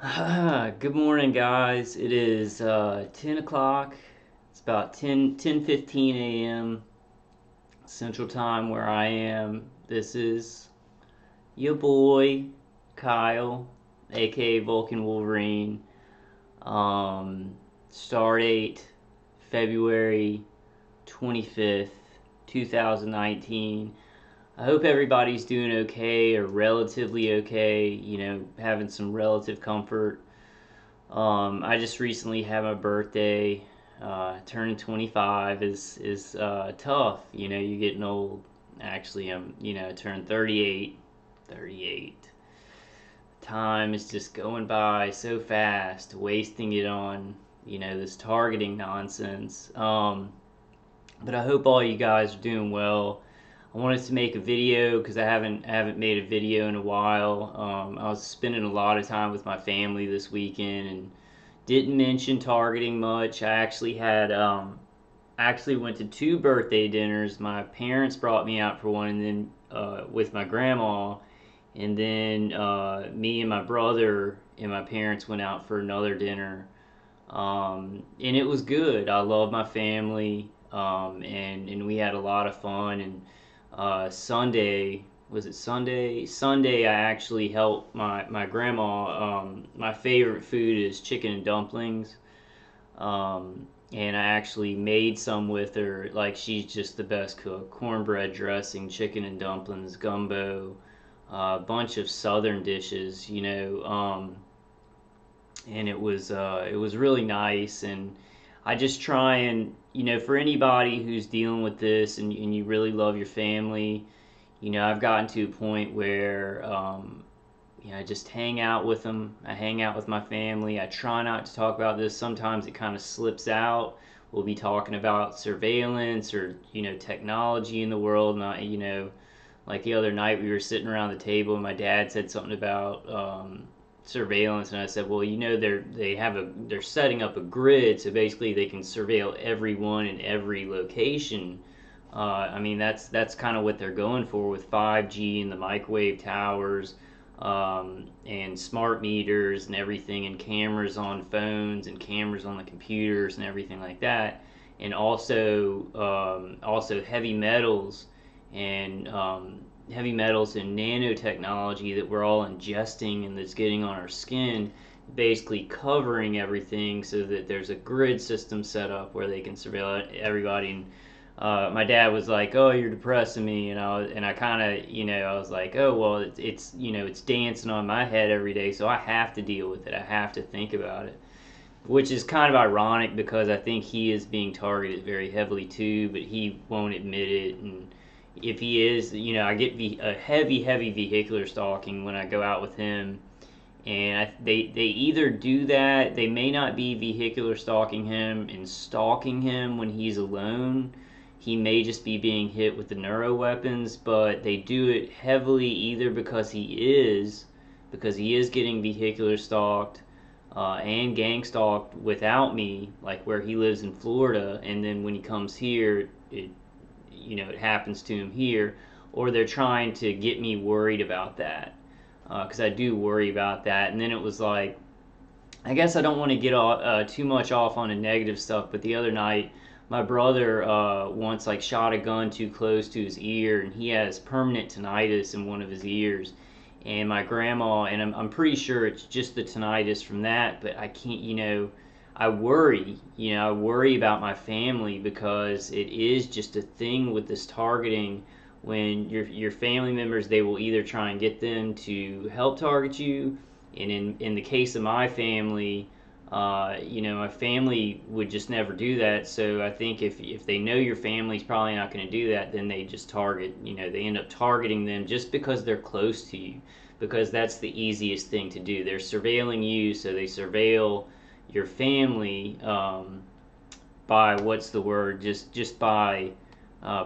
Good morning, guys. It is 10 o'clock. It's about 10:15 a.m. Central Time where I am. This is your boy, Kyle, aka Vulcan Wolverine. Um, Start date February 25th, 2019. I hope everybody's doing okay or relatively okay, having some relative comfort. I just recently had my birthday. Turning 25 is tough. You're getting old. Actually, I turned 38. 38. Time is just going by so fast, wasting it on this targeting nonsense. But I hope all you guys are doing well. I wanted to make a video because I haven't made a video in a while. I was spending a lot of time with my family this weekend and didn't mention targeting much. I actually went to two birthday dinners. My parents brought me out for one, and then with my grandma, and then me and my brother and my parents went out for another dinner. And it was good. I love my family, and we had a lot of fun. And Sunday, was it Sunday? Sunday, I actually helped my grandma. My favorite food is chicken and dumplings. And I actually made some with her. Like, she's just the best cook. Cornbread dressing, chicken and dumplings, gumbo, a bunch of southern dishes. And it was really nice. And I just try and for anybody who's dealing with this, and you really love your family, I've gotten to a point where I just hang out with them. I hang out with my family. I try not to talk about this. Sometimes it kind of slips out. We'll be talking about surveillance or technology in the world. Not like the other night we were sitting around the table and my dad said something about surveillance, and I said, well, they're setting up a grid, so basically they can surveil everyone in every location. I mean, that's kind of what they're going for with 5G and the microwave towers, and smart meters and everything, and cameras on phones and cameras on the computers and everything like that, and also and heavy metals and nanotechnology that we're all ingesting and that's getting on our skin, basically covering everything so that there's a grid system set up where they can surveil everybody. And my dad was like, "Oh, you're depressing me," and I kind of, I was like, "Oh, well, it's dancing on my head every day, so I have to deal with it. I have to think about it." Which is kind of ironic because I think he is being targeted very heavily too, but he won't admit it. And if he is, I get a heavy vehicular stalking when I go out with him, and they either do that. They may not be vehicular stalking him and stalking him when he's alone. He may just be being hit with the neuro weapons, but they do it heavily either because he is getting vehicular stalked and gang stalked without me, like where he lives in Florida, and then when he comes here, it happens to him here, or they're trying to get me worried about that, because I do worry about that. And then it was like, I guess I don't want to get too much off on the negative stuff, but the other night, my brother once like shot a gun too close to his ear, and he has permanent tinnitus in one of his ears. And my grandma, and I'm pretty sure it's just the tinnitus from that, but I can't, I worry about my family because it is just a thing with this targeting. When your family members, they will either try and get them to help target you, and in the case of my family, my family would just never do that. So I think if they know your family's probably not going to do that, then they just target. They end up targeting them just because they're close to you, because that's the easiest thing to do. They're surveilling you, so they surveil your family by what's the word? Just by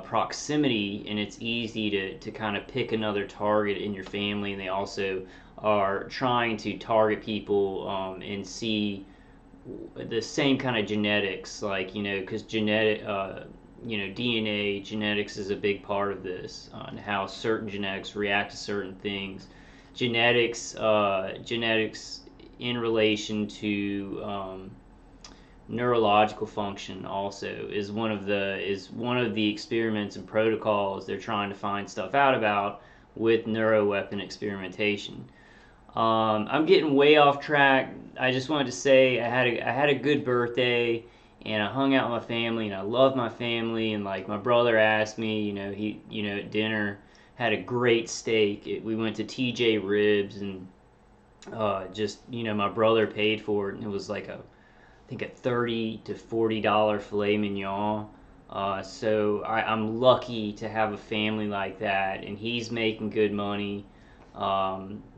proximity, and it's easy to kind of pick another target in your family. And they also are trying to target people and see the same kind of genetics, like because DNA genetics is a big part of this, and how certain genetics react to certain things. Genetics in relation to neurological function also is one of the experiments and protocols they're trying to find stuff out about with neuroweapon experimentation. I'm getting way off track. I just wanted to say I had a good birthday, and I hung out with my family, and I love my family. And like my brother asked me, at dinner, had a great steak. We went to TJ Ribs, and my brother paid for it, and it was like I think a $30 to $40 filet mignon. So I'm lucky to have a family like that, and he's making good money.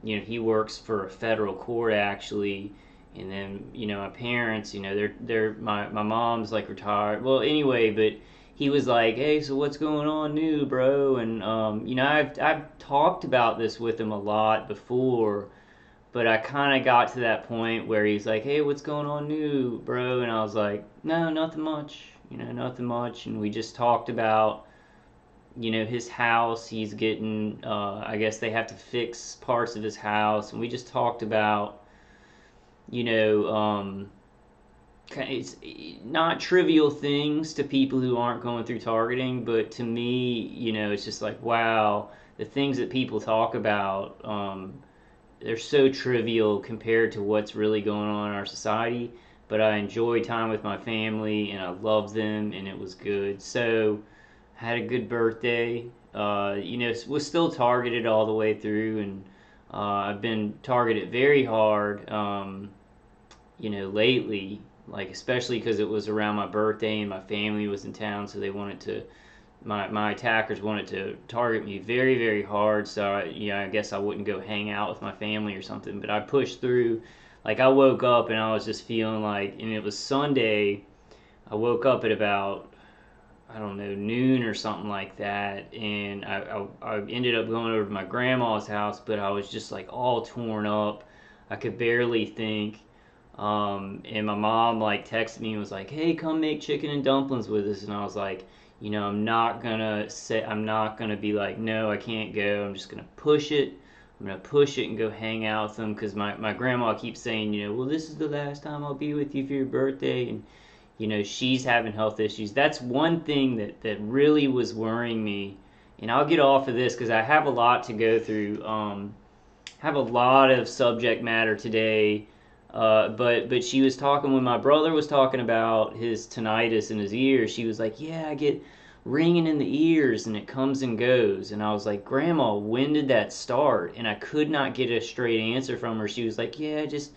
He works for a federal court actually, and then my parents, my mom's like retired. Well, anyway, but he was like, "Hey, so what's going on new, bro?" And I've talked about this with him a lot before, but I kind of got to that point where he's like, "Hey, what's going on new, bro?" And I was like, "No, nothing much, nothing much." And we just talked about his house. He's getting, I guess they have to fix parts of his house, and we just talked about, it's not trivial things to people who aren't going through targeting, but to me, it's just like, wow, the things that people talk about, they're so trivial compared to what's really going on in our society. But I enjoyed time with my family, and I loved them, and it was good. So had a good birthday. Was still targeted all the way through, and I've been targeted very hard, lately. Like especially because it was around my birthday and my family was in town, so they wanted to. My attackers wanted to target me very, very hard. So I guess I wouldn't go hang out with my family or something. But I pushed through. Like I woke up and I was just feeling like, and it was Sunday. I woke up at about I don't know, noon or something like that. And I ended up going over to my grandma's house, but I was just like all torn up. I could barely think. And my mom like texted me and was like, "Hey, come make chicken and dumplings with us." And I was like, I'm not gonna be like, "No, I can't go." I'm just gonna push it. I'm gonna push it and go hang out with them because my grandma keeps saying, "Well, this is the last time I'll be with you for your birthday," and she's having health issues. That's one thing that really was worrying me. And I'll get off of this because I have a lot to go through. Have a lot of subject matter today. But she was talking when my brother was talking about his tinnitus in his ears. She was like, "Yeah, I get ringing in the ears and it comes and goes." And I was like, "Grandma, when did that start?" And I could not get a straight answer from her. She was like, "Yeah, just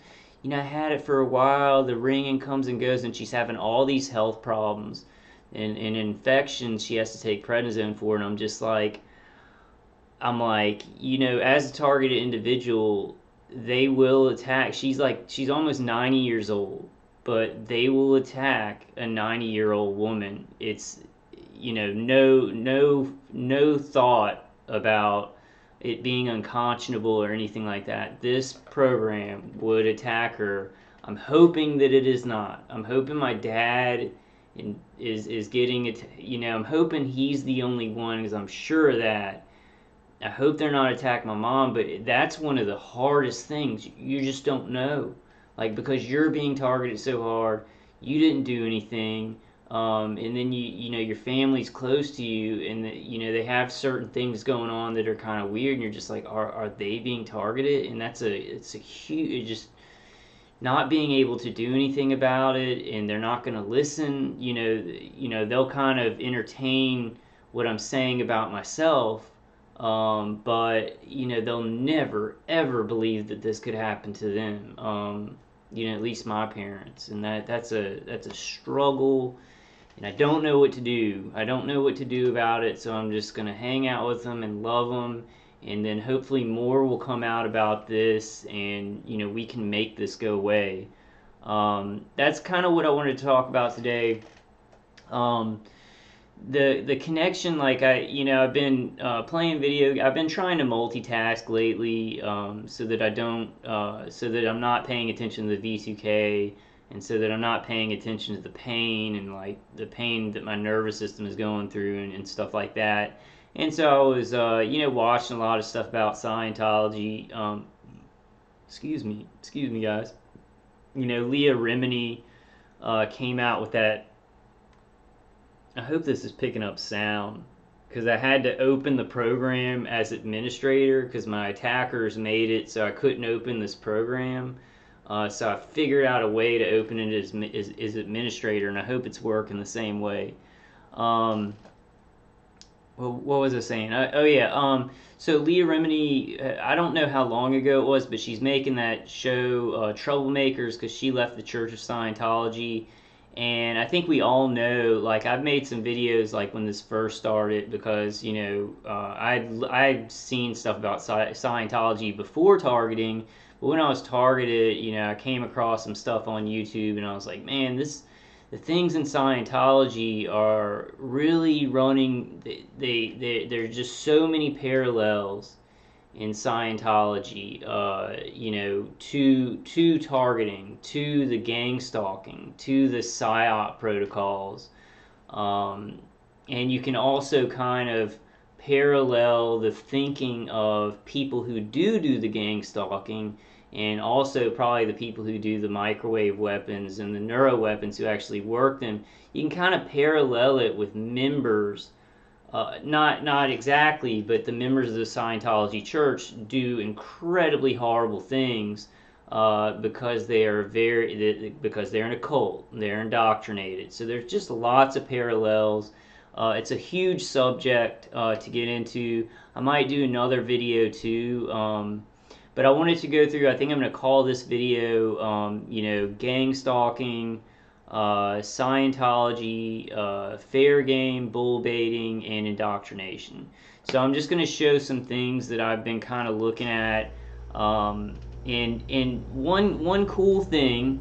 I had it for a while. The ringing comes and goes," and she's having all these health problems and infections she has to take prednisone for. And I'm like, as a targeted individual, they will attack. She's almost 90 years old, but they will attack a 90-year-old woman. It's, no thought about it being unconscionable or anything like that. This program would attack her. I'm hoping that it is not. I'm hoping my dad is getting it. I'm hoping he's the only one because I'm sure of that. I hope they're not attacking my mom, but that's one of the hardest things. You just don't know. Like, because you're being targeted so hard, you didn't do anything, and then your family's close to you, and they have certain things going on that are kind of weird, and you're just like, are they being targeted? And it's a huge, just not being able to do anything about it, and they're not going to listen. They'll kind of entertain what I'm saying about myself. But they'll never ever believe that this could happen to them. At least my parents, and that's a struggle, and I don't know what to do. I don't know what to do about it, so I'm just gonna hang out with them and love them, and then hopefully more will come out about this, and we can make this go away. That's kind of what I wanted to talk about today. The connection, like I've been playing video. I've been trying to multitask lately, so that I'm not paying attention to the V2K, and so that I'm not paying attention to the pain and like the pain that my nervous system is going through and stuff like that. And so I was watching a lot of stuff about Scientology. Excuse me guys. Leah Remini came out with that. I hope this is picking up sound, because I had to open the program as administrator because my attackers made it so I couldn't open this program. So I figured out a way to open it as administrator, and I hope it's working the same way. Well, what was I saying? So Leah Remini, I don't know how long ago it was, but she's making that show Troublemakers, because she left the Church of Scientology. And I think we all know, like, I've made some videos like when this first started, because I'd seen stuff about Scientology before targeting, but when I was targeted, I came across some stuff on YouTube, and I was like, man, the things in Scientology are really running. There's just so many parallels in Scientology, to targeting, to the gang stalking, to the PSYOP protocols, and you can also kind of parallel the thinking of people who do the gang stalking, and also probably the people who do the microwave weapons and the neuro weapons who actually work them. You can kind of parallel it with members. Not exactly, but the members of the Scientology Church do incredibly horrible things because they're in a cult. They're indoctrinated. So there's just lots of parallels. It's a huge subject to get into. I might do another video too, but I wanted to go through. I think I'm going to call this video, gang stalking, Scientology, fair game, bull baiting, and indoctrination. So I'm just going to show some things that I've been kind of looking at. And one cool thing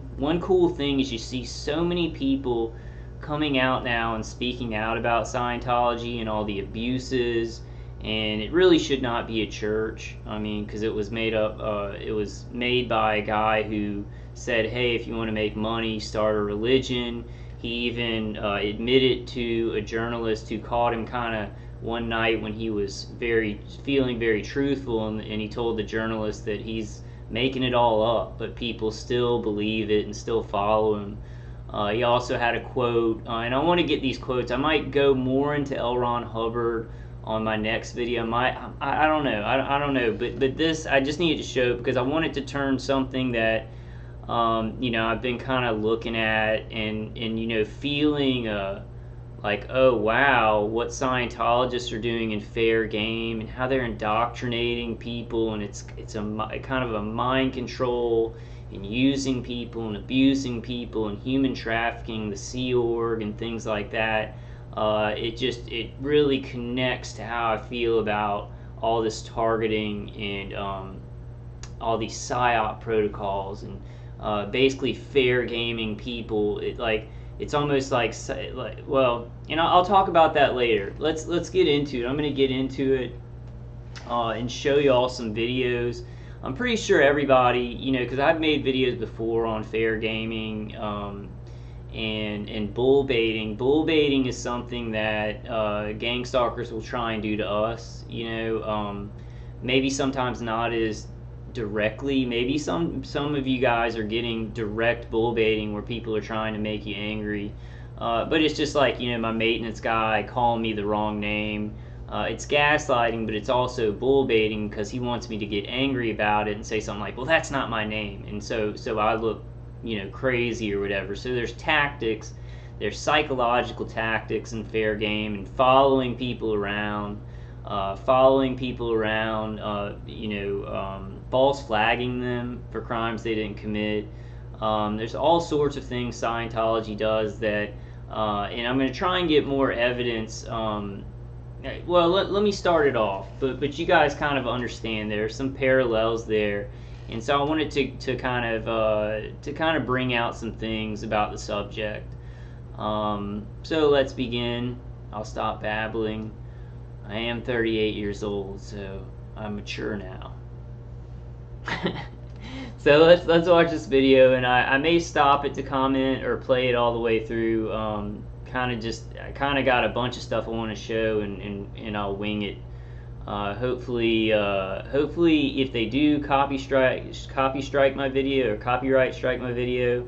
is you see so many people coming out now and speaking out about Scientology and all the abuses. And it really should not be a church. I mean, because it was made by a guy who said, hey, if you want to make money, start a religion. He even admitted to a journalist who caught him kind of one night when he was feeling very truthful, and he told the journalist that he's making it all up, but people still believe it and still follow him. He also had a quote, and I want to get these quotes. I might go more into L. Ron Hubbard on my next video. I don't know, but this I just needed to show, because I wanted to turn something that I've been kind of looking at and feeling like, oh wow, what Scientologists are doing in fair game, and how they're indoctrinating people, and it's a kind of a mind control, and using people and abusing people, and human trafficking, the Sea Org and things like that. It really connects to how I feel about all this targeting and all these PSYOP protocols, and basically fair gaming people. It's almost like well, I'll talk about that later. Let's get into it. I'm gonna get into it and show you all some videos. I'm pretty sure everybody, because I've made videos before on fair gaming and bull baiting. Bull baiting is something that gang stalkers will try and do to us. Maybe sometimes not as directly. Maybe some of you guys are getting direct bull baiting where people are trying to make you angry, but it's just like, my maintenance guy calling me the wrong name. It's gaslighting, but it's also bull baiting, because he wants me to get angry about it and say something like, well, that's not my name, and so I look crazy or whatever. So there's tactics, there's psychological tactics in fair game, and following people around, false flagging them for crimes they didn't commit. There's all sorts of things Scientology does that, and I'm going to try and get more evidence. Well, let me start it off, but you guys kind of understand there are some parallels there, and so I wanted to kind of bring out some things about the subject. So let's begin. I'll stop babbling. I am 38 years old, so I'm mature now. So let's watch this video, and I may stop it to comment or play it all the way through. I kind of got a bunch of stuff I want to show, and I'll wing it. Hopefully, if they do copy strike my video or copyright strike my video,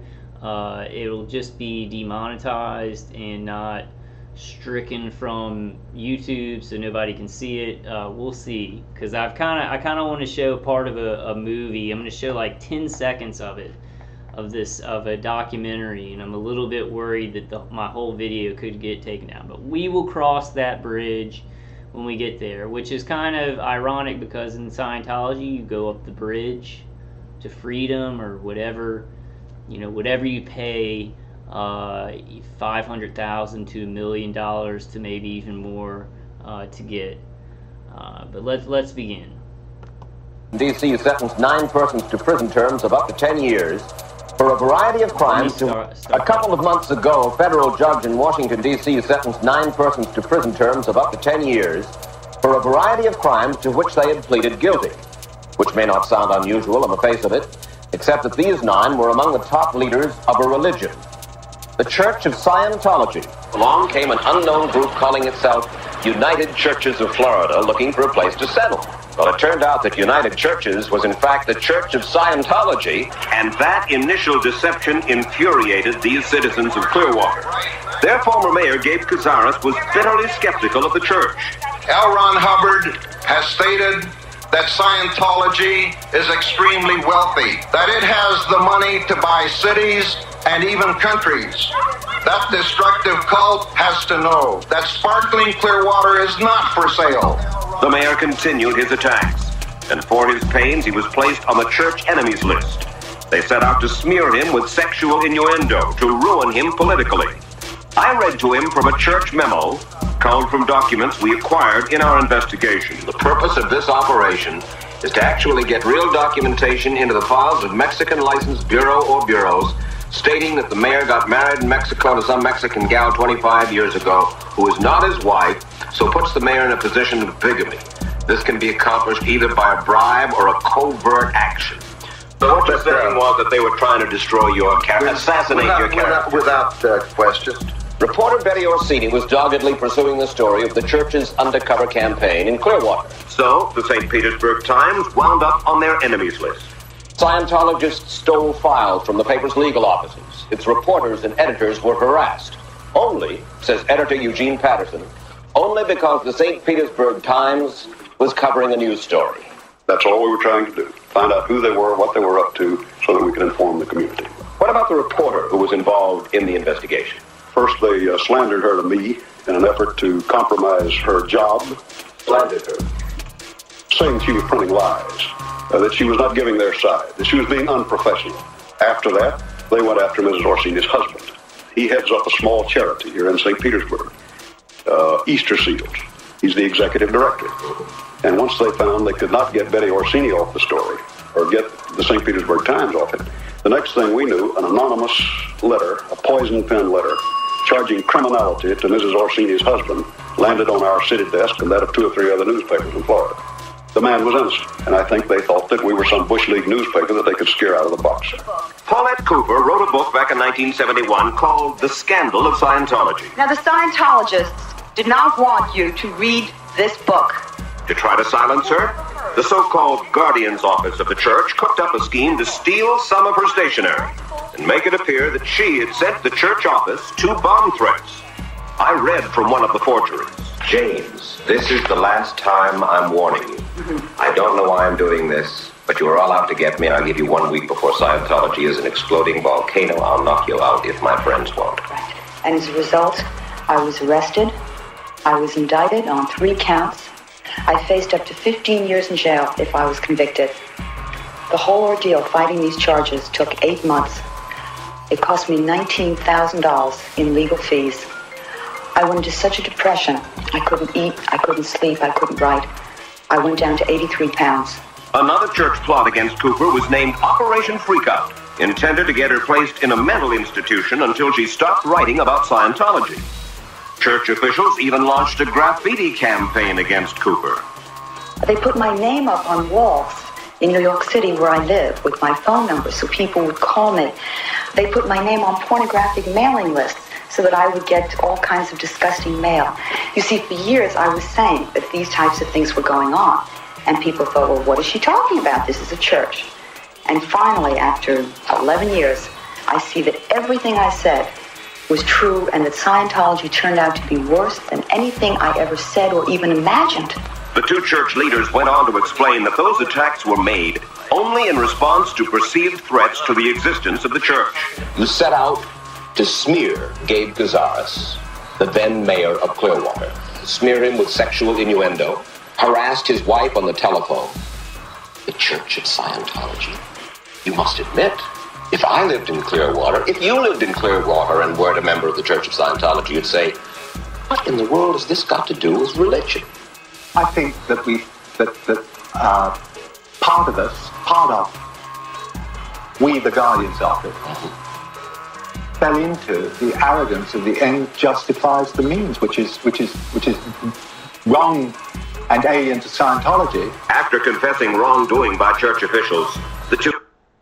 it'll just be demonetized and not stricken from YouTube, so nobody can see it. We'll see, because I kind of want to show part of a movie. I'm going to show like 10 seconds of it, of a documentary, and I'm a little bit worried that my whole video could get taken down. But we will cross that bridge when we get there, which is kind of ironic because in Scientology you go up the bridge to freedom or whatever, whatever you pay, $500,000 to $1 million to maybe even more to get. But let's begin. D.C. sentenced 9 persons to prison terms of up to 10 years for a variety of crimes. A couple of months ago, a federal judge in Washington, D.C. sentenced 9 persons to prison terms of up to 10 years for a variety of crimes to which they had pleaded guilty, which may not sound unusual on the face of it, except that these 9 were among the top leaders of a religion, the Church of Scientology. Along came an unknown group calling itself United Churches of Florida, looking for a place to settle. Well, it turned out that United Churches was in fact the Church of Scientology, and that initial deception infuriated these citizens of Clearwater. Their former mayor, Gabe Cazares, was bitterly skeptical of the church. L. Ron Hubbard has stated that Scientology is extremely wealthy, that it has the money to buy cities and even countries. That destructive cult has to know that sparkling Clearwater is not for sale. The mayor continued his attacks, and for his pains he was placed on the church enemies list. They set out to smear him with sexual innuendo, to ruin him politically. I read to him from a church memo, culled from documents we acquired in our investigation. The purpose of this operation is to actually get real documentation into the files of Mexican License Bureau or bureaus, stating that the mayor got married in Mexico to some Mexican gal 25 years ago who is not his wife, so puts the mayor in a position of bigamy. This can be accomplished either by a bribe or a covert action. So what you're saying was that they were trying to destroy your character, assassinate your character. Without question. Reporter Betty Orsini was doggedly pursuing the story of the church's undercover campaign in Clearwater. So, the St. Petersburg Times wound up on their enemies list. Scientologists stole files from the paper's legal offices. Its reporters and editors were harassed. Only, says editor Eugene Patterson, only because the St. Petersburg Times was covering a news story. That's all we were trying to do. Find out who they were, what they were up to, so that we could inform the community. What about the reporter who was involved in the investigation? First, they slandered her to me in an effort to compromise her job. Slandered her? Saying she was printing lies, that she was not giving their side, that she was being unprofessional. After that, they went after Mrs. Orsini's husband. He heads up a small charity here in St. Petersburg, Easter Seals. He's the executive director. And once they found they could not get Betty Orsini off the story, or get the St. Petersburg Times off it, the next thing we knew, an anonymous letter, a poison pen letter, charging criminality to Mrs. Orsini's husband, landed on our city desk and that of 2 or 3 other newspapers in Florida. The man was innocent, and I think they thought that we were some Bush League newspaper that they could scare out of the box. Paulette Cooper wrote a book back in 1971 called The Scandal of Scientology. Now, the Scientologists did not want you to read this book. To try to silence her, the so-called Guardian's Office of the church cooked up a scheme to steal some of her stationery and make it appear that she had sent the church office 2 bomb threats. I read from one of the forgeries. James, this is the last time I'm warning you. I don't know why I'm doing this, but you are all out to get me. I'll give you 1 week before Scientology is an exploding volcano. I'll knock you out if my friends won't. Right. And as a result, I was arrested. I was indicted on 3 counts. I faced up to 15 years in jail if I was convicted. The whole ordeal fighting these charges took 8 months. It cost me $19,000 in legal fees. I went into such a depression. I couldn't eat, I couldn't sleep, I couldn't write. I went down to 83 pounds. Another church plot against Cooper was named Operation Freakout, intended to get her placed in a mental institution until she stopped writing about Scientology. Church officials even launched a graffiti campaign against Cooper. They put my name up on walls in New York City where I live with my phone number so people would call me. They put my name on pornographic mailing lists so that I would get all kinds of disgusting mail. You see, for years I was saying that these types of things were going on. And people thought, well, what is she talking about? This is a church. And finally, after 11 years, I see that everything I said was true and that Scientology turned out to be worse than anything I ever said or even imagined. The two church leaders went on to explain that those attacks were made only in response to perceived threats to the existence of the church. You set out to smear Gabe Cazares, the then mayor of Clearwater, smear him with sexual innuendo, harassed his wife on the telephone. The Church of Scientology. You must admit, if I lived in Clearwater, if you lived in Clearwater and weren't a member of the Church of Scientology, you'd say, what in the world has this got to do with religion? I think that part of we, the guardians of it, fell into the arrogance of the end justifies the means, which is wrong and alien to Scientology. After confessing wrongdoing by church officials, the two...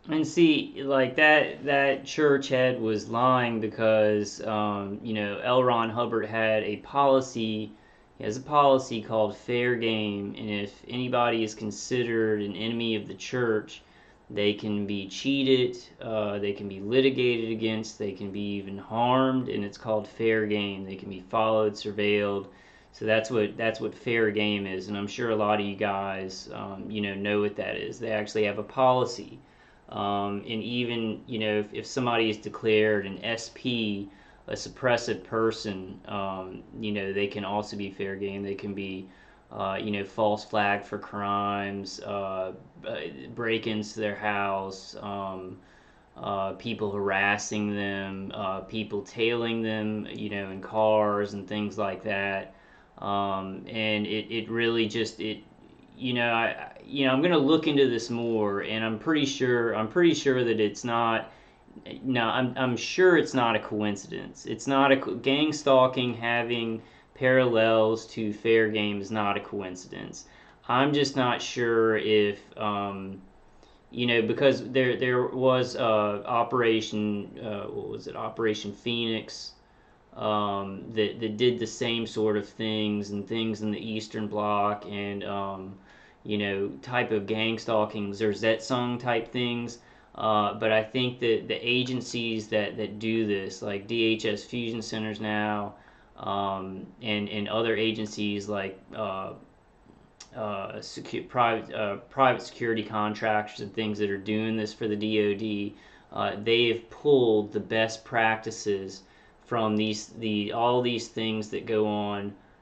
And see, like, that church head was lying because, L. Ron Hubbard had a policy. He has a policy called fair game, and if anybody is considered an enemy of the church, they can be cheated, they can be litigated against, they can be even harmed, and it's called fair game. They can be followed, surveilled. So that's what fair game is, and I'm sure a lot of you guys, know what that is. They actually have a policy, and even if somebody is declared an SP, a suppressive person, they can also be fair game. They can be, false flagged for crimes, break-ins to their house, people harassing them, people tailing them, in cars and things like that. And it really just, I'm going to look into this more, and I'm pretty sure that it's not. No, I'm sure it's not a coincidence. It's not gang stalking having parallels to fair game is not a coincidence. I'm just not sure if because there was Operation Operation Phoenix that did the same sort of things and things in the Eastern Bloc and type of gang stalking, Zerzetsung type things. But I think that the agencies that do this, like DHS Fusion Centers now, and other agencies like private security contractors and things that are doing this for the DoD, they have pulled the best practices from all these things that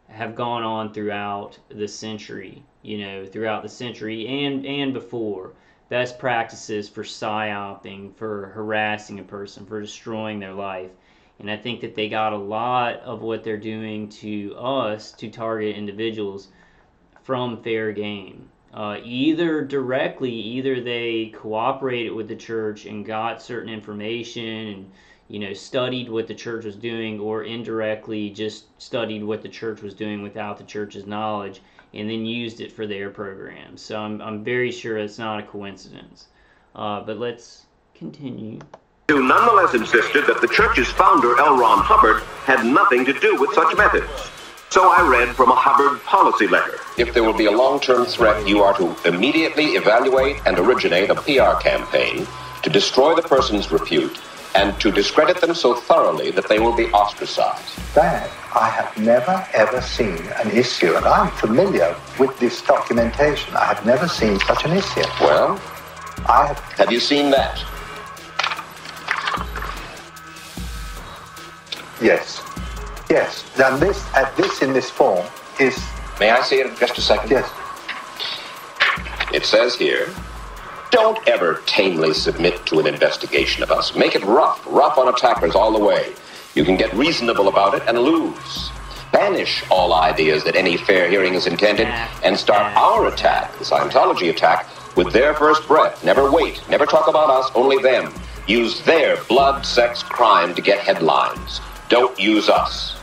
have gone on throughout the century, and before. Best practices for psyoping, for harassing a person, for destroying their life. And I think that they got a lot of what they're doing to us, to target individuals, from fair game. Either they cooperated with the church and got certain information and studied what the church was doing, or indirectly just studied what the church was doing without the church's knowledge, and then used it for their programs. So I'm very sure it's not a coincidence. But let's continue. Who nonetheless insisted that the church's founder, L. Ron Hubbard, had nothing to do with such methods. So I read from a Hubbard policy letter. If there will be a long-term threat, you are to immediately evaluate and originate a PR campaign to destroy the person's repute and to discredit them so thoroughly that they will be ostracized. That I have never, ever seen an issue, and I'm familiar with this documentation. I have never seen such an issue. Well, have you seen that? Yes. Yes. Now this in this form is... May I see it just a second? Yes. It says here, don't ever tamely submit to an investigation of us. Make it rough on attackers all the way. You can get reasonable about it and lose. Banish all ideas that any fair hearing is intended and start our attack, the Scientology attack, with their first breath. Never wait. Never talk about us, only them. Use their blood, sex, crime to get headlines. Don't use us.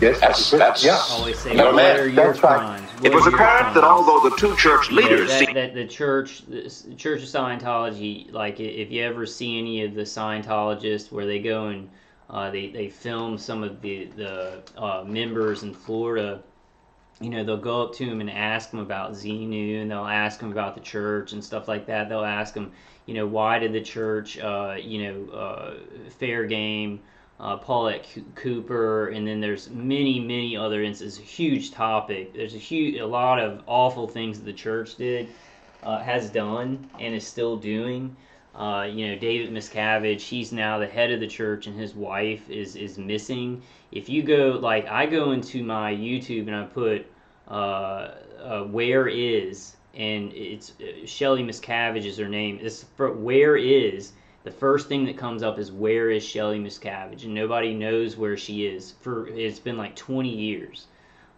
Yes, that's Always say, never what are your That's right. crimes? It was apparent that although the two church leaders that the Church of Scientology, like if you ever see any of the Scientologists where they go and They film some of the members in Florida. They'll go up to them and ask them about Xenu, and they'll ask them about the church and stuff like that. They'll ask them, why did the church, fair game, Paulette Cooper, and then there's many other instances. A huge topic. There's a lot of awful things that the church has done, and is still doing. David Miscavige, he's now the head of the church, and his wife is missing. If you go, I go into my YouTube and I put where is, and it's Shelley Miscavige is her name. It's for where is. The first thing that comes up is where is Shelley Miscavige, and nobody knows where she is. It's been like 20 years,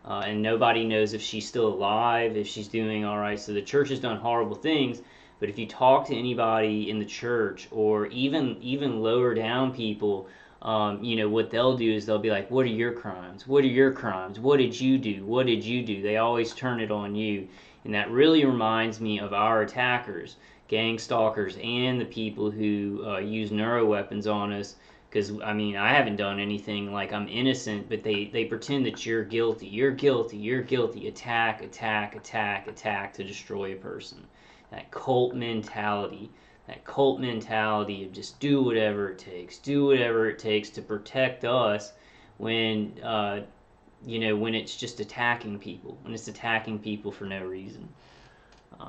and nobody knows if she's still alive, if she's doing all right. So the church has done horrible things. But if you talk to anybody in the church, or even lower down people, what they'll do is they'll be like, what are your crimes? What are your crimes? What did you do? What did you do? They always turn it on you. And that really reminds me of our attackers, gang stalkers, and the people who use neuroweapons on us. Because, I haven't done anything, I'm innocent, but they pretend that you're guilty. You're guilty. You're guilty. Attack to destroy a person. That cult mentality of just do whatever it takes to protect us when it's just attacking people, when it's attacking people for no reason.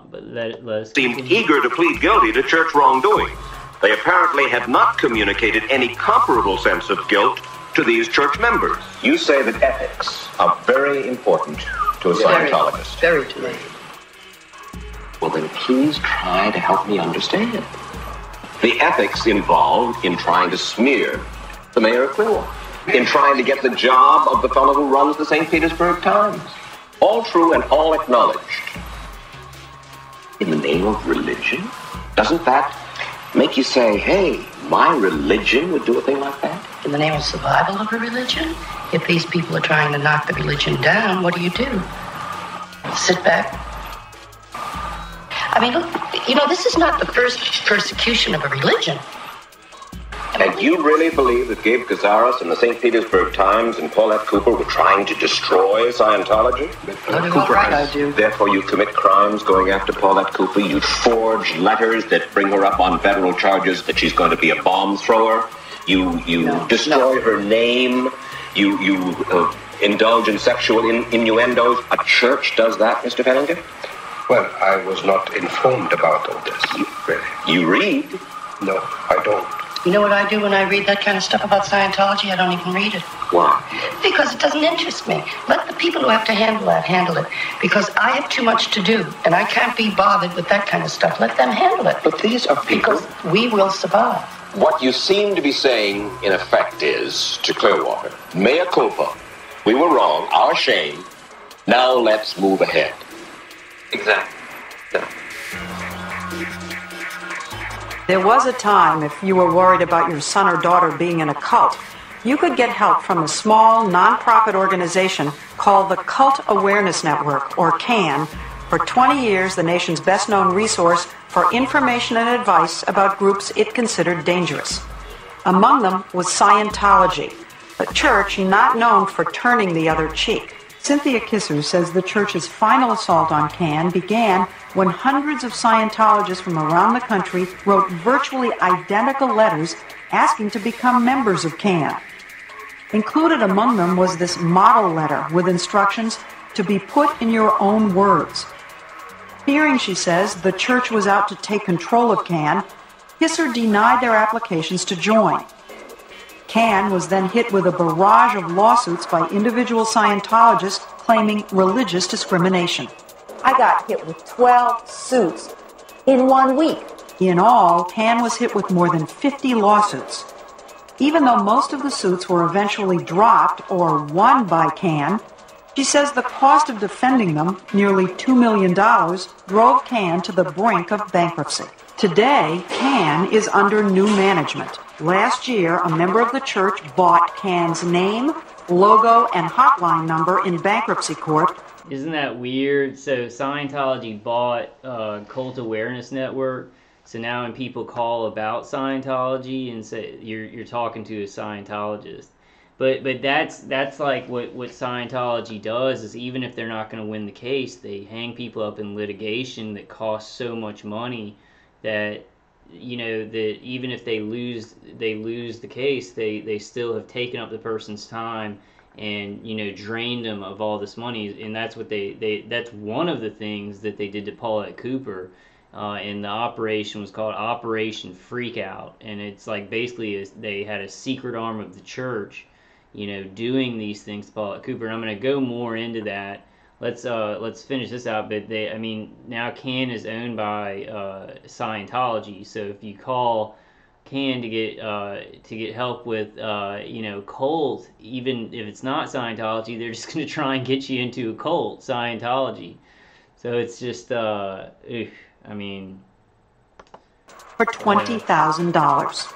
But let us seemed eager to plead guilty to church wrongdoing. They apparently had not communicated any comparable sense of guilt to these church members. You say that ethics are very important to a Scientologist. Very to me. Well, then please try to help me understand. The ethics involved in trying to smear the mayor of Clearwater, in trying to get the job of the fellow who runs the St. Petersburg Times. All true and all acknowledged. In the name of religion? Doesn't that make you say, hey, my religion would do a thing like that? In the name of survival of a religion? If these people are trying to knock the religion down, what do? Sit back? Look, this is not the first persecution of a religion. And you really believe that Gabe Cazares and the St. Petersburg Times and Paulette Cooper were trying to destroy Scientology? Cooper I do. Therefore you commit crimes going after Paulette Cooper. You forge letters that bring her up on federal charges that she's going to be a bomb thrower. You destroy her name. You indulge in sexual innuendos. A church does that, Mr. Fenninger? Well, I was not informed about all this, really. You read? No, I don't. You know what I do when I read that kind of stuff about Scientology? I don't even read it. Why? Because it doesn't interest me. Let the people who have to handle it. Because I have too much to do, and I can't be bothered with that kind of stuff. Let them handle it. But these are people... Because we will survive. What you seem to be saying, in effect, is to Clearwater, mea culpa. We were wrong. Our shame. Now let's move ahead. Exactly. Yeah. There was a time, if you were worried about your son or daughter being in a cult, you could get help from a small, non-profit organization called the Cult Awareness Network, or CAN. For 20 years, the nation's best-known resource for information and advice about groups it considered dangerous. Among them was Scientology, a church not known for turning the other cheek. Cynthia Kisser says the church's final assault on CAN began when hundreds of Scientologists from around the country wrote virtually identical letters asking to become members of CAN. Included among them was this model letter with instructions to be put in your own words. Fearing, she says, the church was out to take control of CAN, Kisser denied their applications to join. CAN was then hit with a barrage of lawsuits by individual Scientologists claiming religious discrimination. I got hit with 12 suits in 1 week. In all, CAN was hit with more than 50 lawsuits. Even though most of the suits were eventually dropped or won by CAN, she says the cost of defending them, nearly $2 million, drove CAN to the brink of bankruptcy. Today, CAN is under new management. Last year, a member of the church bought CAN's name, logo, and hotline number in bankruptcy court. Isn't that weird? So Scientology bought Cult Awareness Network. So now when people call about Scientology and say you're talking to a Scientologist, but that's like what Scientology does is even if they're not going to win the case, they hang people up in litigation that costs so much money that that even if they lose the case, they still have taken up the person's time and drained them of all this money, and that's what that's one of the things that they did to Paulette Cooper. And the operation was called Operation Freakout, and it's like basically they had a secret arm of the church, doing these things to Paulette Cooper. And I'm going to go more into that. Let's finish this out. But now CAN is owned by Scientology, so if you call CAN to get help with cult, even if it's not Scientology, they're just going to try and get you into a cult, Scientology. So it's just for $20,000.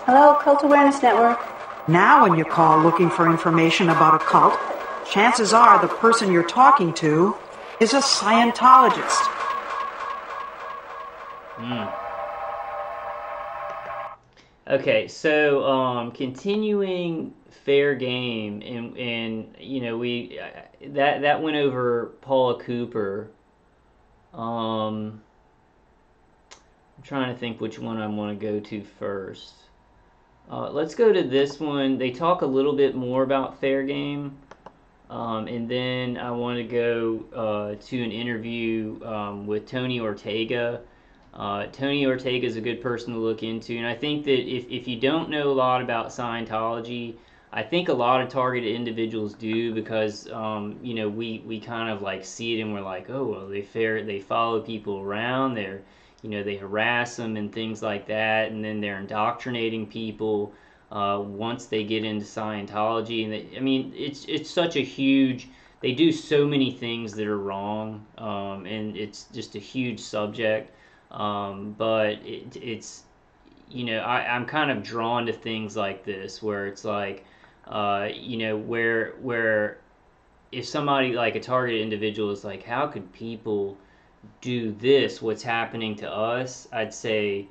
Hello, Cult Awareness Network. Now when you call looking for information about a cult, chances are the person you're talking to is a Scientologist. Okay, so continuing fair game, and we that went over Paula Cooper. I'm trying to think which one I want to go to first. Let's go to this one. They talk a little bit more about fair game, and then I want to go to an interview with Tony Ortega. Tony Ortega is a good person to look into, and I think that if you don't know a lot about Scientology, I think a lot of targeted individuals do, because we kind of like see it and we're like, oh well, they follow people around, they harass them and things like that, and then they're indoctrinating people once they get into Scientology. And it's such a huge, they do so many things that are wrong, and it's just a huge subject. But it's I'm kind of drawn to things like this where it's like where if somebody like a targeted individual is like, how could people do this, what's happening to us, I'd say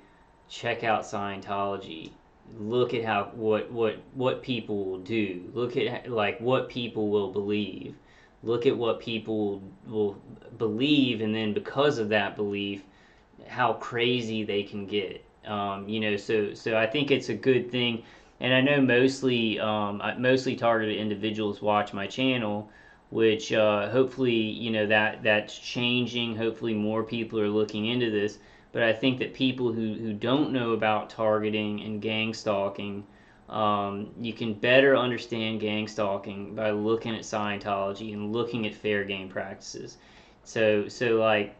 check out Scientology. Look at how what people will do. Look at like what people will believe. Look at what people will believe, and then because of that belief, how crazy they can get. So I think it's a good thing. And I know mostly targeted individuals watch my channel, which hopefully that's changing. Hopefully more people are looking into this. But I think that people who don't know about targeting and gang stalking, you can better understand gang stalking by looking at Scientology and looking at fair game practices. So like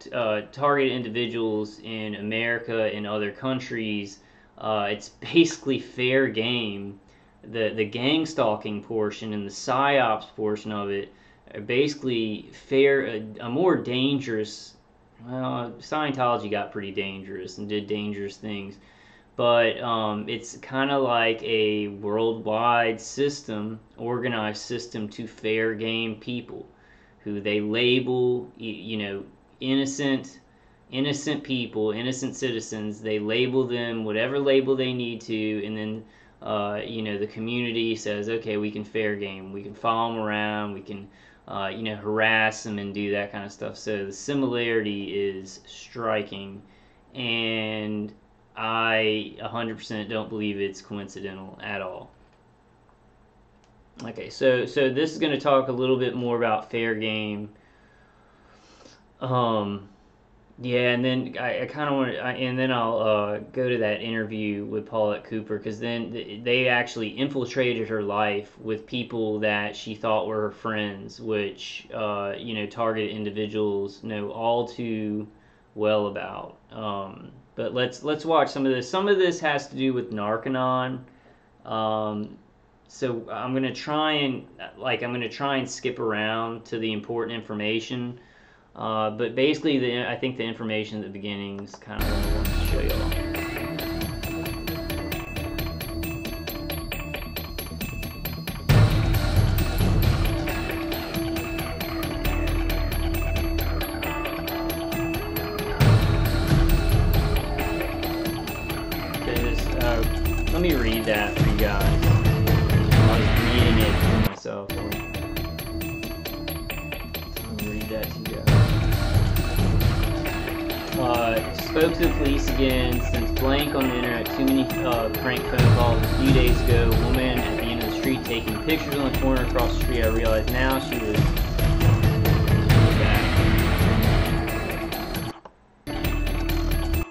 targeted individuals in America and other countries, it's basically fair game. The gang stalking portion and the psyops portion of it are basically a more dangerous. Well, Scientology got pretty dangerous and did dangerous things, but it's kind of like a worldwide system, organized system to fair game people, who they label, innocent people, innocent citizens. They label them whatever label they need to, and then the community says, okay, we can fair game, we can follow them around, we can harass them and do that kind of stuff. So the similarity is striking, and I 100% don't believe it's coincidental at all. Okay, so this is going to talk a little bit more about fair game. Yeah, and then I kind of want to, and then I'll go to that interview with Paulette Cooper, because then they actually infiltrated her life with people that she thought were her friends, which targeted individuals know all too well about. But let's watch some of this. Some of this has to do with Narconon. So I'm gonna try and skip around to the important information. But basically, I think the information at the beginning is kind of what I want to show y'all. me read that for you guys. I was reading it for myself. Let me read that to you guys. Spoke to the police again. Since blank on the internet, too many prank phone calls. A few days ago, a woman at the end of the street taking pictures on the corner across the street. I realized now she was...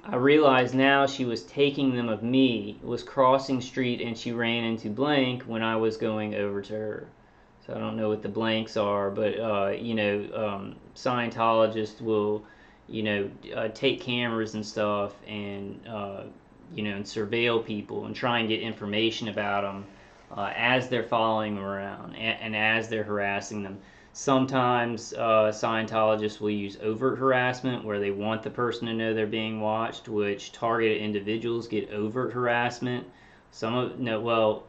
I realized now she was taking them of me, was crossing street, and she ran into blank when I was going over to her. So I don't know what the blanks are, but Scientologists will, take cameras and stuff and and surveil people and try and get information about them as they're following them around and as they're harassing them. Sometimes Scientologists will use overt harassment where they want the person to know they're being watched, which targeted individuals get overt harassment. I don't know.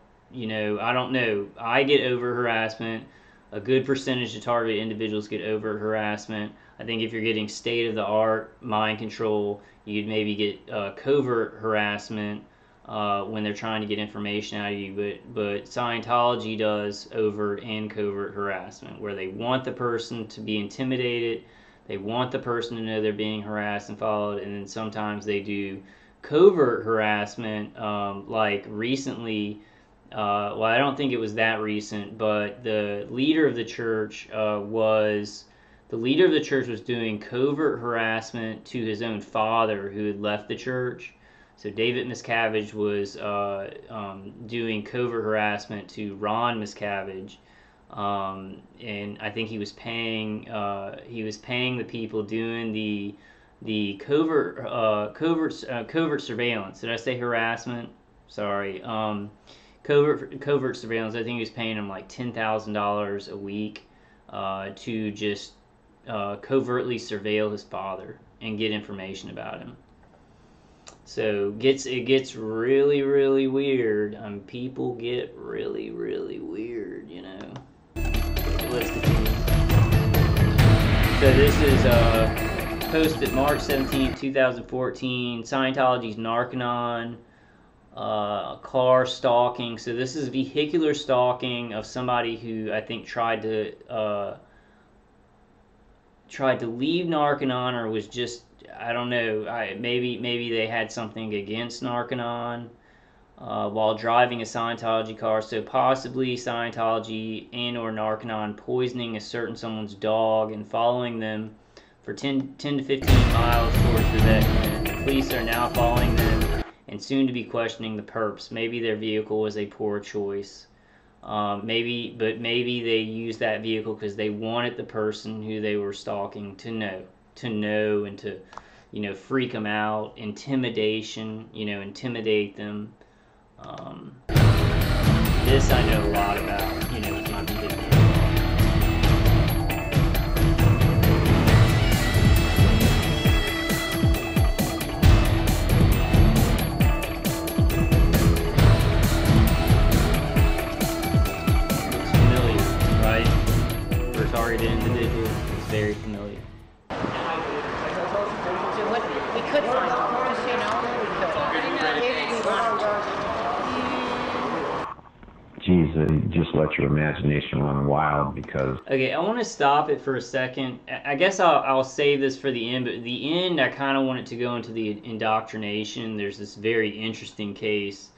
I get overt harassment. A good percentage of targeted individuals get overt harassment. I think if you're getting state-of-the-art mind control, you'd maybe get covert harassment when they're trying to get information out of you, but Scientology does overt and covert harassment, where they want the person to be intimidated, they want the person to know they're being harassed and followed, and then sometimes they do covert harassment, like recently, I don't think it was that recent, but the leader of the church was doing covert harassment to his own father who had left the church. So David Miscavige was doing covert harassment to Ron Miscavige, and I think he was paying the people doing the covert surveillance. Did I say harassment? Sorry. Covert surveillance. I think he was paying them like $10,000 a week to just covertly surveil his father and get information about him. So it gets really, really weird. People get really, really weird, Let's continue. So this is posted March 17, 2014. Scientology's Narconon, car stalking. So this is vehicular stalking of somebody who I think tried to leave Narconon, or was just, I don't know, maybe they had something against Narconon while driving a Scientology car. So possibly Scientology and or Narconon poisoning a certain someone's dog and following them for 10 to 15 miles towards the vet. The police are now following them and soon to be questioning the perps. Maybe their vehicle was a poor choice. Maybe they used that vehicle because they wanted the person who they were stalking to know and to, freak them out, intimidation, intimidate them. This I know a lot about, with my vehicle. Targeted individuals is very familiar. We could find them, just we Geez, just let your imagination run wild because... Okay, I want to stop it for a second. I guess I'll save this for the end, but at the end I kind of want it to go into the indoctrination. There's this very interesting case,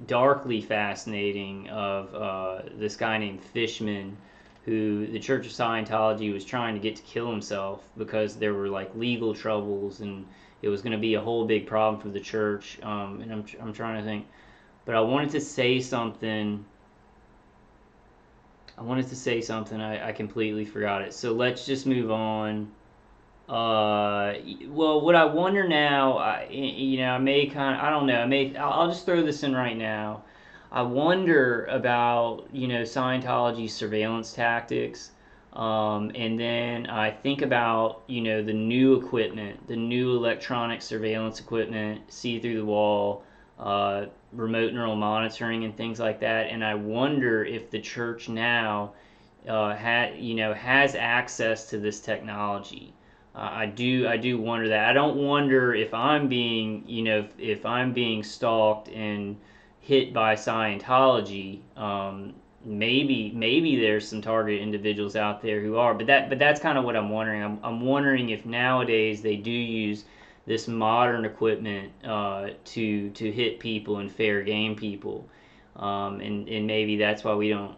darkly fascinating, of this guy named Fishman, who the Church of Scientology was trying to get to kill himself because there were like legal troubles and it was going to be a whole big problem for the church. And I'm trying to think, but I wanted to say something. I completely forgot it. So let's just move on. Well, what I wonder now, I don't know, I'll just throw this in right now. I wonder about, Scientology's surveillance tactics, and then I think about, the new equipment, the new electronic surveillance equipment, see through the wall, remote neural monitoring and things like that, and I wonder if the church now, has access to this technology. I do wonder that. I don't wonder if I'm being, if I'm being stalked and hit by Scientology. Maybe there's some target individuals out there who are, but that's kind of what I'm wondering. I'm wondering if nowadays they do use this modern equipment to hit people and fair game people, and maybe that's why we don't.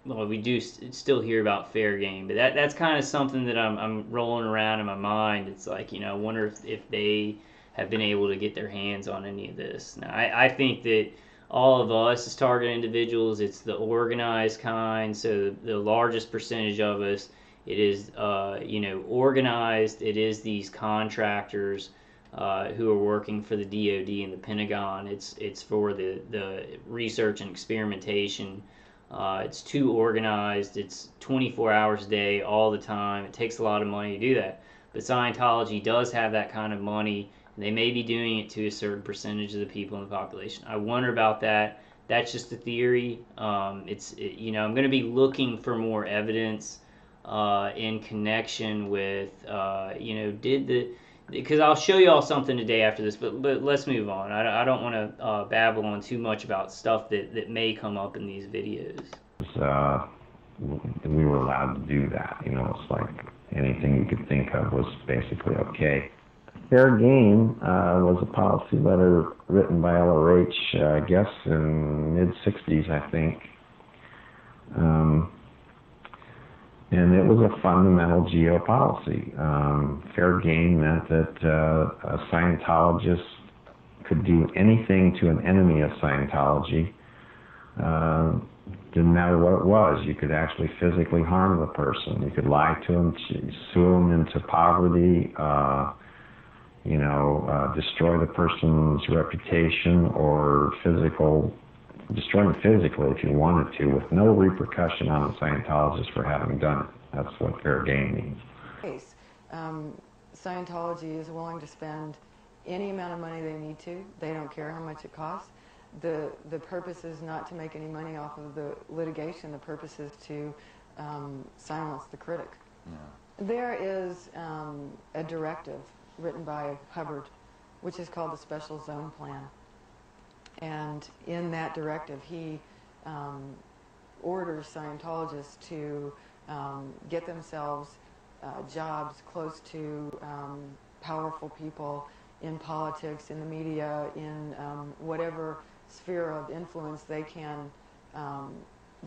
Well, we do still hear about fair game, but that's kind of something that I'm rolling around in my mind. It's like, I wonder if they have been able to get their hands on any of this. Now, I think that all of us as target individuals, it's the organized kind, so the largest percentage of us, it is, organized. It is these contractors who are working for the DoD and the Pentagon. It's for the research and experimentation. It's too organized. It's 24 hours a day, all the time. It takes a lot of money to do that. But Scientology does have that kind of money. And they may be doing it to a certain percentage of the people in the population. I wonder about that. That's just a theory. I'm going to be looking for more evidence in connection with, because I'll show you all something today after this, but let's move on. I don't want to babble on too much about stuff that may come up in these videos. We were allowed to do that. It's like anything you could think of was basically okay. Fair game was a policy letter written by LRH, I guess, in mid-60s, I think. And it was a fundamental geopolicy. Fair game meant that a Scientologist could do anything to an enemy of Scientology. Didn't matter what it was. You could actually physically harm the person. You could lie to them, sue them into poverty, destroy the person's reputation, or destroy them physically if you wanted to, with no repercussion on the Scientologist for having done it. That's what fair game means. Scientology is willing to spend any amount of money they need to. They don't care how much it costs. The purpose is not to make any money off of the litigation. The purpose is to silence the critic. Yeah. There is a directive written by Hubbard, which is called the Special Zone Plan. And in that directive, he orders Scientologists to get themselves jobs close to powerful people in politics, in the media, in whatever sphere of influence they can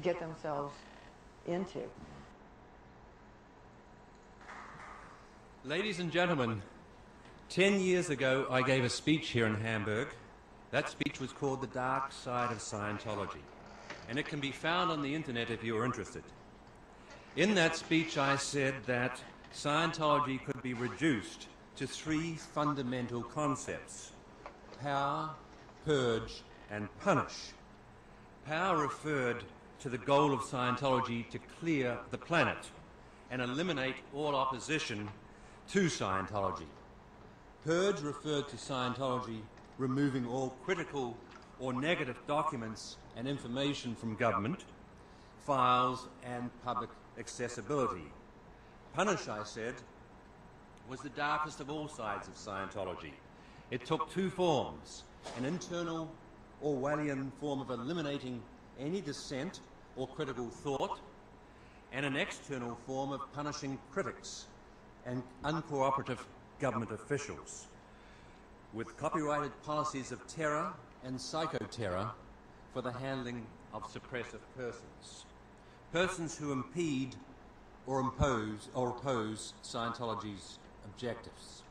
get themselves into. Ladies and gentlemen, 10 years ago I gave a speech here in Hamburg. That speech was called The Dark Side of Scientology, and it can be found on the internet if you're interested. In that speech I said that Scientology could be reduced to 3 fundamental concepts: power, purge, and punish. Power referred to the goal of Scientology to clear the planet and eliminate all opposition to Scientology. Purge referred to Scientology removing all critical or negative documents and information from government, files, and public accessibility. Punish, I said, was the darkest of all sides of Scientology. It took 2 forms: an internal Orwellian form of eliminating any dissent or critical thought, and an external form of punishing critics and uncooperative government officials with copyrighted policies of terror and psychoterror for the handling of suppressive persons. Persons who impede or oppose Scientology's objectives.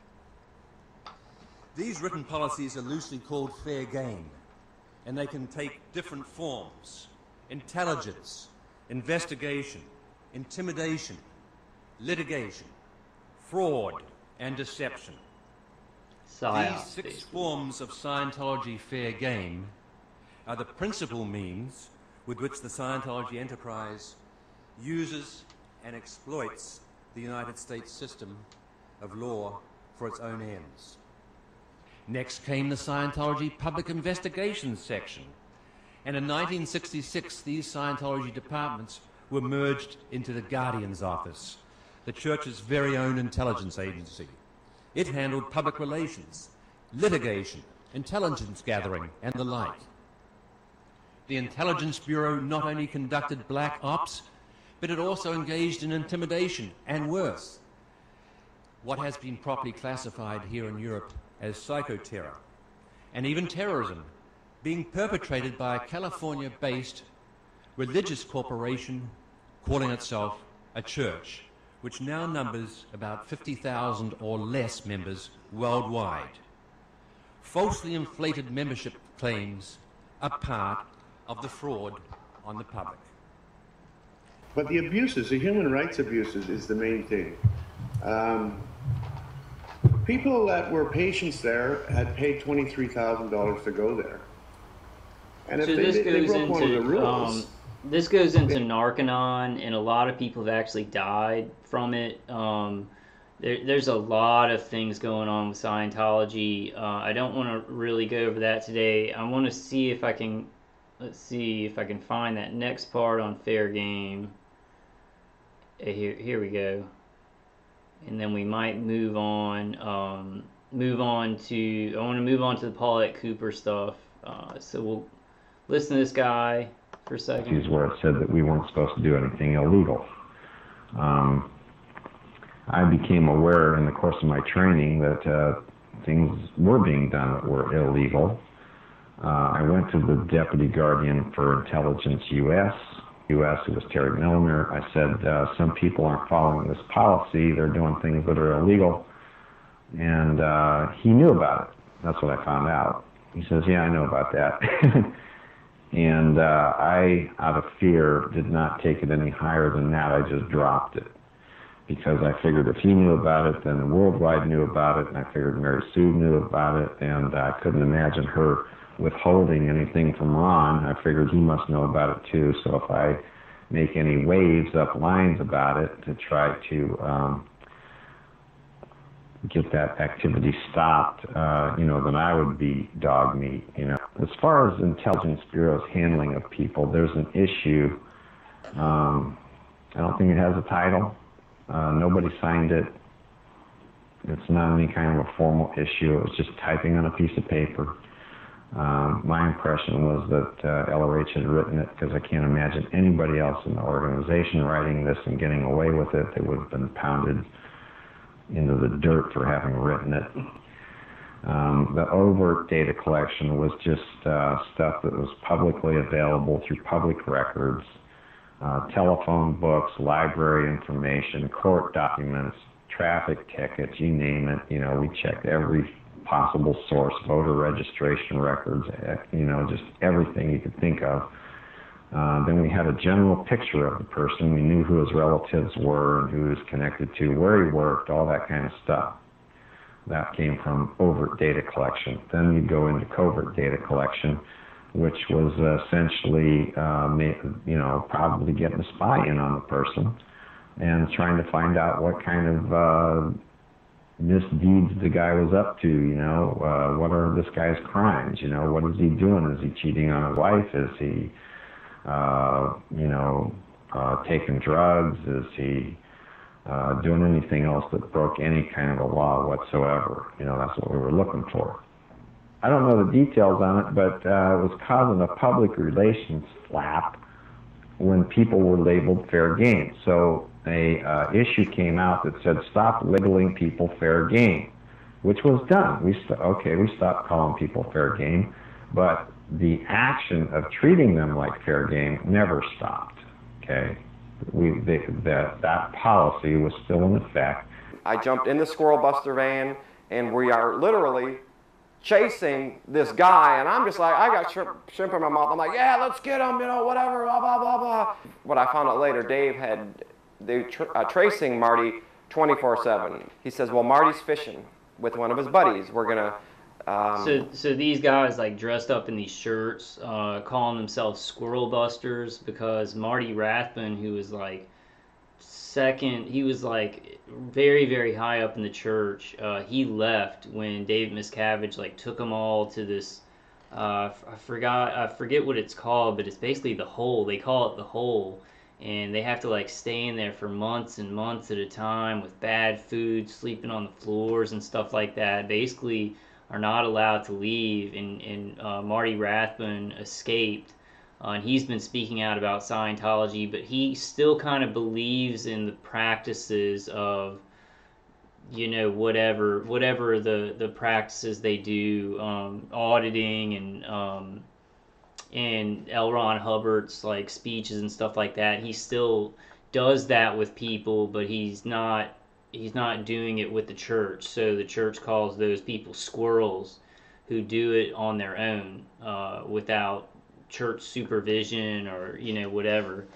These written policies are loosely called fair game, and they can take different forms: intelligence, investigation, intimidation, litigation, fraud, and deception. These 6 forms of Scientology fair game are the principal means with which the Scientology enterprise uses and exploits the United States system of law for its own ends. Next came the Scientology Public Investigations section, and in 1966 these Scientology departments were merged into the Guardian's Office. the Church's very own intelligence agency. It handled public relations, litigation, intelligence gathering, and the like. The Intelligence Bureau not only conducted black ops, but it also engaged in intimidation and worse, what has been properly classified here in Europe as psychoterror, and even terrorism, being perpetrated by a California-based religious corporation calling itself a church, which now numbers about 50,000 or less members worldwide. Falsely inflated membership claims are part of the fraud on the public. But the abuses, the human rights abuses, is the main thing. People that were patients there had paid $23,000 to go there. And if so they broke one of the rules... this goes into Narconon, and a lot of people have actually died from it. There's a lot of things going on with Scientology. I don't want to really go over that today. I want to see if I can... Let's see if I can find that next part on fair game. Here we go. And then we might move on. I want to move on to the Paulette Cooper stuff. So we'll listen to this guy for a second. Where it said that we weren't supposed to do anything illegal. I became aware in the course of my training that things were being done that were illegal. I went to the Deputy Guardian for Intelligence U.S., who was Terry Milner. I said, some people aren't following this policy. They're doing things that are illegal. And he knew about it. That's what I found out. He says, yeah, I know about that. And I, out of fear, did not take it any higher than that. I just dropped it. Because I figured if he knew about it, then the worldwide knew about it. And I figured Mary Sue knew about it. And I couldn't imagine her withholding anything from Ron. I figured he must know about it too. So if I make any waves up lines about it to try to get that activity stopped, then I would be dog meat. As far as Intelligence Bureau's handling of people, there's an issue. I don't think it has a title. Nobody signed it. It's not any kind of a formal issue. It was just typing on a piece of paper. My impression was that LRH had written it, because I can't imagine anybody else in the organization writing this and getting away with it. They would have been pounded into the dirt for having written it. The overt data collection was just stuff that was publicly available through public records, telephone books, library information, court documents, traffic tickets, you name it. We checked every possible source, voter registration records, just everything you could think of. Then we had a general picture of the person. We knew who his relatives were and who he was connected to, where he worked, all that kind of stuff. That came from overt data collection. Then you go into covert data collection, which was essentially, probably getting a spy in on the person and trying to find out what kind of misdeeds the guy was up to, what are this guy's crimes, what is he doing? Is he cheating on his wife? Is he, taking drugs? Is he doing anything else that broke any kind of a law whatsoever? That's what we were looking for. I don't know the details on it, but it was causing a public relations slap when people were labeled fair game. So a issue came out that said, stop labeling people fair game, which was done. We stopped calling people fair game, but the action of treating them like fair game never stopped. Okay, that policy was still in effect. I jumped in the Squirrel Buster van, and we are literally chasing this guy, and I'm just like, I got shrimp in my mouth. I'm like, yeah, let's get him, whatever, blah, blah, blah, blah. What I found out later, Dave had tracing Marty 24/7. He says, well, Marty's fishing with one of his buddies. We're gonna. So these guys like dressed up in these shirts, calling themselves Squirrel Busters, because Marty Rathbun, who was like he was like very, very high up in the church. He left when David Miscavige like took them all to this. I forget what it's called, but it's basically the Hole. They call it the Hole. and they have to like stay in there for months and months at a time with bad food, sleeping on the floors and stuff like that. Basically are not allowed to leave, and Marty Rathbun escaped, and he's been speaking out about Scientology, but he still kind of believes in the practices of, you know, whatever the practices they do, auditing and L. Ron Hubbard's like speeches and stuff like that. He still does that with people, but he's not doing it with the church. So the church calls those people squirrels who do it on their own, without church supervision or, you know, whatever.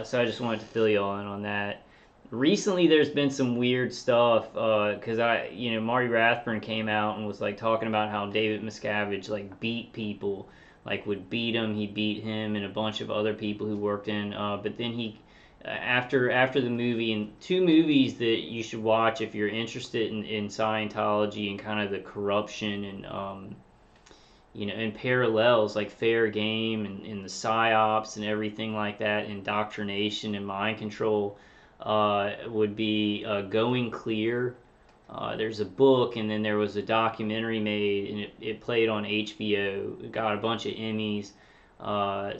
So I just wanted to fill you all in on that. Recently there's been some weird stuff, because Marty Rathbun came out and was like talking about how David Miscavige like beat people, like would beat him. He beat him and a bunch of other people who worked in, but then he, after the movie, and two movies that you should watch if you're interested in Scientology and kind of the corruption and and parallels, like Fair Game and the psyops and everything like that, indoctrination and mind control, would be Going Clear. There's a book, and then there was a documentary made, and it played on HBO. It got a bunch of Emmys.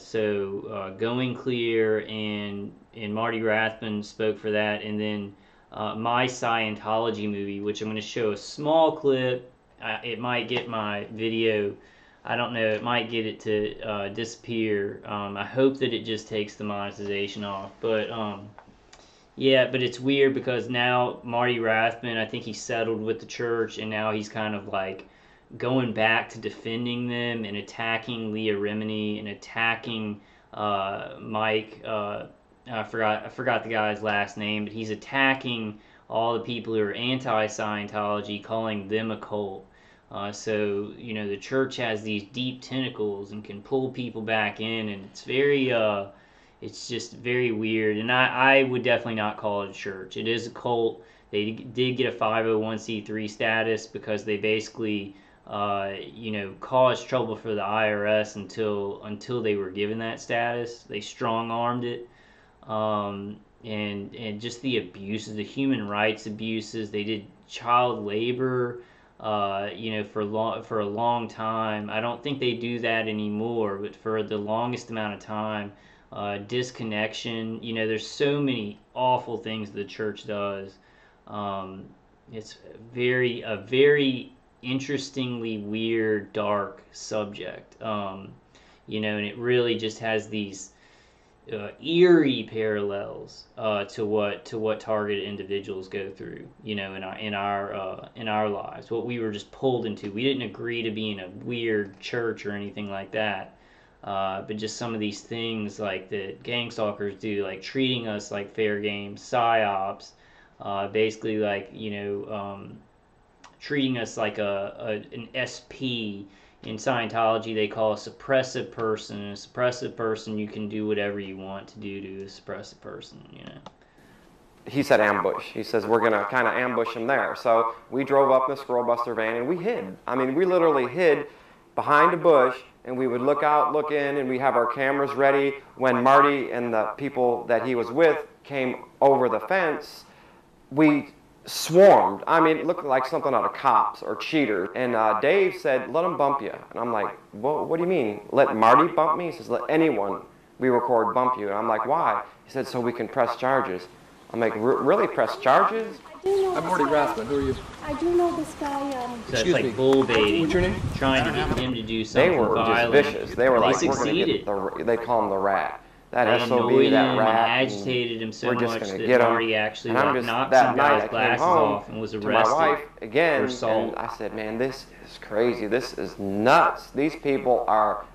So Going Clear, and Marty Rathbun spoke for that. And then My Scientology movie, which I'm going to show a small clip. It might get my video, I don't know, it might get it to disappear. I hope that it just takes the monetization off. But yeah, but it's weird because now Marty Rathbun, I think he settled with the church, and now he's kind of like going back to defending them and attacking Leah Remini and attacking Mike. I forgot the guy's last name, but he's attacking all the people who are anti-Scientology, calling them a cult. So the church has these deep tentacles and can pull people back in, and it's very it's just very weird. And I would definitely not call it a church. It is a cult. They did get a 501c3 status because they basically caused trouble for the IRS until they were given that status. They strong-armed it. And just the abuses, the human rights abuses. They did child labor, for a long time. I don't think they do that anymore, but for the longest amount of time, disconnection. There's so many awful things the church does. It's a very interestingly weird, dark subject. And it really just has these eerie parallels to what targeted individuals go through, in our lives. What we were just pulled into. We didn't agree to be in a weird church or anything like that. But just some of these things like that gangstalkers do, like treating us like fair game, psyops, basically like treating us like an SP. In Scientology, they call a suppressive person. A suppressive person, you can do whatever you want to do to a suppressive person, He said ambush. He says, we're going to kind of ambush him there. So we drove up in the squirrel buster van, and we hid. I mean, we literally hid behind a bush, and we would look out, look in, and we have our cameras ready. When Marty and the people that he was with came over the fence, we swarmed. I mean, it looked like something out of Cops or Cheaters. And Dave said, let them bump you. And I'm like, what do you mean? Let Marty bump me? He says, let anyone we record bump you. And I'm like, why? He said, so we can press charges. I'm like, really, press charges? I'm Marty Rathbun. Who are you? I do know this guy. So that's like bull baiting. What's your name? Trying to get him to do something They were violent. just vicious. They were like, we're going to get they call him the rat. That SOB, that rat. Agitated him so we're just much gonna that get Marty actually knocked that some night guy's I glasses came home off and was to arrested my wife again, for assault. and I said, man, this is crazy. This is nuts. These people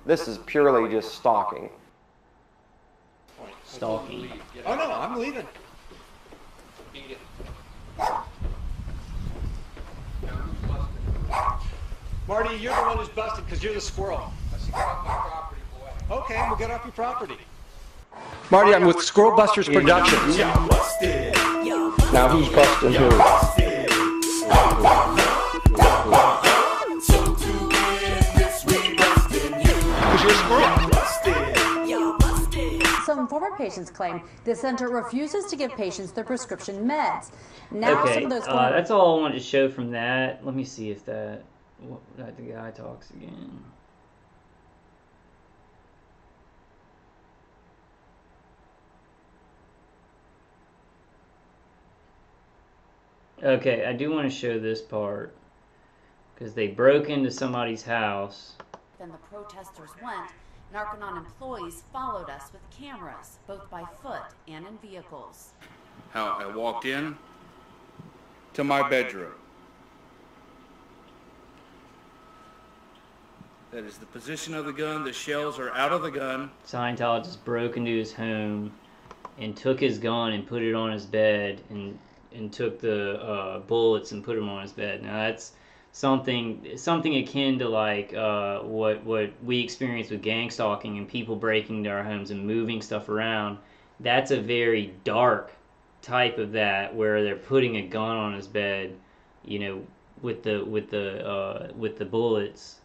this is purely just stalking. Stalking. Oh, no, I'm leaving. Marty, you're the one who's busted because you're the squirrel. Okay, we'll get off your property. Marty, I'm with Squirrel Busters Productions. Now who's busting who? Because you're a squirrel. Some former patients patients claim the center refuses to give patients their prescription meds. Now Okay, some of those that's all I wanted to show from that. Let me see if the guy talks again. Okay, I do want to show this part because they broke into somebody's house. Then the protesters went. Narconon employees followed us with cameras, both by foot and in vehicles. How I walked in to my bedroom. That is the position of the gun. The shells are out of the gun. Scientologist broke into his home and took his gun and put it on his bed and took the bullets and put them on his bed. Now that's something akin to like what we experience with gangstalking and people breaking into our homes and moving stuff around. That's a very dark type of that, where they're putting a gun on his bed, you know, with the bullets,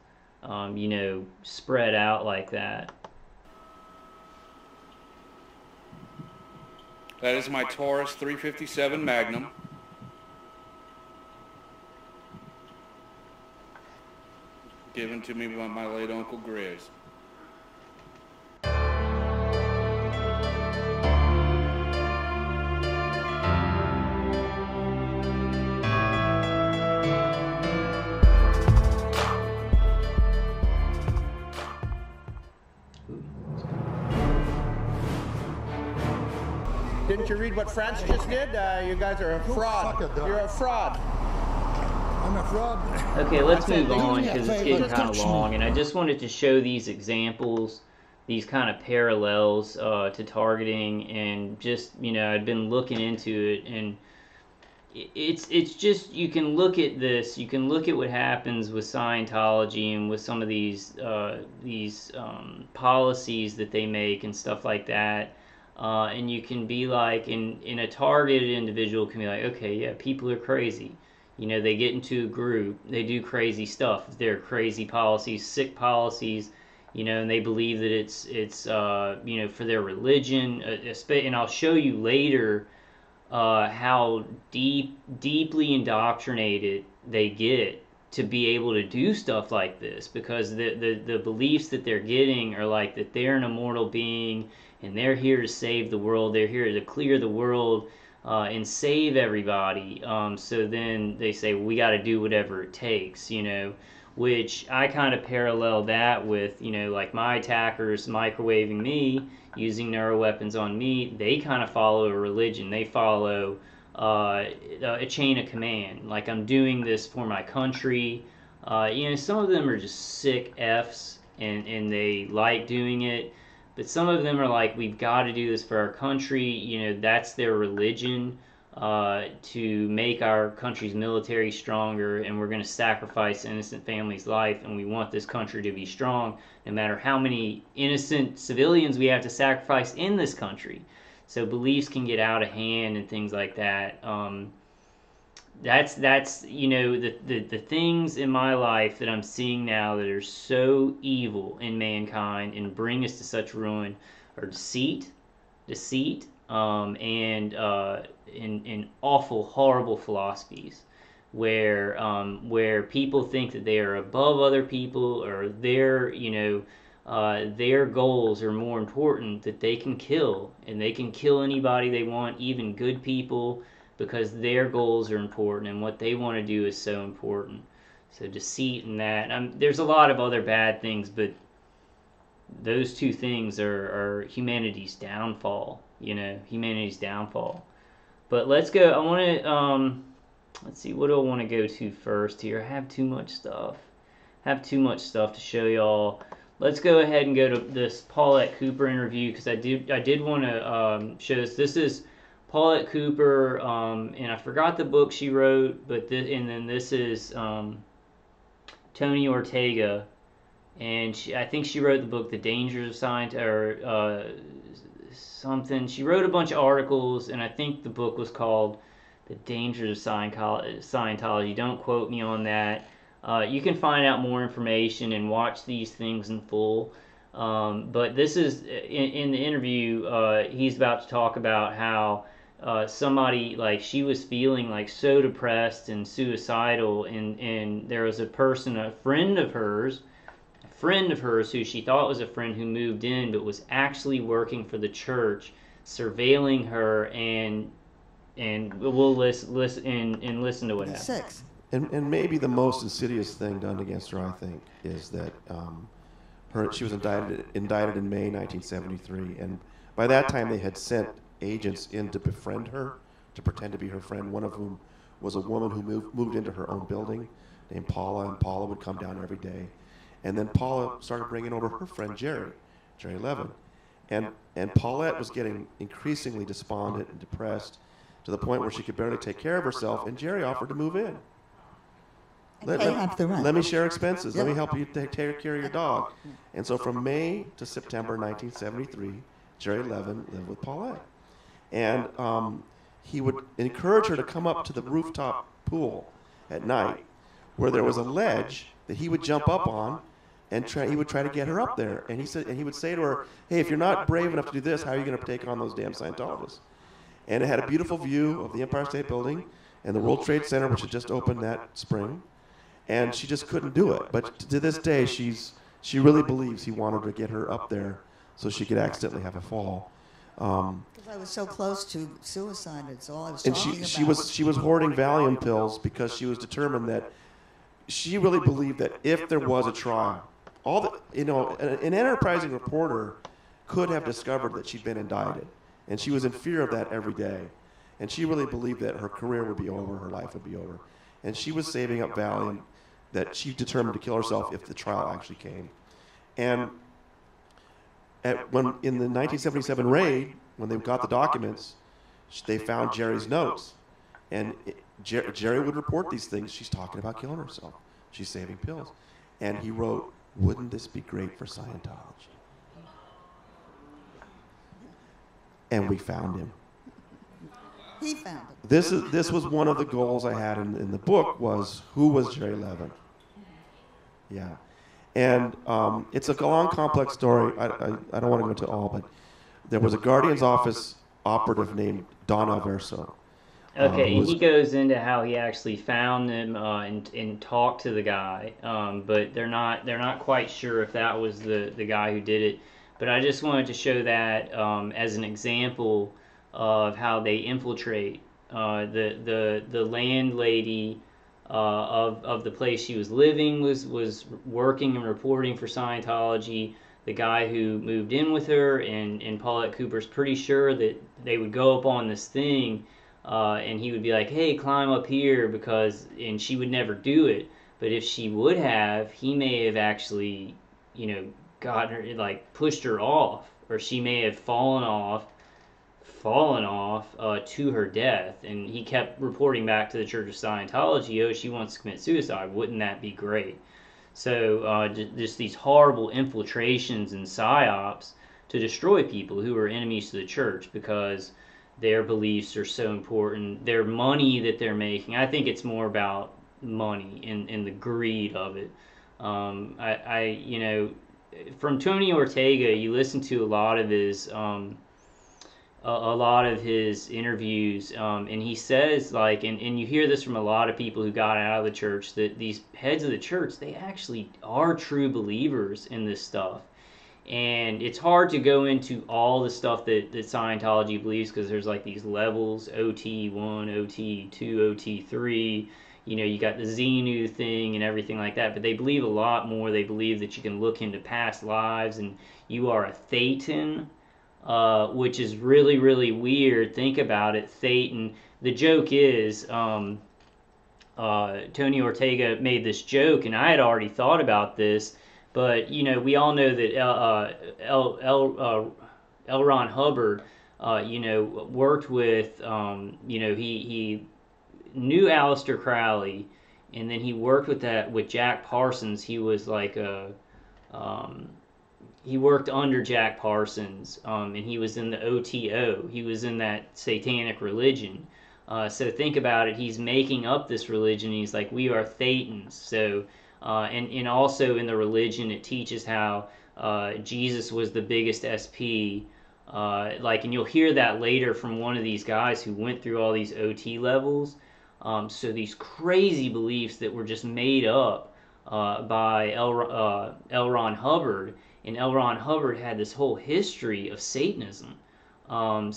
you know, spread out like that. That is my Taurus 357 Magnum. Given to me by my late Uncle Grizz. Didn't you read what France just did? You guys are a fraud. You're a fraud. I'm a fraud. Okay, let's move on because it's getting kind of long, and I just wanted to show these examples, these kind of parallels to targeting, and just, you know, I'd been looking into it, and it's just, you can look at this, you can look at what happens with Scientology and with some of these policies that they make and stuff like that. And you can be like, in a targeted individual can be like, okay, yeah, people are crazy. You know, they get into a group, they do crazy stuff. They're crazy policies, sick policies, you know, and they believe that it's you know, for their religion. And I'll show you later how deeply indoctrinated they get to be able to do stuff like this, because the beliefs that they're getting are like that they're an immortal being and they're here to save the world, they're here to clear the world and save everybody. So then they say, well, we got to do whatever it takes, you know, which I kind of parallel that with, you know, like my attackers microwaving me, using neuroweapons on me. They kind of follow a religion. They follow a chain of command. Like, I'm doing this for my country. You know, some of them are just sick Fs and they like doing it. But some of them are like, we've got to do this for our country. You know, that's their religion, to make our country's military stronger, and we're going to sacrifice innocent families' life, and we want this country to be strong, no matter how many innocent civilians we have to sacrifice in this country. So beliefs can get out of hand and things like that. That's you know, the things in my life that I'm seeing now that are so evil in mankind and bring us to such ruin are deceit, and awful, horrible philosophies, where people think that they are above other people, or their, you know, their goals are more important, that they can kill, and they can kill anybody they want, even good people, because their goals are important and what they want to do is so important. So deceit and that. There's a lot of other bad things, but those two things are humanity's downfall, you know, humanity's downfall. But let's go. I want to, let's see, what do I want to go to first here? I have too much stuff. To show y'all. Let's go ahead and go to this Paulette Cooper interview, because I did want to show this. This is Paulette Cooper, and I forgot the book she wrote, but this is Tony Ortega, and I think she wrote the book The Dangers of Science, or something. She wrote a bunch of articles, and I think the book was called The Dangers of Scientology. Don't quote me on that. You can find out more information and watch these things in full. But this is in the interview. He's about to talk about how somebody, like, she was feeling like so depressed and suicidal, and there was a person, a friend of hers who she thought was a friend, who moved in but was actually working for the church, surveilling her, and we'll listen to what happened. And maybe the most insidious thing done against her, I think, is that she was indicted in May 1973, and by that time they had sent agents in to befriend her, to pretend to be her friend, one of whom was a woman who moved into her own building named Paula, and Paula would come down every day. And then Paula started bringing over her friend Jerry Levin. And Paulette was getting increasingly despondent and depressed to the point where she could barely take care of herself, and Jerry offered to move in. Let me share expenses. Let me help you take care of your dog. And so from May to September 1973, Jerry Levin lived with Paulette. And he would encourage her to come up to the rooftop pool at night, where there was a ledge that he would jump up on, and he would try to get her up there. And he would say to her, hey, if you're not brave enough to do this, how are you going to take on those damn Scientologists? And it had a beautiful view of the Empire State Building and the World Trade Center, which had just opened that spring. And she just couldn't do it. But to this day, she really believes he wanted to get her up there so she could accidentally have a fall. Because I was so close to suicide, it's all I was and talking she was hoarding Valium pills because she was determined that she really believed that if there was a trial, an enterprising reporter could have discovered that she'd been indicted, and she was in fear of that every day. And she really believed that her career would be over, her life would be over. And she was saving up Valium that she determined to kill herself if the trial actually came. And in the 1977 raid, when they got the documents, they found Jerry's notes. And Jerry would report these things. She's talking about killing herself. She's saving pills. And he wrote, wouldn't this be great for Scientology? And we found him. He found him. This was one of the goals I had in the book, was who was Jerry Levin? Yeah. And it's a long, complex story. I don't want to go into it all, but there was a Guardian's Office operative named Don Alverso. Okay, he goes into how he actually found them and talked to the guy, but they're not quite sure if that was the guy who did it. But I just wanted to show that as an example of how they infiltrate. The landlady of the place she was living was working and reporting for Scientology. The guy who moved in with her and Paulette Cooper's pretty sure that they would go up on this thing. And he would be like, hey, climb up here, and she would never do it. But if she would have, he may have actually, gotten her, like, pushed her off, or she may have fallen off to her death. And he kept reporting back to the Church of Scientology, oh, she wants to commit suicide. Wouldn't that be great? So just these horrible infiltrations and psyops to destroy people who are enemies to the church because their beliefs are so important. Their money that they're making, I think it's more about money and the greed of it. From Tony Ortega, you listen to a lot of his interviews, and he says, like, and you hear this from a lot of people who got out of the church, that these heads of the church, they actually are true believers in this stuff. And it's hard to go into all the stuff that Scientology believes, because there's like these levels, OT1, OT2, OT3, you got the Xenu thing and everything like that, but they believe a lot more. They believe that you can look into past lives and you are a Thetan, which is really, really weird. Think about it, Thetan. The joke is, Tony Ortega made this joke, and I had already thought about this, but, we all know that L. Ron Hubbard, worked with, he knew Aleister Crowley, and then he worked with Jack Parsons. He was like he worked under Jack Parsons, and he was in the OTO. He was in that satanic religion. So think about it. He's making up this religion. He's like, we are Thetans. So, and also in the religion, it teaches how Jesus was the biggest SP. And you'll hear that later from one of these guys who went through all these OT levels. So these crazy beliefs that were just made up by L. Ron Hubbard, and L. Ron Hubbard had this whole history of Satanism. With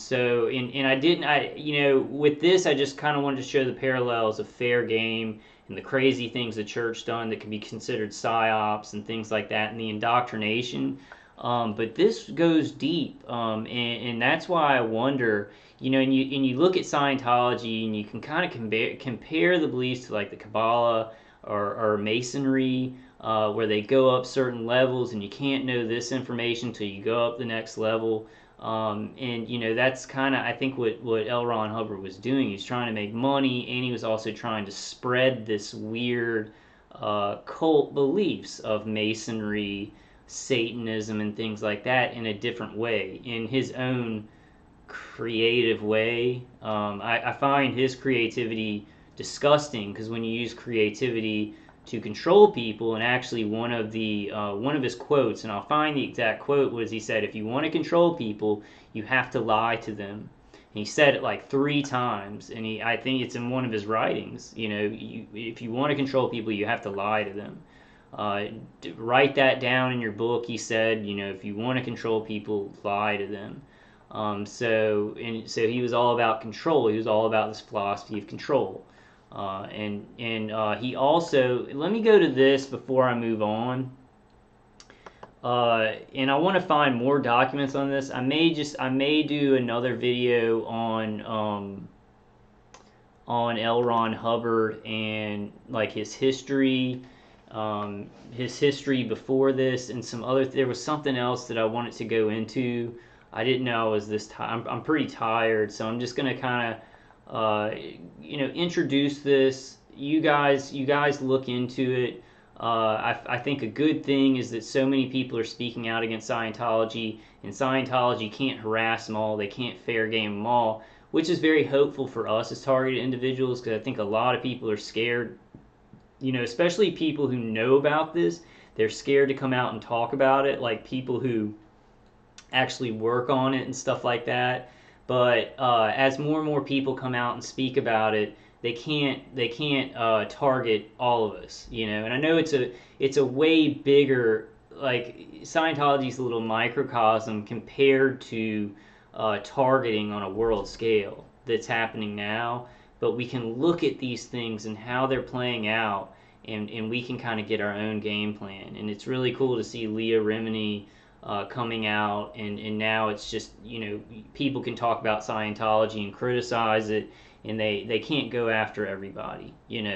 this, I just kind of wanted to show the parallels of fair game and the crazy things the church done that can be considered psyops and things like that, and the indoctrination. But this goes deep, and that's why I wonder, and you look at Scientology, and you can kind of compare the beliefs to like the Kabbalah or Masonry, where they go up certain levels, and you can't know this information until you go up the next level. That's kind of, I think, what L. Ron Hubbard was doing. He's trying to make money, and he was also trying to spread this weird cult beliefs of Masonry, Satanism, and things like that in a different way, in his own creative way. I find his creativity disgusting, because when you use creativity to control people, and actually one of his quotes, and I'll find the exact quote, was he said, if you want to control people, you have to lie to them. And he said it like 3 times, and I think it's in one of his writings. If you want to control people, you have to lie to them. Write that down in your book. He said, if you want to control people, lie to them. So he was all about control. He was all about this philosophy of control. He also, let me go to this before I move on. And I want to find more documents on this. I may do another video on L. Ron Hubbard and like his history before this, and some other. There was something else that I wanted to go into. I didn't know I was this tired. I'm pretty tired, so I'm just gonna kind of introduce this. You guys look into it. I think a good thing is that so many people are speaking out against Scientology, and Scientology can't harass them all. They can't fair game them all, which is very hopeful for us as targeted individuals, because I think a lot of people are scared, especially people who know about this. They're scared to come out and talk about it, like people who actually work on it and stuff like that. But as more and more people come out and speak about it, they can't target all of us, And I know it's a way bigger, like Scientology's a little microcosm compared to targeting on a world scale that's happening now. But we can look at these things and how they're playing out, and we can kind of get our own game plan. And it's really cool to see Leah Remini coming out, and now it's just, people can talk about Scientology and criticize it, and they can't go after everybody,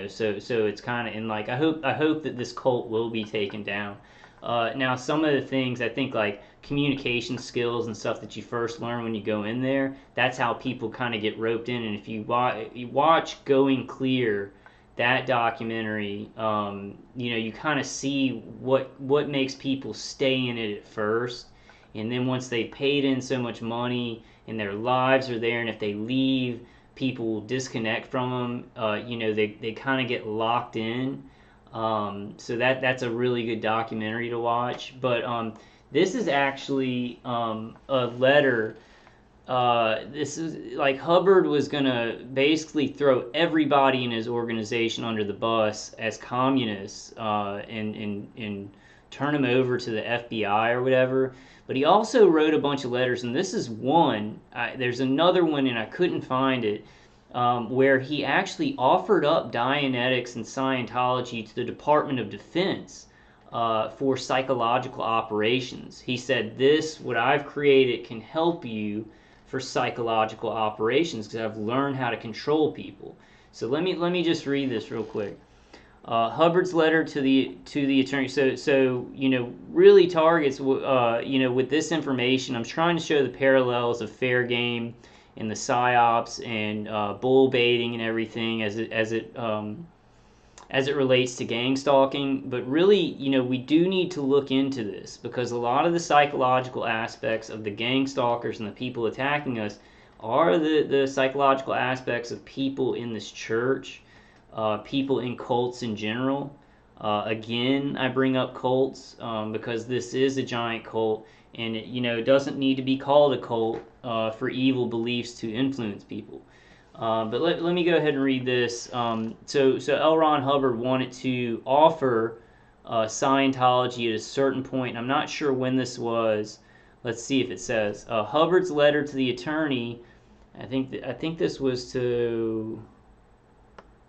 so it's kind of, and like I hope that this cult will be taken down. Now some of the things, I think, like communication skills and stuff that you first learn when you go in there, that's how people kind of get roped in. And if you watch Going Clear, that documentary, you kind of see what makes people stay in it at first, and then once they paid in so much money and their lives are there, and if they leave, people will disconnect from them. They kind of get locked in. So that's a really good documentary to watch. But this is actually a letter. This is like Hubbard was gonna basically throw everybody in his organization under the bus as communists, and turn them over to the FBI or whatever. But he also wrote a bunch of letters, and this is one. There's another one, and I couldn't find it, where he actually offered up Dianetics and Scientology to the Department of Defense for psychological operations. He said, what I've created can help you for psychological operations, because I've learned how to control people. So let me just read this real quick. Hubbard's letter to the attorney. So really targets, with this information, I'm trying to show the parallels of fair game and the psyops and bull baiting and everything as it relates to gang stalking. But really, we do need to look into this, because a lot of the psychological aspects of the gang stalkers and the people attacking us are the psychological aspects of people in this church, people in cults in general. Again, I bring up cults because this is a giant cult, and it doesn't need to be called a cult for evil beliefs to influence people. But let me go ahead and read this. So L. Ron Hubbard wanted to offer Scientology at a certain point. I'm not sure when this was. Let's see if it says. Hubbard's letter to the attorney. I think this was to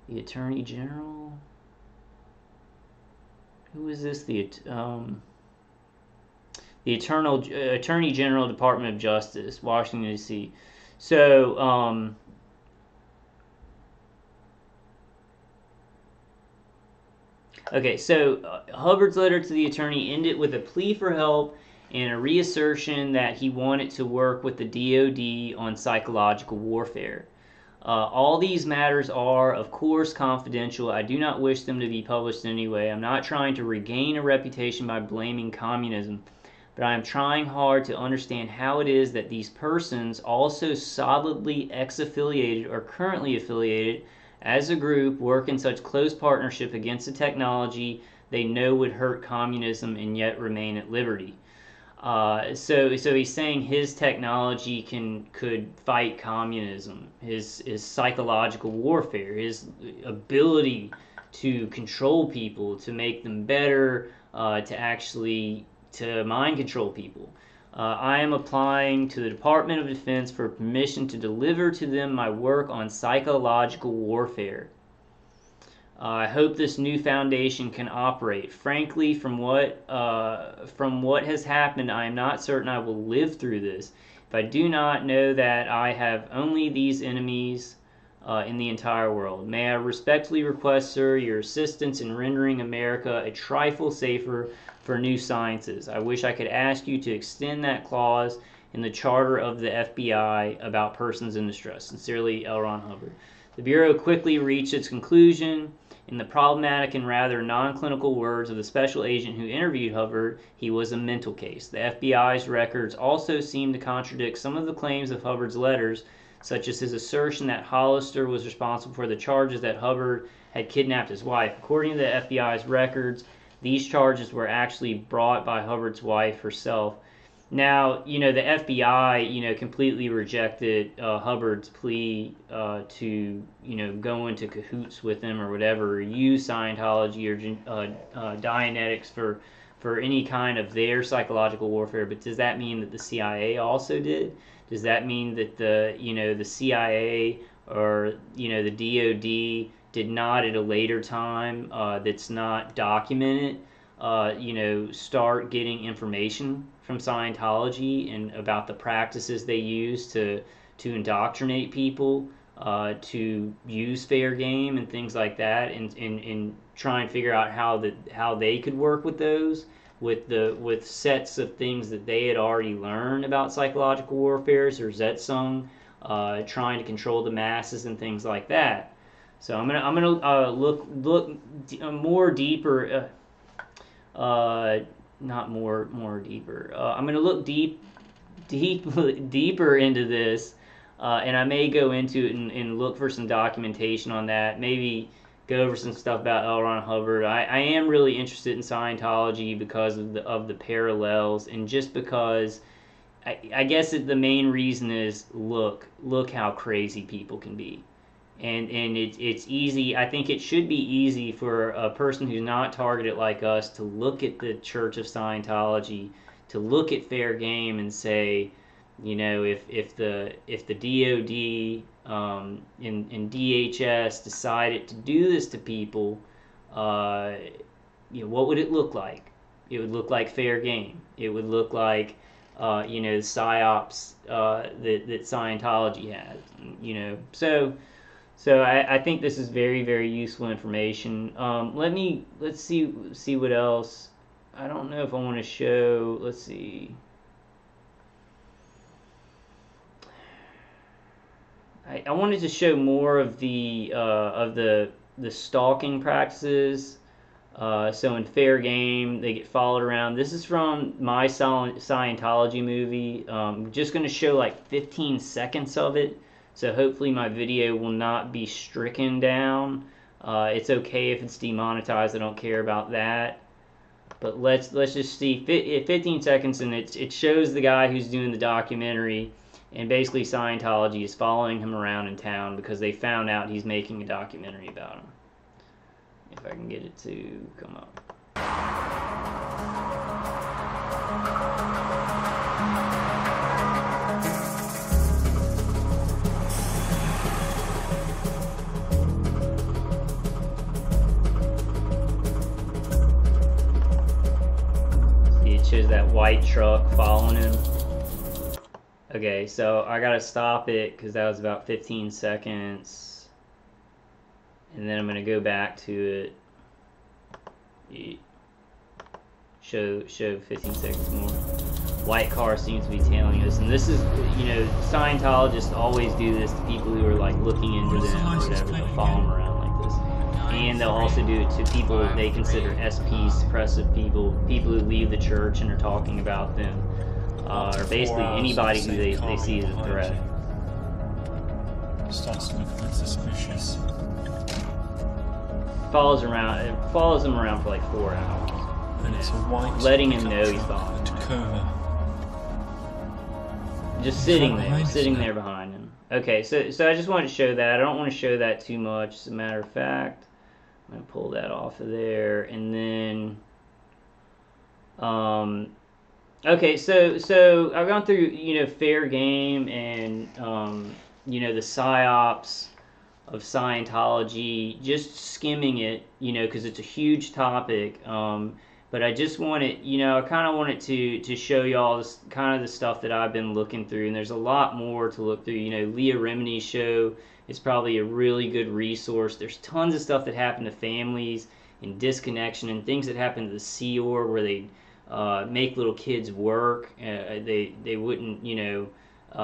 the Attorney General. Who is this? The Attorney General, Department of Justice, Washington D.C. So okay, so Hubbard's letter to the attorney ended with a plea for help and a reassertion that he wanted to work with the DoD on psychological warfare. All these matters are, of course, confidential. I do not wish them to be published in any way. I'm not trying to regain a reputation by blaming communism, but I am trying hard to understand how it is that these persons, also solidly ex-affiliated or currently affiliated as a group, work in such close partnership against a technology they know would hurt communism and yet remain at liberty. So he's saying his technology could fight communism, his psychological warfare, his ability to control people, to make them better, to mind control people. I am applying to the Department of Defense for permission to deliver to them my work on psychological warfare. I hope this new foundation can operate. Frankly, from what has happened, I am not certain I will live through this. If I do not know that I have only these enemies in the entire world. May I respectfully request, sir, your assistance in rendering America a trifle safer for new sciences. I wish I could ask you to extend that clause in the charter of the FBI about persons in distress. Sincerely, L. Ron Hubbard. The Bureau quickly reached its conclusion. In the problematic and rather non-clinical words of the special agent who interviewed Hubbard, he was a mental case. The FBI's records also seem to contradict some of the claims of Hubbard's letters, such as his assertion that Hollister was responsible for the charges that Hubbard had kidnapped his wife. According to the FBI's records, these charges were actually brought by Hubbard's wife herself. Now, the FBI, completely rejected Hubbard's plea to, go into cahoots with him or whatever, or use Scientology or Dianetics for any kind of their psychological warfare. But does that mean that the CIA also did? Does that mean that the CIA or, the DoD did not at a later time that's not documented, start getting information from Scientology and about the practices they use to indoctrinate people, to use fair game and things like that, and try and figure out how they could work with those, with sets of things that they had already learned about psychological warfare, or Zetsung, trying to control the masses and things like that. So I'm gonna look more deeper. Not more deeper. I'm going to look deeper into this, and I may go into it and look for some documentation on that. Maybe go over some stuff about L. Ron Hubbard. I am really interested in Scientology because of the parallels, and just because I guess the main reason is look how crazy people can be. And it's easy. I think it should be easy for a person who's not targeted like us to look at the Church of Scientology, to look at fair game and say, if the DoD and DHS decided to do this to people, what would it look like? It would look like fair game. It would look like psyops that Scientology has. So I think this is very, very useful information. Let's see what else. I don't know if I want to show. Let's see. I wanted to show more of the stalking practices. So in fair game, they get followed around. This is from my Scientology movie. I'm just going to show like 15 seconds of it. So hopefully my video will not be stricken down. It's okay if it's demonetized. I don't care about that. But let's just see 15 seconds, and it shows the guy who's doing the documentary, and basically Scientology is following him around in town because they found out he's making a documentary about him. If I can get it to come up. Shows that white truck following him. Okay, so I gotta stop it because that was about 15 seconds, and then I'm gonna go back to it. Show 15 seconds more. White car seems to be tailing us, and this is, you know, Scientologists always do this to people who are like looking into them or whatever. They'll follow them around like this. And they'll also do it to people they consider SPs, suppressive people who leave the church and are talking about them, or basically anybody who they see as a threat. Starts to look a bit suspicious. Follows them around for like 4 hours. And it's a white letting him know he's following. Tacoma. Just sitting there behind him. Okay, so I just wanted to show that. I don't want to show that too much, as a matter of fact. I'm going to pull that off of there, and then, okay, so I've gone through, you know, fair game and, you know, the psyops of Scientology, just skimming it, you know, because it's a huge topic, but I just wanted, you know, I kind of wanted to show y'all this, kind of the stuff that I've been looking through, and there's a lot more to look through. You know, Leah Remini's show is probably a really good resource. There's tons of stuff that happened to families and disconnection and things that happen to the Sea Org where they make little kids work. They wouldn't, you know,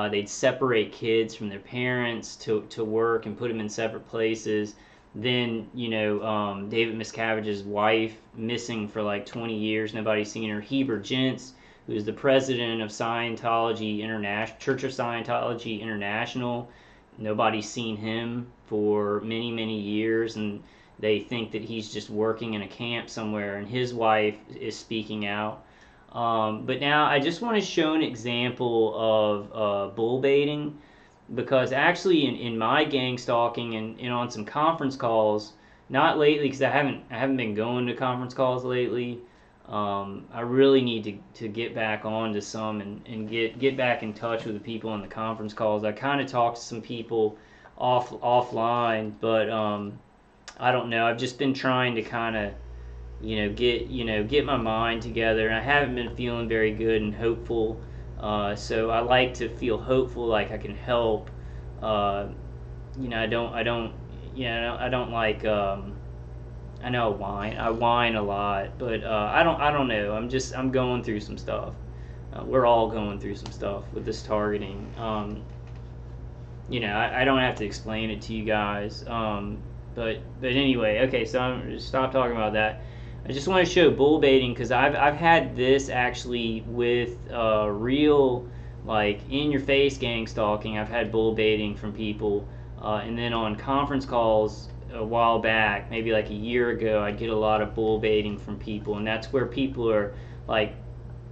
they'd separate kids from their parents to work and put them in separate places. Then, you know, David Miscavige's wife missing for like 20 years. Nobody's seen her. Heber Gentz, who is the president of Scientology International, Church of Scientology International. Nobody's seen him for many, many years, and they think that he's just working in a camp somewhere, and his wife is speaking out. But now I just want to show an example of bull baiting, because actually in my gang stalking and on some conference calls, not lately because I haven't been going to conference calls lately. I really need to get back on to some and get back in touch with the people in the conference calls. I kind of talked to some people offline, but I don't know. I've just been trying to kind of, get my mind together, and I haven't been feeling very good and hopeful. So I like to feel hopeful, like I can help. I don't like. I know I whine a lot, but I don't know. I'm going through some stuff. We're all going through some stuff with this targeting. I don't have to explain it to you guys. But anyway, okay. So I'm just stop talking about that. I just want to show bull baiting, because I've had this actually with real, like, in your face gang stalking. I've had bull baiting from people, and then on conference calls a while back, maybe like a year ago, I'd get a lot of bull baiting from people, and that's where people are like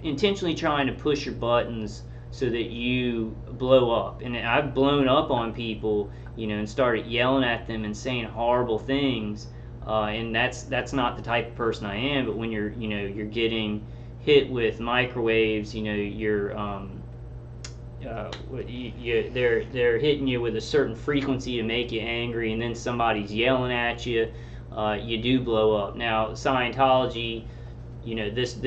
intentionally trying to push your buttons so that you blow up. And I've blown up on people, and started yelling at them and saying horrible things, and that's not the type of person I am. But when you're getting hit with microwaves, they're hitting you with a certain frequency to make you angry, and then somebody's yelling at you, you do blow up. Now Scientology, this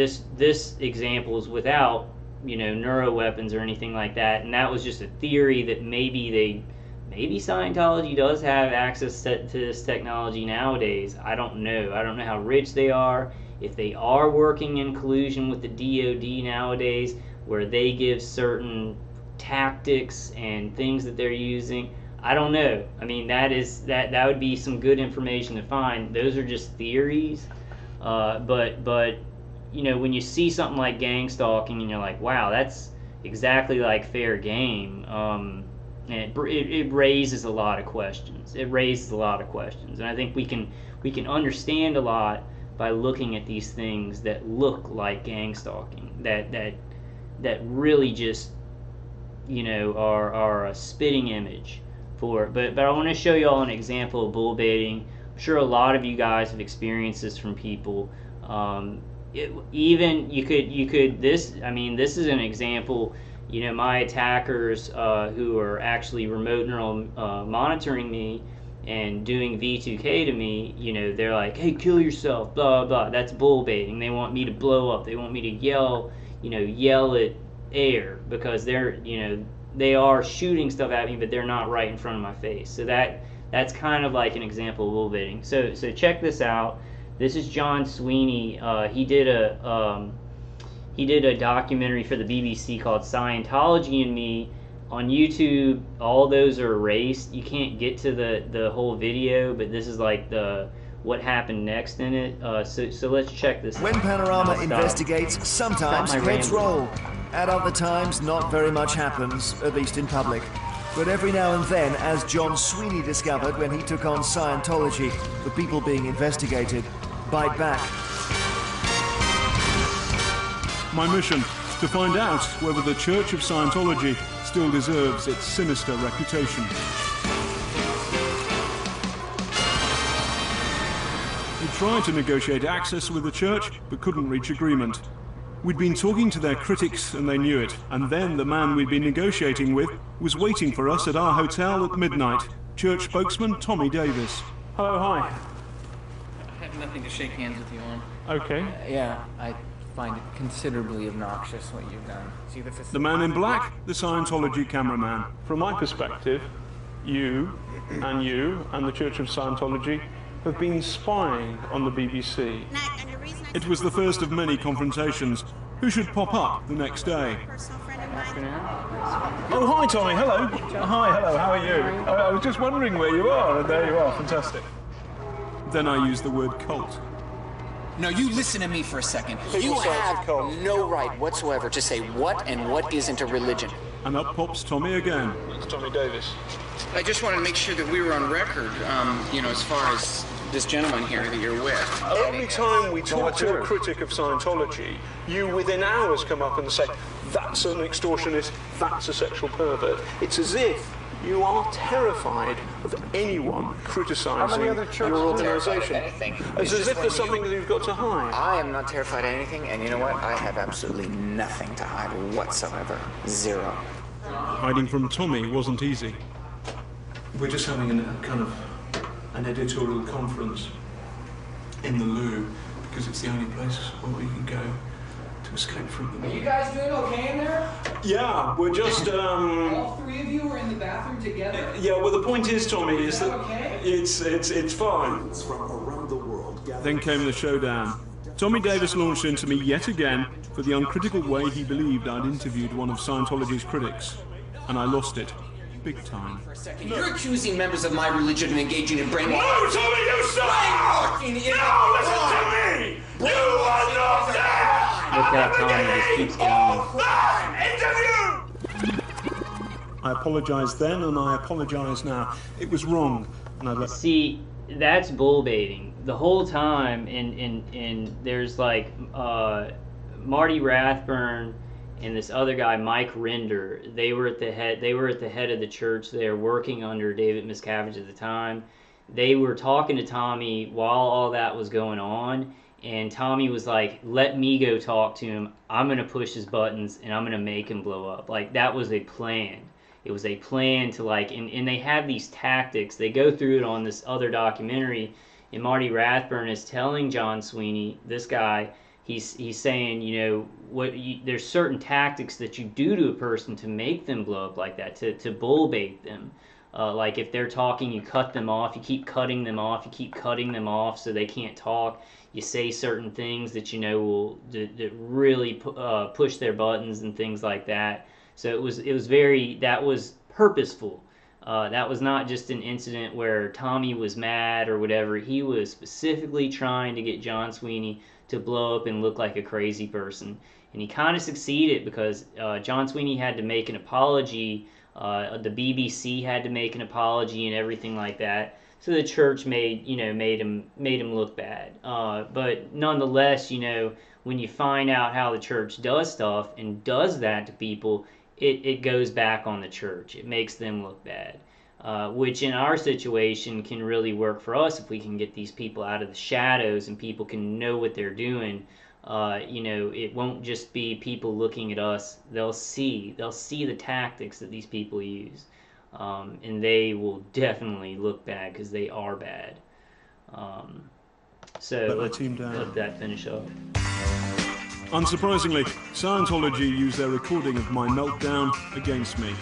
example is without neuro weapons or anything like that, and that was just a theory that maybe Scientology does have access to this technology nowadays. I don't know how rich they are, if they are working in collusion with the DoD nowadays, where they give certain tactics and things that they're using. I don't know. I mean, that would be some good information to find. Those are just theories, but when you see something like gang stalking and you're like, wow, that's exactly like fair game, And it raises a lot of questions. It raises a lot of questions, and I think we can understand a lot by looking at these things that look like gang stalking, that really just, you know, are a spitting image for it. But I want to show you all an example of bull baiting. I'm sure a lot of you guys have experienced this from people. Even you could this is an example. You know, my attackers who are actually remote neural monitoring me and doing V2K to me, you know, they're like, hey, kill yourself, blah, blah. That's bull baiting. They want me to blow up. They want me to yell at air, because they're, you know, they are shooting stuff at me, but they're not right in front of my face. So that's kind of like an example of bull baiting. So check this out. This is John Sweeney. He did a documentary for the BBC called Scientology and Me. On YouTube, all those are erased. You can't get to the whole video, but this is like what happened next in it. So let's check this out. When Panorama investigates, sometimes heads roll. At other times, not very much happens, at least in public. But every now and then, as John Sweeney discovered when he took on Scientology, the people being investigated bite back. My mission, to find out whether the Church of Scientology still deserves its sinister reputation. We tried to negotiate access with the church, but couldn't reach agreement. We'd been talking to their critics and they knew it, and then the man we'd been negotiating with was waiting for us at our hotel at midnight. Church spokesman Tommy Davis. Hello, hi. I have nothing to shake hands with you on. Okay. Yeah, I find it considerably obnoxious what you've done. See the man in black, the Scientology cameraman. From my perspective, you and the Church of Scientology have been spying on the BBC. It was the first of many confrontations. Who should pop up the next day? Oh, hi, Tommy. Hello. Hi, hello. How are you? I was just wondering where you are, and there you are. Fantastic. Then I used the word cult. No, you listen to me for a second. You have no right whatsoever to say what and what isn't a religion. And up pops Tommy again. It's Tommy Davis. I just wanted to make sure that we were on record, you know, as far as this gentleman here that you're with. Every time we talk to a critic of Scientology, you within hours come up and say, that's an extortionist, that's a sexual pervert. It's as if you are terrified of anyone criticising your organisation. It's as if there's something that you've got to hide. I am not terrified of anything, and you know what? I have absolutely nothing to hide whatsoever. Zero. Hiding from Tommy wasn't easy. We're just having an editorial conference in the loo, because it's the only place where we can go to escape from them. Are you guys doing okay in there? Yeah, we're just All three of you are in the bathroom together? Yeah, well the point is, Tommy, is that okay? it's fine. From around the world. Then came the showdown. Tommy Davis launched into me yet again for the uncritical way he believed I'd interviewed one of Scientology's critics, and I lost it. Big time. You're accusing members of my religion of engaging in brainwashing. No, Tommy, you stop! No, listen to me! You are not there! Look how Tommy just keeps going. I apologized then and I apologize now. It was wrong. And I See, that's bull baiting. The whole time, and there's like Marty Rathburn and this other guy, Mike Render, they were at the head of the church there, working under David Miscavige at the time. They were talking to Tommy while all that was going on, and Tommy was like, let me go talk to him. I'm going to push his buttons, and I'm going to make him blow up. Like, that was a plan. It was a plan to, like, and they have these tactics. They go through it on this other documentary, and Marty Rathburn is telling John Sweeney, this guy, he's saying, you know, there's certain tactics that you do to a person to make them blow up like that, to bull bait them. Like if they're talking, you cut them off, you keep cutting them off so they can't talk. You say certain things that you know will that really push their buttons and things like that. So it was purposeful. That was not just an incident where Tommy was mad or whatever. He was specifically trying to get John Sweeney to blow up and look like a crazy person. And he kind of succeeded because John Sweeney had to make an apology The BBC had to make an apology and everything like that. So the church made him look bad. But nonetheless, when you find out how the church does stuff and does that to people, it goes back on the church. It makes them look bad. Which in our situation can really work for us if we can get these people out of the shadows and people can know what they're doing. It won't just be people looking at us. They'll see the tactics that these people use, and they will definitely look bad because they are bad. So let's let that finish up. Unsurprisingly, Scientology used their recording of my meltdown against me.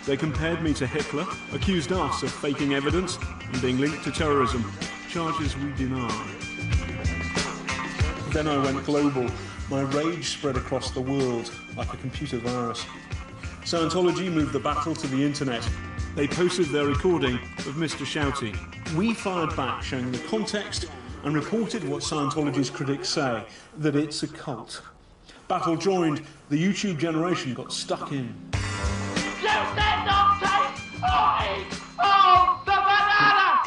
They compared me to Hitler, accused us of faking evidence and being linked to terrorism, charges we deny. Then I went global. My rage spread across the world like a computer virus. Scientology moved the battle to the internet. They posted their recording of Mr. Shouty. We fired back, showing the context, and reported what Scientology's critics say, that it's a cult. Battle joined, the YouTube generation got stuck in. You did not take or eat all the banana!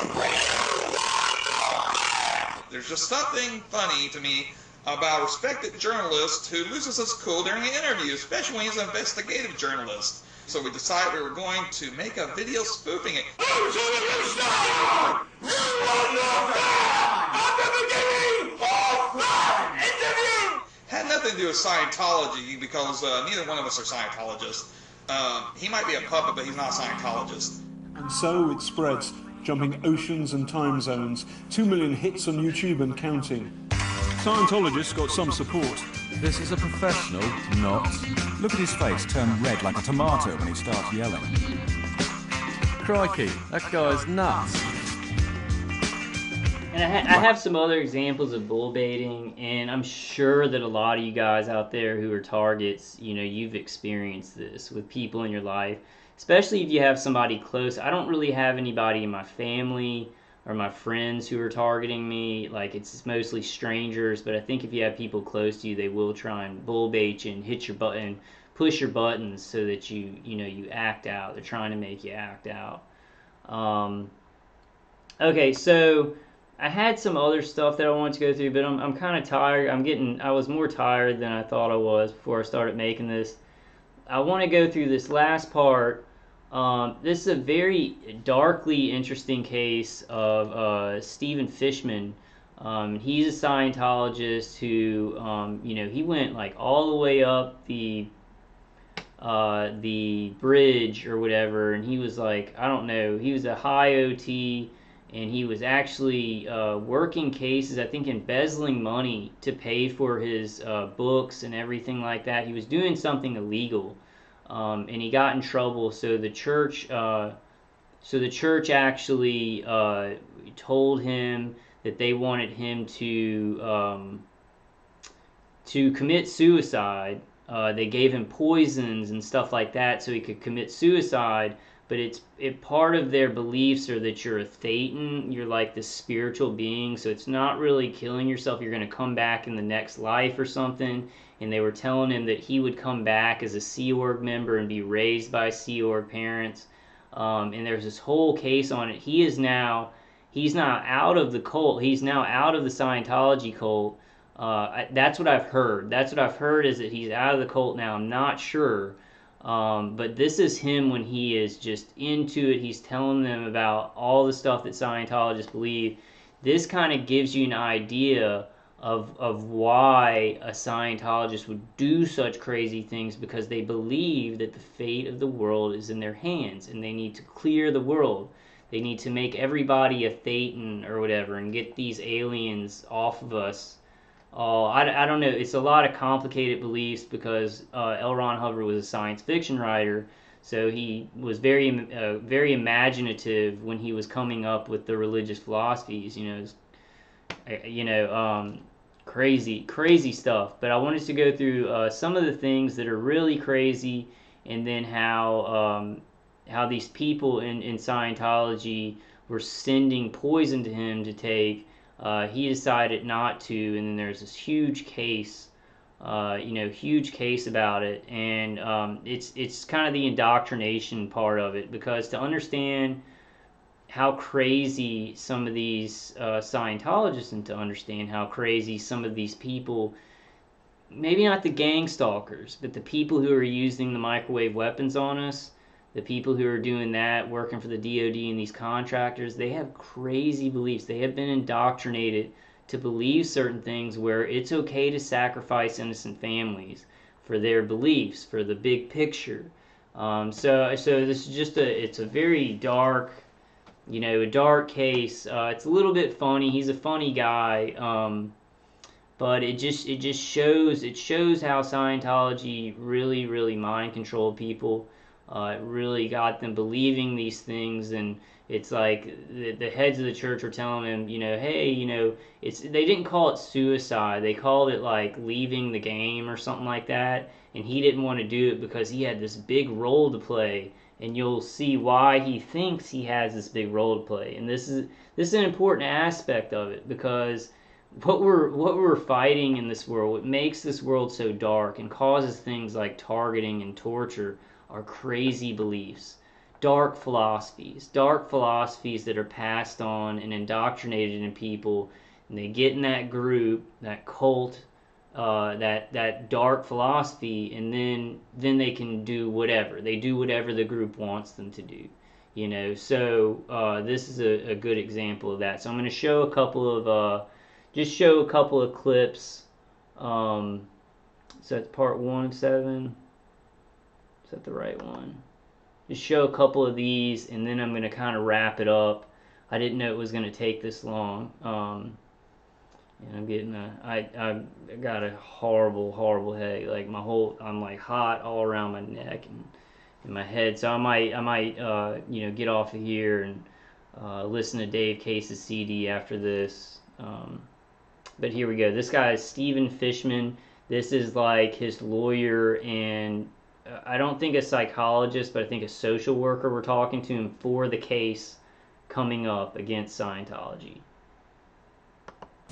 There's just something funny to me about a respected journalist who loses his cool during an interview, especially when he's an investigative journalist. So we decided we were going to make a video spoofing it. Who's in stop? You are not there at the beginning of that interview! Had nothing to do with Scientology because neither one of us are Scientologists. He might be a puppet, but he's not a Scientologist. And so it spreads, jumping oceans and time zones. 2 million hits on YouTube and counting. Scientologists got some support. This is a professional, not. Look at his face turn red like a tomato when he starts yelling. Crikey, that guy's nuts. And I have some other examples of bull baiting, and I'm sure that a lot of you guys out there who are targets, you've experienced this with people in your life, especially if you have somebody close. I don't really have anybody in my family or my friends who are targeting me. Like, it's mostly strangers, but I think if you have people close to you, they will try and bull bait you and hit your button, push your buttons so that you act out. They're trying to make you act out. Okay, so I had some other stuff that I wanted to go through, but I'm kind of tired. I was more tired than I thought I was before I started making this. I want to go through this last part. This is a very darkly interesting case of Stephen Fishman. He's a Scientologist who, he went like all the way up the bridge or whatever, and he was like, I don't know, he was a high OT, and he was actually working cases, I think embezzling money to pay for his books and everything like that. He was doing something illegal. And he got in trouble, so the church actually told him that they wanted him to commit suicide. They gave him poisons and stuff like that so he could commit suicide. But part of their beliefs are that you're a thetan, you're like this spiritual being, so it's not really killing yourself. You're going to come back in the next life or something. And they were telling him that he would come back as a Sea Org member and be raised by Sea Org parents. And there's this whole case on it. He's now out of the cult. He's now out of the Scientology cult. That's what I've heard. That's what I've heard, is that he's out of the cult now. I'm not sure. But this is him when he is just into it. He's telling them about all the stuff that Scientologists believe. This kind of gives you an idea of why a Scientologist would do such crazy things, because they believe that the fate of the world is in their hands and they need to clear the world. They need to make everybody a thetan or whatever and get these aliens off of us. I don't know. It's a lot of complicated beliefs because L. Ron Hubbard was a science fiction writer, so he was very imaginative when he was coming up with the religious philosophies. Crazy stuff. But I wanted to go through some of the things that are really crazy, and then how these people in Scientology were sending poison to him to take. He decided not to, and then there's this huge case huge case about it, and it's kind of the indoctrination part of it, because to understand how crazy some of these Scientologists, and to understand how crazy some of these people, maybe not the gang stalkers, but the people who are using the microwave weapons on us, the people who are doing that, working for the DOD and these contractors, they have crazy beliefs. They have been indoctrinated to believe certain things where it's okay to sacrifice innocent families for their beliefs, for the big picture. So this is just it's a very dark, a dark case. It's a little bit funny. He's a funny guy, but it just shows how Scientology really mind controlled people. It really got them believing these things, and it's like the heads of the church were telling him, hey, they didn't call it suicide. They called it like leaving the game or something like that, and he didn't want to do it because he had this big role to play. And you'll see why he thinks he has this big role to play. And this is an important aspect of it, because what we're fighting in this world, what makes this world so dark and causes things like targeting and torture, are crazy beliefs, dark philosophies that are passed on and indoctrinated in people, and they get in that group, that cult, that dark philosophy, and then they can do whatever. They do whatever the group wants them to do. So this is a good example of that. So I'm going to show a couple of clips. So that's part 1 of 7. Is that the right one? Just show a couple of these, and then I'm going to kind of wrap it up. I didn't know it was going to take this long. And I'm getting I got a horrible headache. Like I'm like hot all around my neck and my head. So I might get off of here and listen to Dave Case's CD after this. But here we go. This guy is Stephen Fishman. This is like his lawyer, and I don't think a psychologist, but I think a social worker. We're talking to him for the case coming up against Scientology.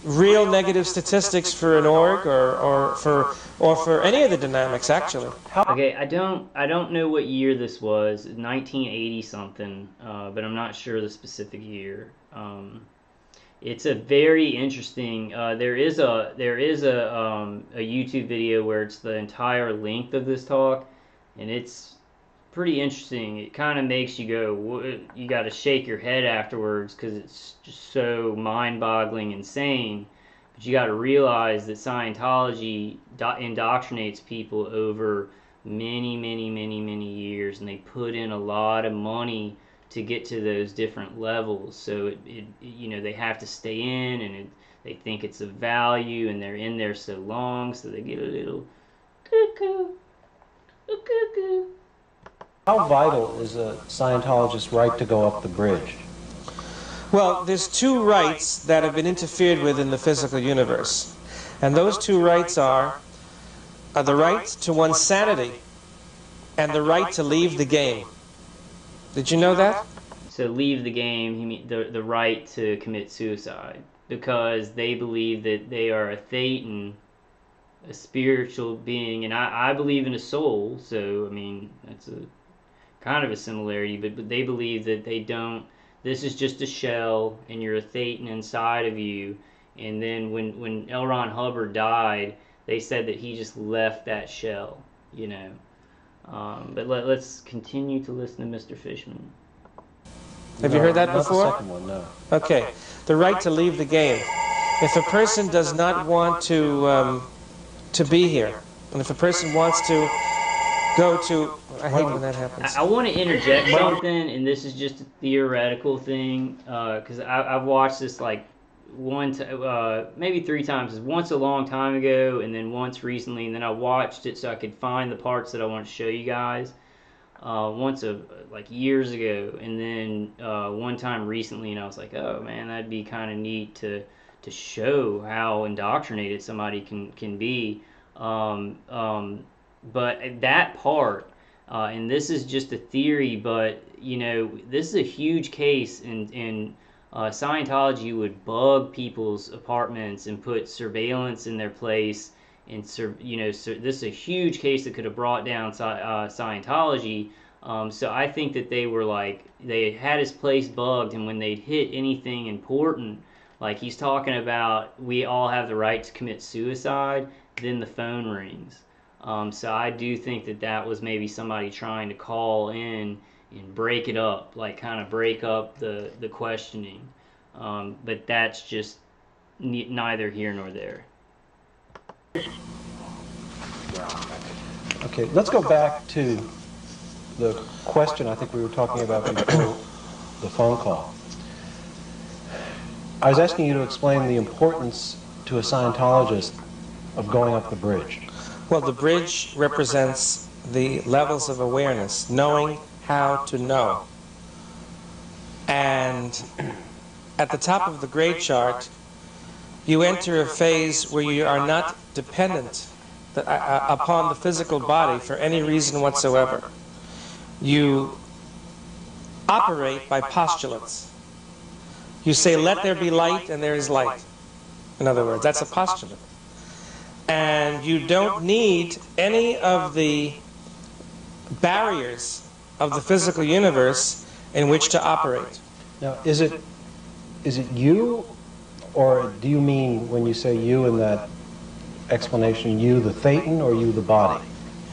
Real negative statistics for an org, or for any of the dynamics, actually. Okay, I don't know what year this was, 1980 something, but I'm not sure the specific year. It's a very interesting. There is a YouTube video where it's the entire length of this talk, and it's pretty interesting. It kind of makes you go, you got to shake your head afterwards, because it's just so mind-boggling, insane. But you got to realize that Scientology indoctrinates people over many years, and they put in a lot of money to get to those different levels. So they have to stay in, and they think it's of value, and they're in there so long, so they get a little cuckoo. How vital is a Scientologist's right to go up the bridge? Well, there's 2 rights that have been interfered with in the physical universe. And those 2 rights are the right to one's sanity and the right to leave the game. Did you know that? So leave the game, he means the right to commit suicide, because they believe that they are a thetan, a spiritual being, and I believe in a soul, so I mean that's a kind of a similarity, but they believe that they don't, this is just a shell, and you're a thetan inside of you. And then when L. Ron Hubbard died, they said that he just left that shell, but let's continue to listen to Mr. Fishman. Have you heard that before? Not the second one, no. Okay, the right to leave the game. If a person does not want to be here, and if a person wants to go to, I hate when that happens. I want to interject something, and this is just a theoretical thing, because I've watched this like maybe 3 times. Once a long time ago, and then once recently, and then I watched it so I could find the parts that I want to show you guys. Once like years ago, and then one time recently, and I was like, oh man, that'd be kind of neat to show how indoctrinated somebody can be. But that part, and this is just a theory, but this is a huge case, and Scientology would bug people's apartments and put surveillance in their place, and so this is a huge case that could have brought down Scientology. So I think that they had his place bugged, and when they'd hit anything important, like he's talking about, we all have the right to commit suicide, then the phone rings. So I do think that was maybe somebody trying to call in and break it up, like kind of break up the questioning. But that's just neither here nor there. Okay, let's go back to the question I think we were talking about before the phone call. I was asking you to explain the importance to a Scientologist of going up the bridge. Well, the bridge represents the levels of awareness, knowing how to know. And at the top of the grade chart, you enter a phase where you are not dependent upon the physical body for any reason whatsoever. You operate by postulates. You say, let there be light, and there is light. In other words, that's a postulate. And you don't need any of the barriers of the physical universe in which to operate. Now, is it you, or do you mean, when you say you in that explanation, you the thetan or you the body?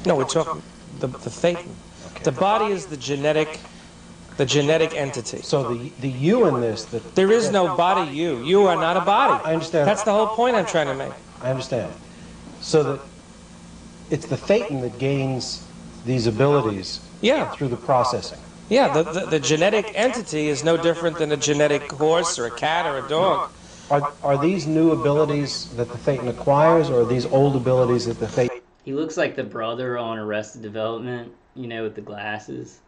No, we're talking the thetan. Okay. The body is the genetic entity. So the you in this... There is no body you. You are not a body. I understand. That's the whole point I'm trying to make. I understand. So that it's the thetan that gains these abilities through the processing. Yeah, the genetic entity is no different than a genetic horse or a cat or a dog. Are these new abilities that the thetan acquires, or are these old abilities that the thetan... He looks like the brother on Arrested Development, with the glasses.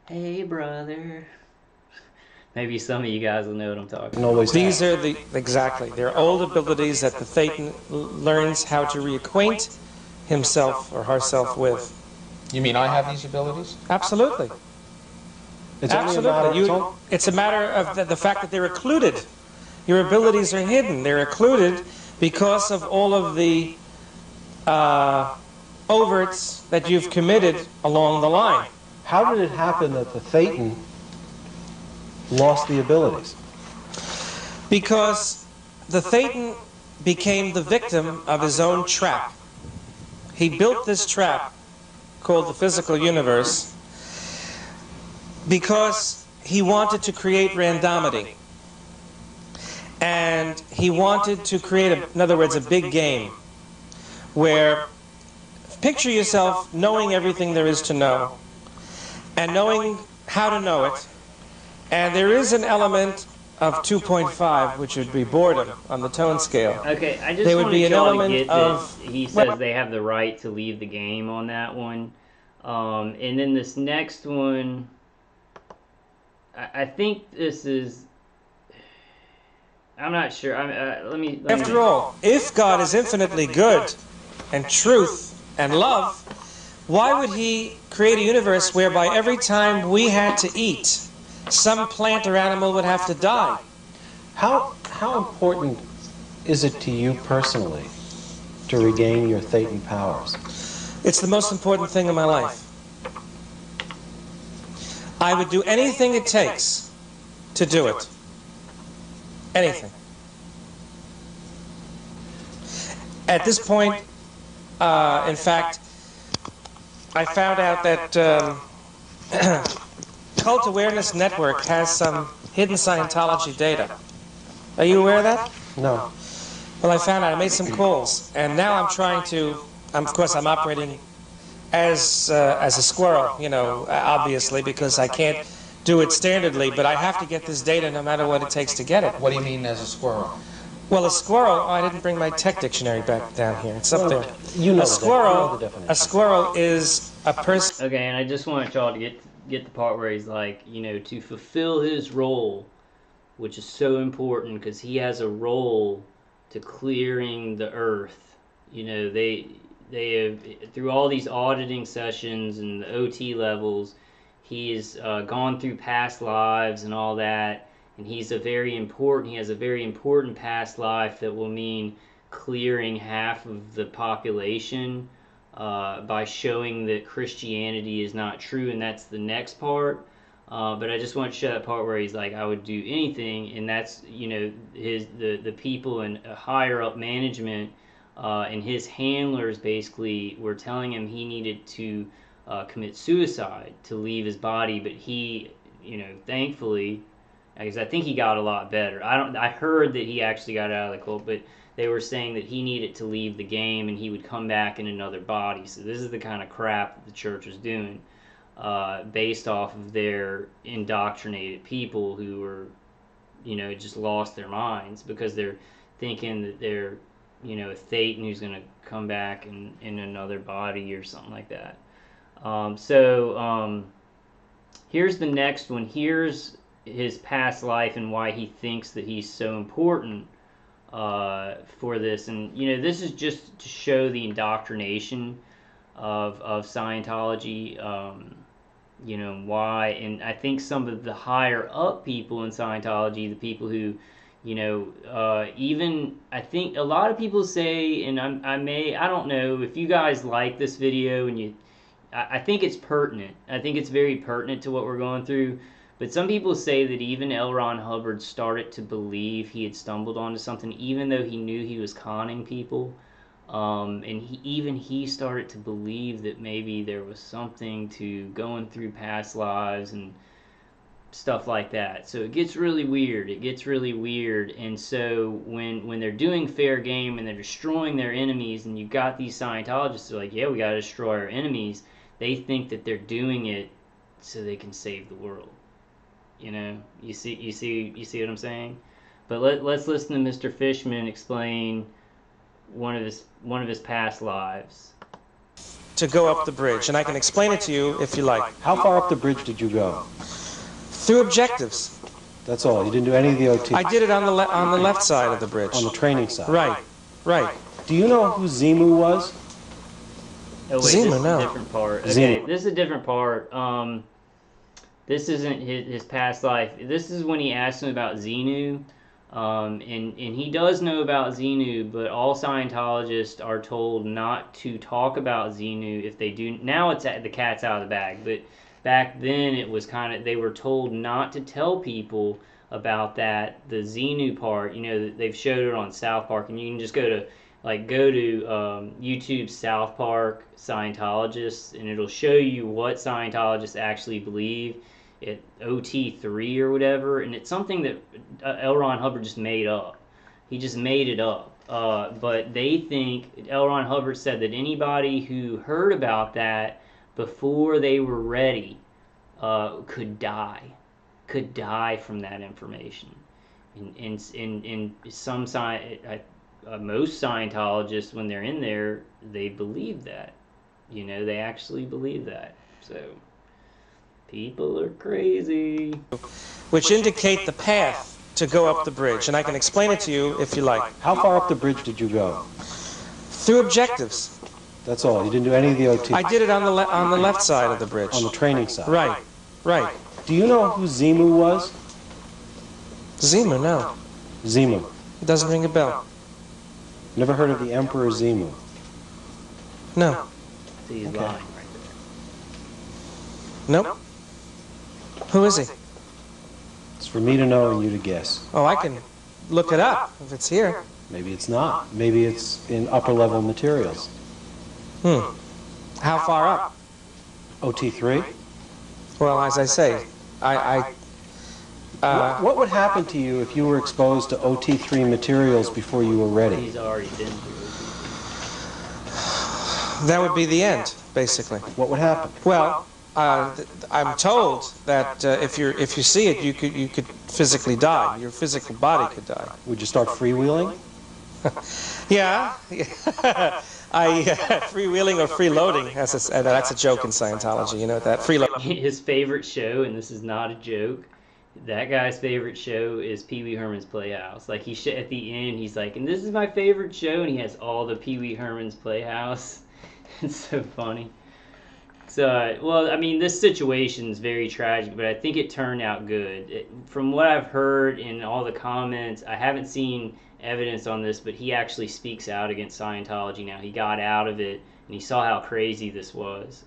Hey, brother. Maybe some of you guys will know what I'm talking about. These are exactly. They're old abilities that the thetan learns how to reacquaint himself or herself with. You mean I have these abilities? Absolutely. Absolutely. It's a matter of the fact that they're occluded. Your abilities are hidden. They're occluded because of all of the overts that you've committed along the line. How did it happen that the thetan lost the abilities? Because the thetan became the victim of his own trap. He built this trap called the physical universe because he wanted to create randomity. And he wanted to create, in other words, a big game where, picture yourself knowing everything there is to know and knowing how to know it. And there is an element of 2.5, which would be boredom on the tone scale. Okay, I just there would be an element of... He says they have the right to leave the game on that one. And then this next one, I think this is... I'm not sure. After all, if God is infinitely good and truth and love, why would he create a universe whereby every time we had to eat, some plant or animal would have to die? How important is it to you personally to regain your thetan powers? It's the most important thing in my life. I would do anything it takes to do it. Anything. At this point, in fact, I found out that Cult Awareness Network has some hidden Scientology data. Are you aware of that? No. Well, I found out. I made some calls, and now I'm trying to. Of course, I'm operating as a squirrel, obviously, because I can't do it standardly, but I have to get this data no matter what it takes to get it. What do you mean as a squirrel? Well, a squirrel, I didn't bring my tech dictionary back down here. It's up there. A squirrel is a person. Okay, and I just want y'all to get the part where he's like, to fulfill his role, which is so important because he has a role to clearing the earth. They have, through all these auditing sessions and the OT levels, he has gone through past lives and all that, and he has a very important past life that will mean clearing half of the population by showing that Christianity is not true, and that's the next part. But I just want to show that part where he's like, I would do anything, and that's, you know, the people in higher up management and his handlers basically were telling him he needed to commit suicide to leave his body, but he, you know, thankfully, because I think he got a lot better. I heard that he actually got out of the cult, but they were saying that he needed to leave the game and he would come back in another body. So this is the kind of crap that the church was doing, based off of their indoctrinated people who were, you know, just lost their minds because they're thinking that they're, you know, a Thetan who's going to come back in another body or something like that. Here's the next one. Here's his past life and why he thinks that he's so important for this. And, you know, this is just to show the indoctrination of Scientology, you know, why. And I think some of the higher up people in Scientology, the people who, you know, even, I think a lot of people say, and I don't know if you guys like this video, and I think it's pertinent. I think it's very pertinent to what we're going through. But some people say that even L. Ron Hubbard started to believe he had stumbled onto something, even though he knew he was conning people. And he started to believe that maybe there was something to going through past lives and stuff like that. So it gets really weird. And so when they're doing fair game and they're destroying their enemies, and you've got these Scientologists who are like, yeah, we got to destroy our enemies, they think that they're doing it so they can save the world. You know, you see what I'm saying? But let's listen to Mr. Fishman explain one of his past lives. To go up the bridge, and I can explain it to you if you like. How far up the bridge did you go? Through objectives. That's all. You didn't do any of the OT. I did it on the left side of the bridge. On the training side. Right. Do you know who Zimu was? Oh wait, Zimu, this is no. a different part. Okay, Zimu. this is a different part. This isn't his past life. This is when he asked him about Xenu. And he does know about Xenu, but all Scientologists are told not to talk about Xenu if they do. Now it's the cat's out of the bag, but back then it was they were told not to tell people about that, the Xenu part. You know, they've showed it on South Park, and you can just go to YouTube South Park Scientologists, and it'll show you what Scientologists actually believe at OT3 or whatever, and it's something that L. Ron Hubbard just made up. He just made it up. But they think, L. Ron Hubbard said that anybody who heard about that before they were ready could die from that information. And some most Scientologists, when they're in there, they believe that. You know, they actually believe that. So people are crazy. Which indicate the path to go up the bridge, and I can explain it to you if you like. How far up the bridge did you go? Through objectives. That's all. You didn't do any of the OT. I did it on the left side of the bridge. On the training side. Right. Do you know who Zimu was? Zimu, no. Zimu. It doesn't ring a bell. Never heard of the Emperor Zimu? No. He's lying right there. Nope. Who is he? It's for me to know and you to guess. Oh, I can look it up if it's here. Maybe it's not. Maybe it's in upper level materials. How far up? OT3? Well, as I say, what would happen to you if you were exposed to OT3 materials before you were ready? He's already been through it. That would be the end, basically. What would happen? Well, I'm told that if you see it, you could physically die. Your physical body could die. Would you start freewheeling? Yeah. Freewheeling or freeloading. That's a joke in Scientology. You know that freeloading. His favorite show, and this is not a joke, that guy's favorite show is Pee Wee Herman's Playhouse. Like at the end, he's like, and this is my favorite show, and he has all the Pee Wee Herman's Playhouse. It's so funny. So, well, I mean, this situation is very tragic, but I think it turned out good. From what I've heard in all the comments, I haven't seen evidence on this, but he actually speaks out against Scientology now. He got out of it, and he saw how crazy this was.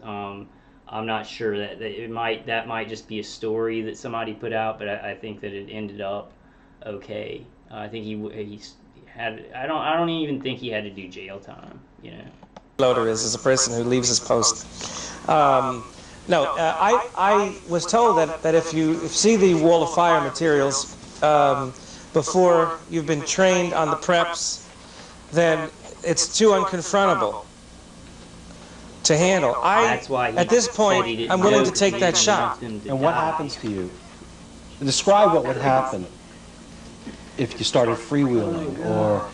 I'm not sure that might just be a story that somebody put out, but I think that it ended up okay. I think he had. I don't even think he had to do jail time. You know. Loader is a person who leaves his post. I was told that if you see the Wall of Fire materials before you've been trained on the preps, then it's too unconfrontable to handle. That's why at this point, I'm willing to take that shot. And what happens to you? Describe what would happen if you started freewheeling, or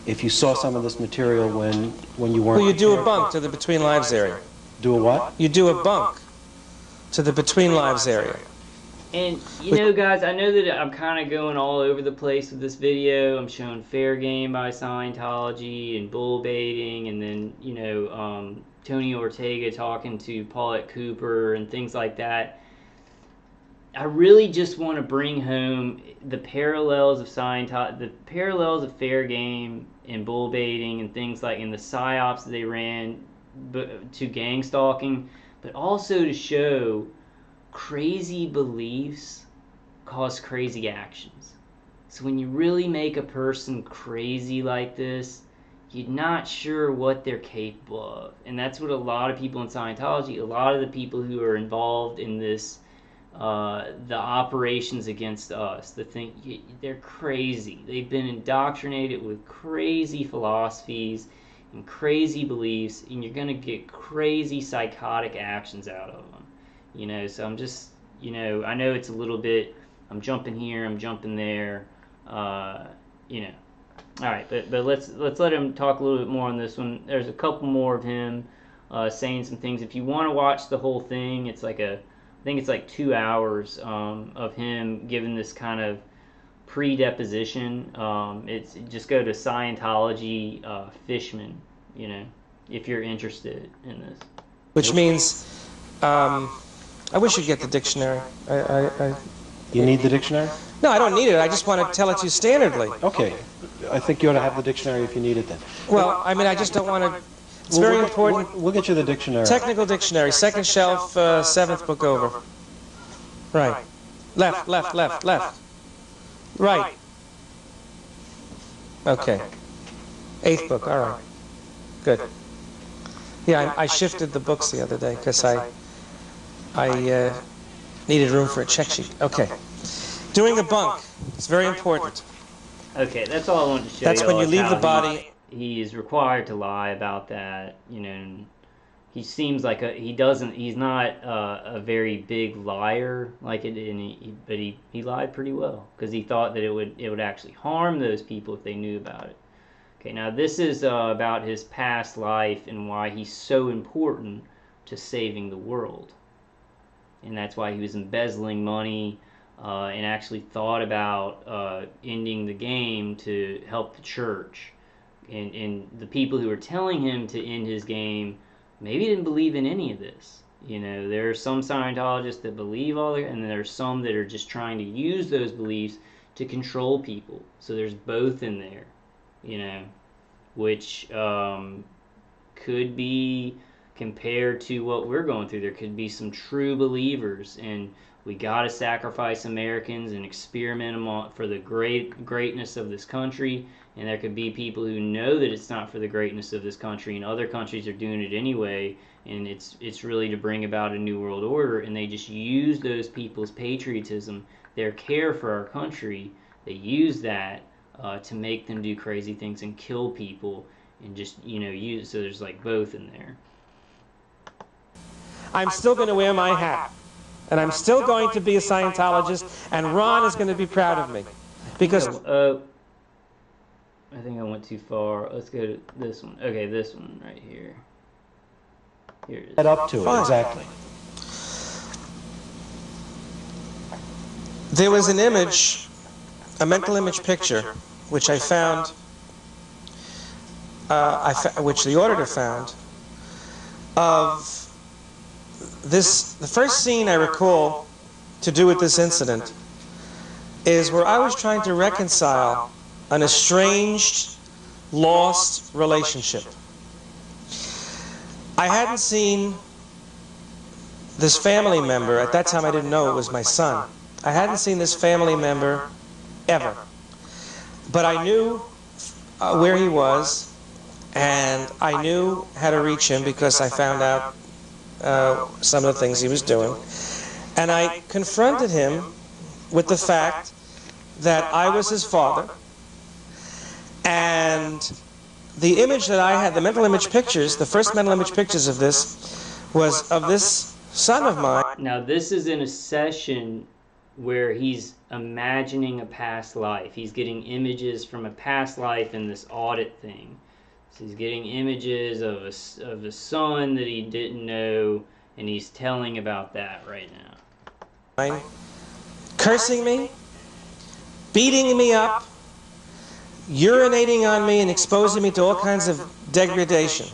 if you saw some of this material when you weren't. Well, you do a bunk to the Between Lives area. Do a what? You do a bunk to the Between Lives area. And, you know, guys, I know that I'm kind of going all over the place with this video. I'm showing Fair Game by Scientology and bull baiting, and then, you know, Tony Ortega talking to Paulette Cooper and things like that. I really just want to bring home the parallels of Scientology, the parallels of Fair Game and bull baiting and things like, and the psyops that they ran to gang stalking, but also to show crazy beliefs cause crazy actions. So when you really make a person crazy like this, you're not sure what they're capable of. And that's what a lot of people in Scientology, a lot of the people who are involved in this, the operations against us, they're crazy. They've been indoctrinated with crazy philosophies and crazy beliefs, and you're going to get crazy psychotic actions out of them. You know, so I'm just, you know, I know it's a little bit, I'm jumping here, I'm jumping there, you know. All right, but let's let him talk a little bit more on this one. There's a couple more of him saying some things. If you want to watch the whole thing, it's like I think it's like 2 hours of him giving this kind of pre-deposition. Just go to Scientology Fishman, you know, if you're interested in this. Which means, I wish you'd get the dictionary. You need the dictionary? No, I don't need it. I just want to tell it to you standardly. Okay. I think you ought to have the dictionary if you need it then. Well, I mean, I just don't want to... It's very important. We'll get you the dictionary. Technical dictionary, second shelf, 7th book over. Right. Left, left, left, left. Right. Okay. 8th book, all right. Good. Yeah, I shifted the books the other day because I needed room for a check sheet. Okay. Doing a bunk. It's very important. Okay, that's all I wanted to show you. That's when you leave the body. He is required to lie about that, you know. And he seems like he's not a very big liar, like it, but he lied pretty well because he thought that it would actually harm those people if they knew about it. Okay, now this is about his past life and why he's so important to saving the world, and that's why he was embezzling money. And actually thought about ending the game to help the church. And the people who were telling him to end his game maybe didn't believe in any of this. You know, there are some Scientologists that believe all that, and there are some that are just trying to use those beliefs to control people. So there's both in there, you know, which could be compared to what we're going through. There could be some true believers, and we got to sacrifice Americans and experiment them for the greatness of this country. And there could be people who know that it's not for the greatness of this country, and other countries are doing it anyway. And it's really to bring about a new world order. And they just use those people's patriotism, their care for our country. They use that to make them do crazy things and kill people, and just, you know, use. So there's like both in there. I'm still going to wear my hat. And I'm still going to be a Scientologist, and Ron is going to be proud of me. Because... I think I went too far. Let's go to this one. Okay, this one right here. Here it is. Head up to it, exactly. There was an image, a mental image picture, which I found, which the auditor found, of this. The first scene I recall to do with this incident is where I was trying to reconcile an estranged, lost relationship. I hadn't seen this family member. At that time I didn't know it was my son. I hadn't seen this family member ever. But I knew where he was, and I knew how to reach him because I found out some of the things he was doing. And I confronted him with the fact that I was his father, and the image that I had, the mental image pictures, the first mental image pictures of this was of this son of mine. Now this is in a session where he's imagining a past life. He's getting images from a past life in this audit thing. So he's getting images of a son that he didn't know, and he's telling about that right now. Cursing me, beating me up, urinating on me, and exposing me to all kinds of degradation.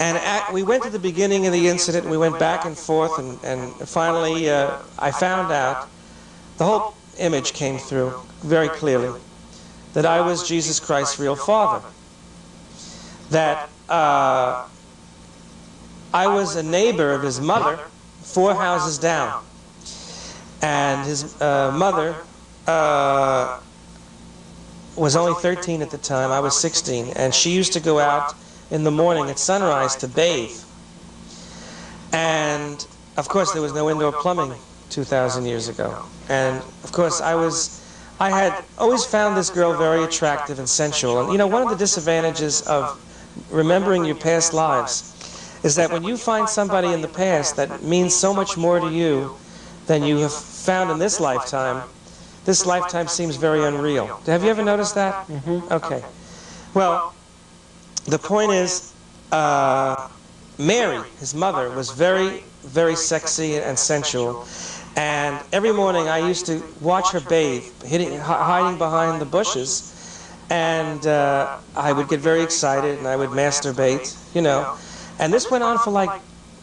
And we went to the beginning of the incident, and we went back and forth, and finally I found out, the whole image came through very clearly, that I was Jesus Christ's real father. That I was a neighbor of his mother, 4 houses down. And his mother was only 13 at the time, I was 16, and she used to go out in the morning at sunrise to bathe. And of course there was no indoor plumbing 2,000 years ago. And of course I had always found this girl very attractive and sensual. And you know, one of the disadvantages of remembering your past lives is that when you find somebody in the past that means so much more to you than you have found in this lifetime seems very unreal. Have you ever noticed that? Mm-hmm. Okay. Well, the point is, Mary, his mother, was very, very sexy and sensual. And every morning I used to watch her bathe, hiding behind the bushes. And I would get very excited and I would masturbate, you know. And this went on for like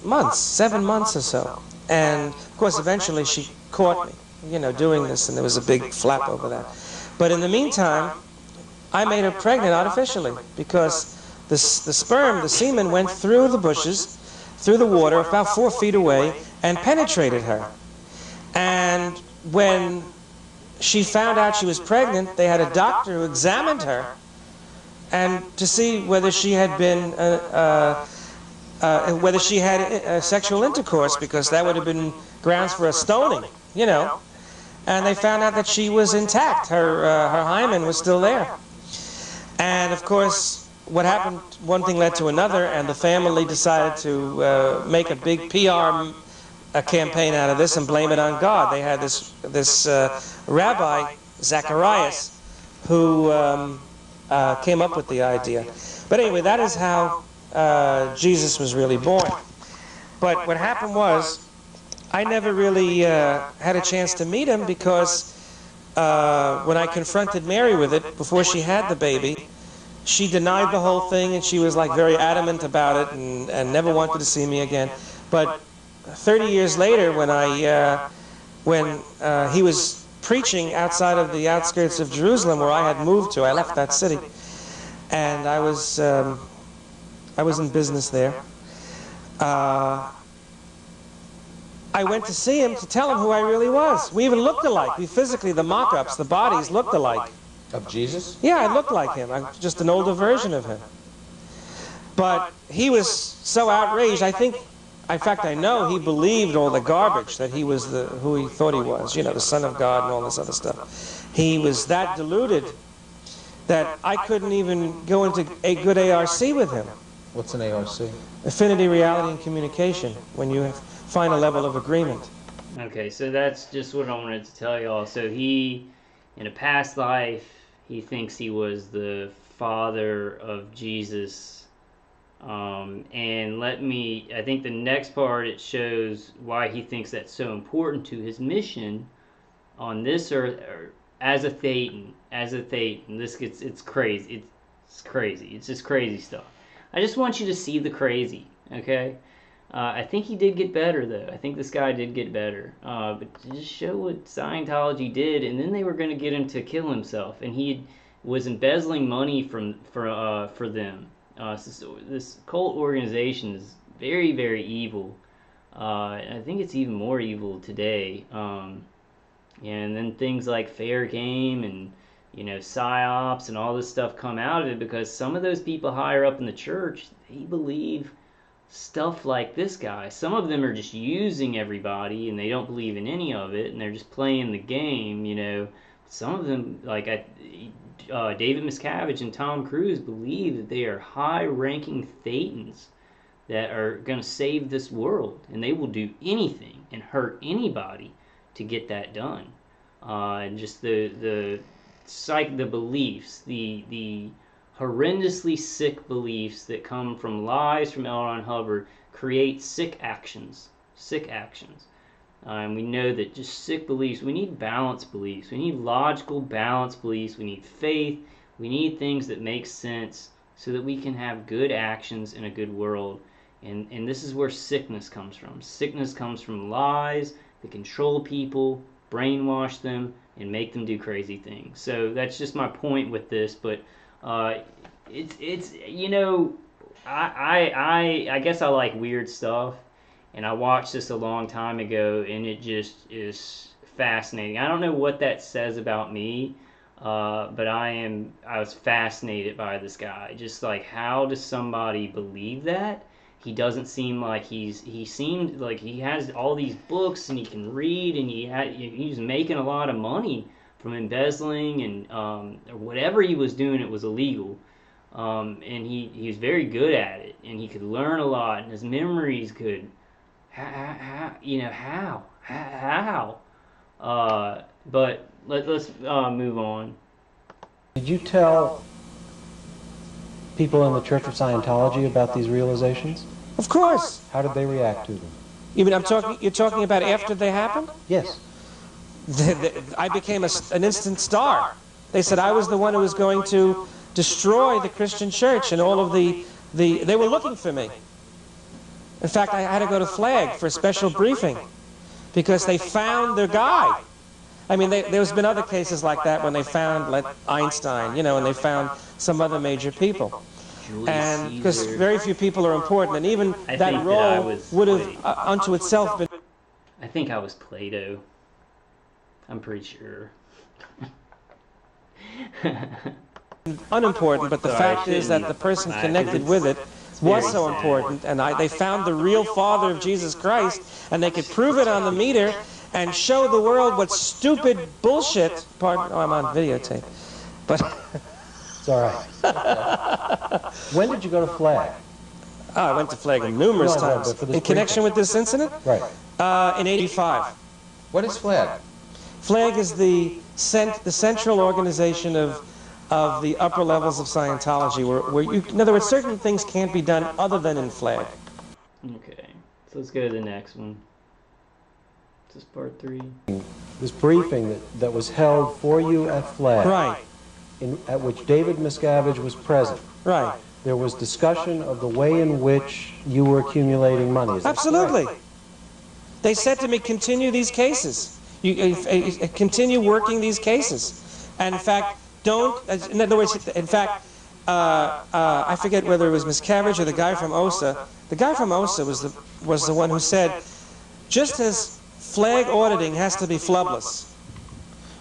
months, 7 months or so. And of course eventually she caught me, you know, doing this, and there was a big flap over that. But in the meantime, I made her pregnant artificially because the sperm, the semen, went through the bushes, through the water, about 4 feet away, and penetrated her. And when she found out she was pregnant, they had a doctor who examined her and to see whether she had been whether she had sexual intercourse, because that would have been grounds for a stoning, you know. And they found out that she was intact. Her hymen was still there. And of course, what happened, one thing led to another, and the family decided to make a big PR campaign out of this and blame it on God. They had this rabbi, Zacharias, who came up with the idea. But anyway, that is how Jesus was really born. But what happened was, I never really had a chance to meet him because when I confronted Mary with it, before she had the baby, she denied the whole thing, and she was like very adamant about it and never wanted to see me again. But 30 years later, when he was preaching outside of the outskirts of Jerusalem, where I had moved to, I left that city, and I was in business there. I went to see him to tell him who I really was. We even looked alike. We physically, the mock-ups, the bodies looked alike. Of Jesus? Yeah, I looked like him. I'm just an older version of him. But he was so outraged. I think, in fact, I know he believed all the garbage, that he was who he thought he was, you know, the Son of God and all this other stuff. He was that deluded that I couldn't even go into a good ARC with him. What's an ARC? Affinity, reality, and communication, when you find a level of agreement. Okay, so that's just what I wanted to tell y'all. So he, in a past life, he thinks he was the father of Jesus. And I think the next part, it shows why he thinks that's so important to his mission on this earth, as a Thetan. It's crazy. It's crazy. It's just crazy stuff. I just want you to see the crazy, okay? I think he did get better, though. I think this guy did get better. But to just show what Scientology did, and then they were going to get him to kill himself. And he was embezzling money for them. This cult organization is very, very evil. And I think it's even more evil today. And then things like fair game and, you know, psyops and all this stuff come out of it because some of those people higher up in the church, they believe stuff like this guy. Some of them are just using everybody and they don't believe in any of it and they're just playing the game, you know. Some of them, like David Miscavige and Tom Cruise, believe that they are high-ranking Thetans that are going to save this world, and they will do anything and hurt anybody to get that done. And just the beliefs, the horrendously sick beliefs that come from lies from L. Ron Hubbard create sick actions. And we know that just sick beliefs, we need balanced beliefs. We need logical, balanced beliefs. We need faith. We need things that make sense so that we can have good actions in a good world. And this is where sickness comes from. Sickness comes from lies that control people, brainwash them, and make them do crazy things. So that's just my point with this. But it's you know, I guess I like weird stuff. And I watched this a long time ago, and it just is fascinating. I don't know what that says about me, but I was fascinated by this guy. Just like, how does somebody believe that? He doesn't seem like he seemed like he has all these books and he can read, and he's making a lot of money from embezzling and or whatever he was doing. It was illegal, and he was very good at it, and he could learn a lot, and his memory's good. How? But let's move on. Did you tell people in the Church of Scientology about these realizations? Of course. How did they react to them? You mean you're talking about after they happened? Yes. I became an instant star. They said I was the one who was going to destroy the Christian church, and all of they were looking for me. In fact, I had to go to Flag for a special briefing because they found their guy. I mean, there's been other cases like that when they found, like Einstein, you know, and they found some other major people. And because very few people are important, and even that role would have unto itself been... I think I was Plato. I'm pretty sure. Unimportant, but the fact is that the person connected with it was so important, and they found the real father of Jesus Christ, and they could prove it on the meter and show the world what stupid bullshit. Pardon, I'm on videotape, but it's all right. When did you go to Flag? Oh, I went to Flag numerous times in connection with this incident. Right. In '85. What is Flag? Flag is the central organization of the upper levels of Scientology, where in other words, certain things can't be done other than in Flag. Okay, so let's go to the next one. This is part 3. This briefing that was held for you at Flag, right, at which David Miscavige was present. Right. There was discussion of the way in which you were accumulating money. Is that absolutely correct? They said to me, continue these cases. You continue working these cases. And in fact, in other words, in fact, I forget whether it was Miscavige or the guy from OSA. The guy from OSA was the one who said, just as Flag auditing has to be flubless,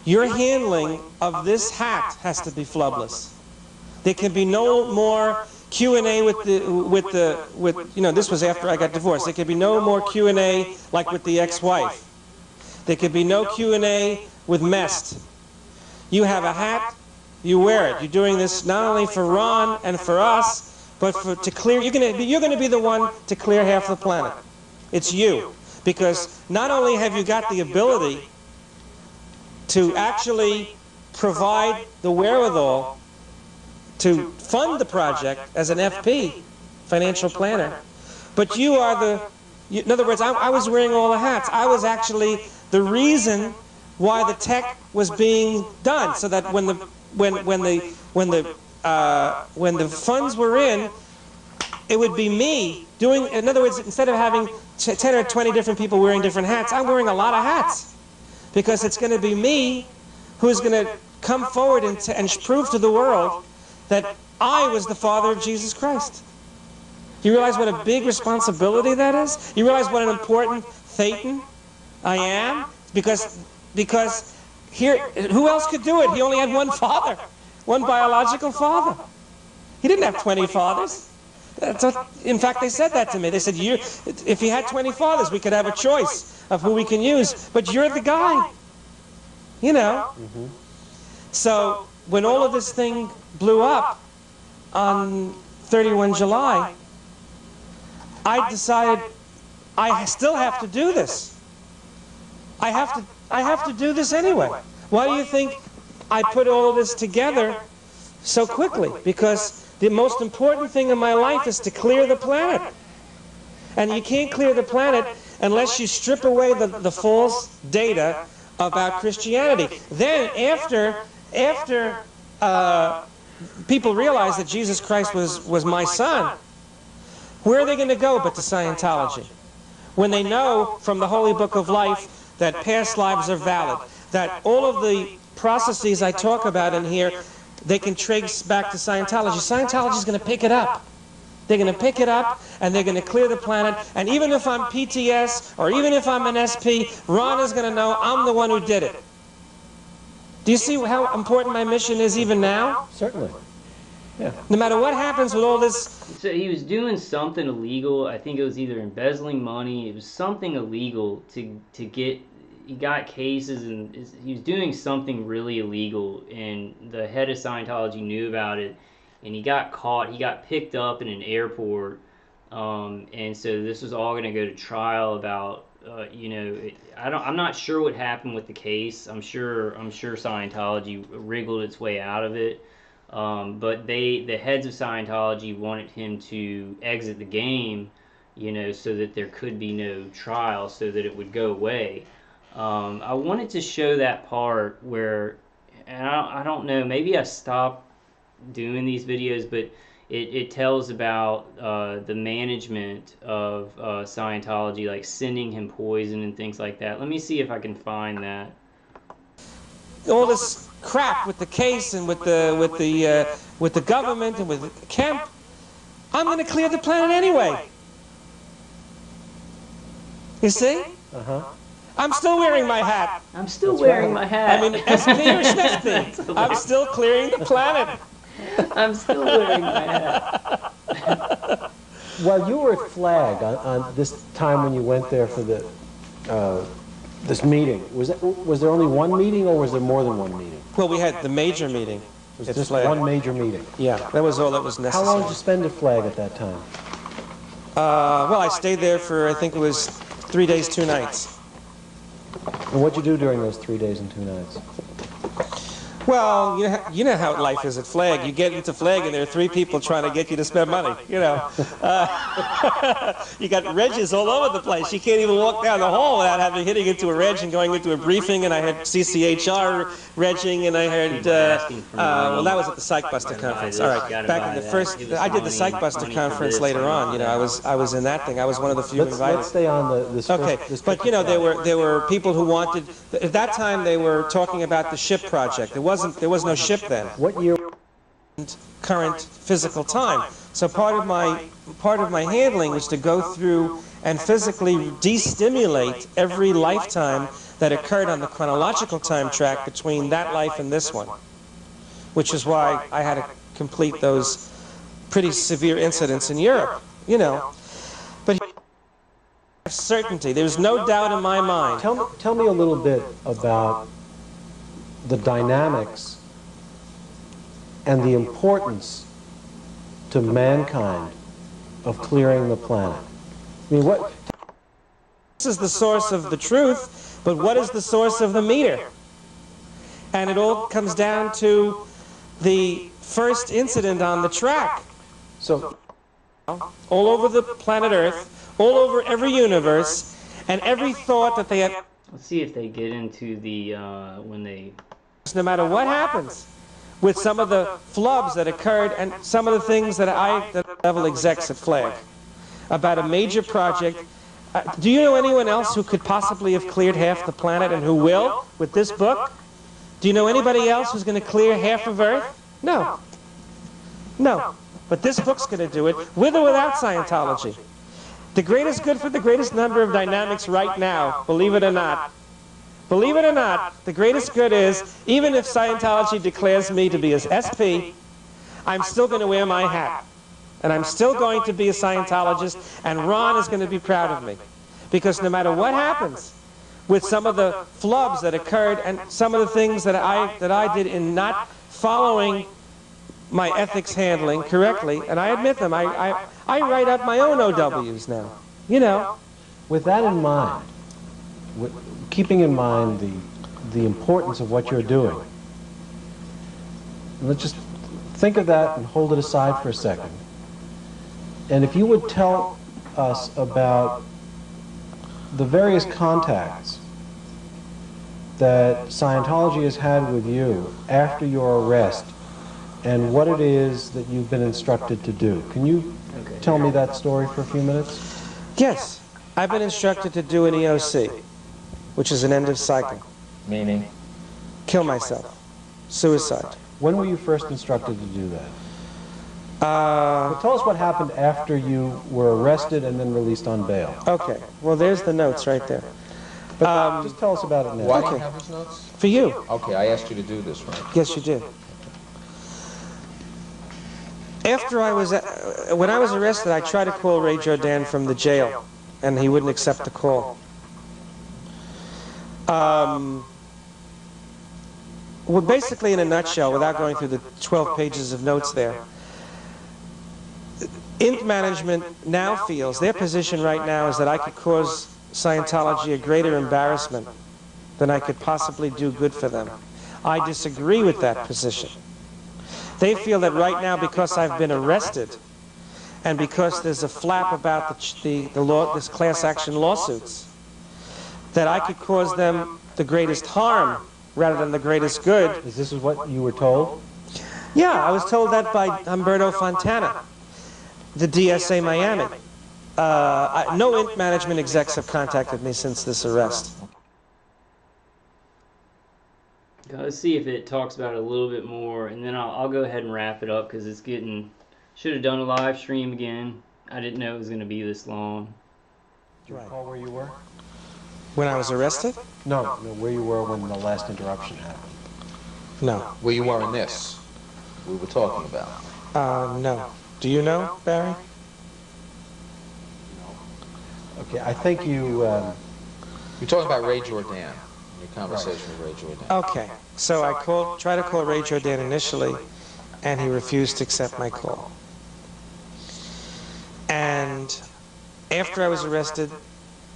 your handling of this hat has to be flubless. There can be no more Q&A with you know, this was after I got divorced. There could be no more Q&A like with the ex-wife. There could be no Q&A with Mest. You have a hat, you wear it. You're doing this not only for Ron and for us, but to clear. You're going to be the one to clear half the planet. It's you, because not only have you got the ability to actually provide the wherewithal to fund the project as an FP, financial planner, but you are in other words, I was wearing all the hats. I was actually the reason why the tech was being done, so that when the funds were in, it would be me doing. In other words, instead of having 10 or 20 different people wearing different hats, I'm wearing a lot of hats, because it's going to be me who's going to come forward and prove to the world that I was the father of Jesus Christ. You realize what a big responsibility that is? You realize what an important thetan I am? Because here, who else could do it? He only had one father, one biological father. He didn't have 20 fathers. In fact, they said that to me. They said, if he had 20 fathers, we could have a choice of who we can use. But you're the guy. You know. So when all of this thing blew up on 31 July, I decided I still have to do this. I have to do this anyway. Why do you think I put all of this together so quickly? Because the most important thing in my life is to clear the planet. And you can't clear the planet unless you strip away the false data about Christianity. Then after people realize that Jesus Christ was my son, where are they going to go but to Scientology? When they know from the Holy Book of Life that past lives are valid, that all of the processes I talk about in here, they can trace back to Scientology. Scientology is going to pick it up. They're going to pick it up, and they're going to clear the planet. And even if I'm PTS, or even if I'm an SP, Ron is going to know I'm the one who did it. Do you see how important my mission is even now? Certainly. Yeah. No matter what happens with all this... So he was doing something illegal. I think it was either embezzling money. It was something illegal to get... He got cases, and he was doing something really illegal, and the head of Scientology knew about it, and he got caught. He got picked up in an airport, and so this was all going to go to trial about, you know, I'm not sure what happened with the case. I'm sure Scientology wriggled its way out of it, but the heads of Scientology wanted him to exit the game, you know, so that there could be no trial, so that it would go away. I wanted to show that part where, and I don't know, maybe I stopped doing these videos, but it tells about the management of Scientology, like sending him poison and things like that. Let me see if I can find that. All this crap with the case and with the government and with Kemp, I'm going to clear the planet anyway. You see? I'm still wearing my hat. I'm still wearing my hat. I mean, SP or Schnesty. I'm still clearing the planet. I'm still wearing my hat. While you were at Flag on this time when you went there for the this meeting, was there only one meeting, or was there more than one meeting? Well, we had the major meeting. It was just one major meeting. Yeah, that was all that was necessary. How long did you spend at Flag at that time? Well, I stayed there for, I think it was 3 days, 2 nights. And what'd you do during those 3 days and 2 nights? Well, you know how life is at Flag. You get into Flag and there are 3 people trying to get you to spend money, you know. You got redges all over the place. You can't even walk down the hall without hitting into a reg and going into a briefing, and I had CCHR regging, and I had, well, that was at the Psychbuster conference. All right, back in the first, I did the Psychbuster conference later on, you know, I was in that thing. I was one of the few invited. Let's stay on this Okay, but you know, there were people who wanted, at that time they were talking about the ship project. There was no ship then. What year? Current physical time. So part of my handling was to go through and physically destimulate every lifetime that occurred on the chronological time track between that life and this one, which is why I had to complete those pretty severe incidents in Europe, you know. But certainty, there's no doubt in my mind. Tell me a little bit about the dynamics and the importance to mankind of clearing the planet. I mean, what? This is the source of the truth, but what is the source of the meter? And it all comes down to the first incident on the track. So, all over the planet Earth, all over every universe, and every thought that they have. Let's see if they get into the, when they... No matter what happens, with some of the flubs that occurred and some of the things that level execs at Flag about a major project. Do you know anyone else who could possibly have cleared half the planet and who will with this book? Do you know anybody else who's going to clear half of Earth? No. No. But this book's going to do it, with or without Scientology. The greatest good for the greatest number of dynamics right now, believe it or not. Believe it or not, the greatest good is, even if Scientology declares me to be as SP, I'm still going to wear my hat. And I'm still going to be a Scientologist, and Ron is going to be proud of me. Because no matter what happens with some of the flubs that occurred and some of the things that I did in not following my ethics handling correctly, and I admit them, I write up my own OWs now, you know. With that in mind, keeping in mind the importance of what you're doing, let's just think of that and hold it aside for a second. And if you would tell us about the various contacts that Scientology has had with you after your arrest and what it is that you've been instructed to do. Can you tell me that story for a few minutes? Yes. I've been instructed to do an EOC, which is an end of cycle. Meaning? Kill myself. Suicide. When were you first instructed to do that? Tell us what happened after you were arrested and then released on bail. Okay. Well, there's the notes right there. But just tell us about it now. Why do you have these notes? For you. Okay, I asked you to do this, right? Yes, you did. After when I was arrested, I tried to call Ray Jordan from the jail, and he wouldn't accept the call. Well, basically, in a nutshell, without going through the 12 pages of notes there, Int management now feels, their position right now is that I could cause Scientology a greater embarrassment than I could possibly do good for them. I disagree with that position. They feel that right now, because I've been arrested, and because there's a flap about this class action lawsuits, that I could cause them the greatest harm rather than the greatest good. Is this what you were told? Yeah, I was told that by Humberto Fontana, the DSA Miami. No Int management execs have contacted me since this arrest. Let's see if it talks about it a little bit more, and then I'll go ahead and wrap it up because it's getting... Should have done a live stream again. I didn't know it was going to be this long. Do you recall where you were? When I was arrested? No, where you were when the last interruption happened. No. Where you were in this, we were talking about. No. Do you know, Barry? Okay, I think you... You're talking about Ray Jordan, your conversation with Ray Jordan. Okay, so I tried to call Ray Jordan initially, and he refused to accept my call. And after I was arrested,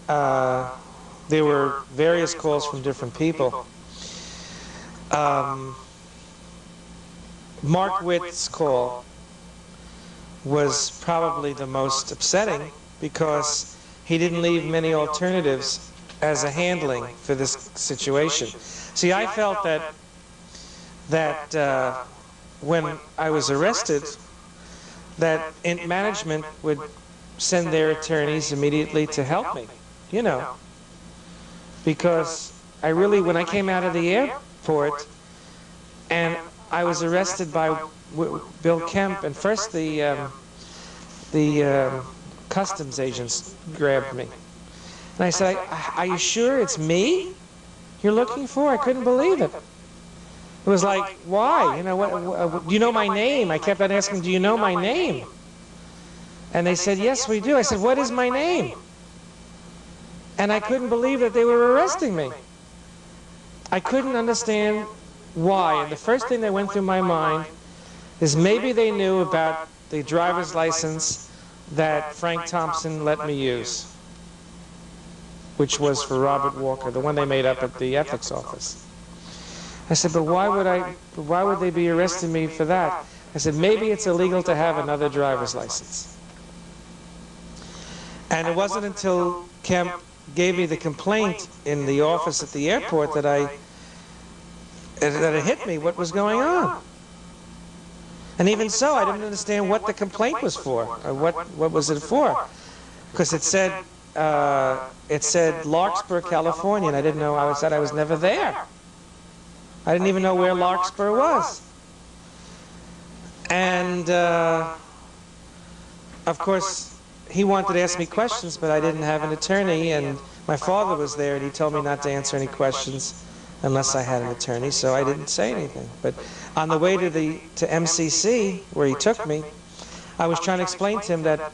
there were various calls from different people. Mark Witt's call was probably the most upsetting because he didn't leave many alternatives as a handling for this situation. See, I felt that when I was arrested, that Int management would send their attorneys immediately to help me, you know, because when I came out of the airport and I was arrested by Bill Kemp, and first the customs agents grabbed me. And I said, are you sure it's me you're looking for? I couldn't believe it. It was like, why? You know, do you know my name? I kept on asking, do you know my name? And they said, yes, we do. I said, what is my name? And I couldn't believe that they were arresting me. I couldn't understand why. And the first thing that went through my mind is maybe they knew about the driver's license that Frank Thompson let me use, which was for Robert Walker, the one they made up at the ethics office. I said, but why would they be arresting me for that? I said, maybe it's illegal to have another driver's license. And it wasn't until Kemp gave me the complaint in the office at the airport that it hit me what was going on. And even so, I didn't understand what the complaint was for, or what was it for, because it said Larkspur, California, and I didn't know. I said I was never there. I didn't even know where Larkspur was. And, of course, he wanted to ask me questions, but I didn't have an attorney, and my father was there, and he told me not to answer any questions unless I had an attorney, so I didn't say anything. But on the way to MCC, where he took me, I was trying to explain to him that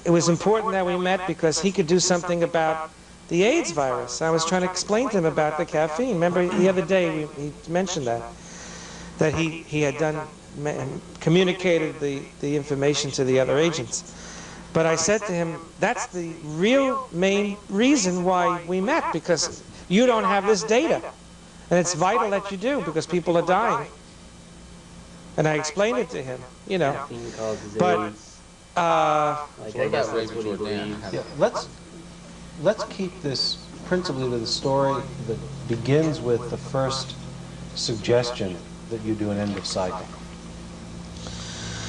it was important that we met because he could do something about the AIDS virus. I was trying to explain to him about the caffeine. Remember the other day he mentioned that he had communicated the information to the other agents. But I said to him, that's the real main reason why we met, because you don't have this data. And it's vital that you do, because people are dying. And I explained it to him, you know. But let's keep this principally to the story that begins with the first suggestion that you do an end of cycle.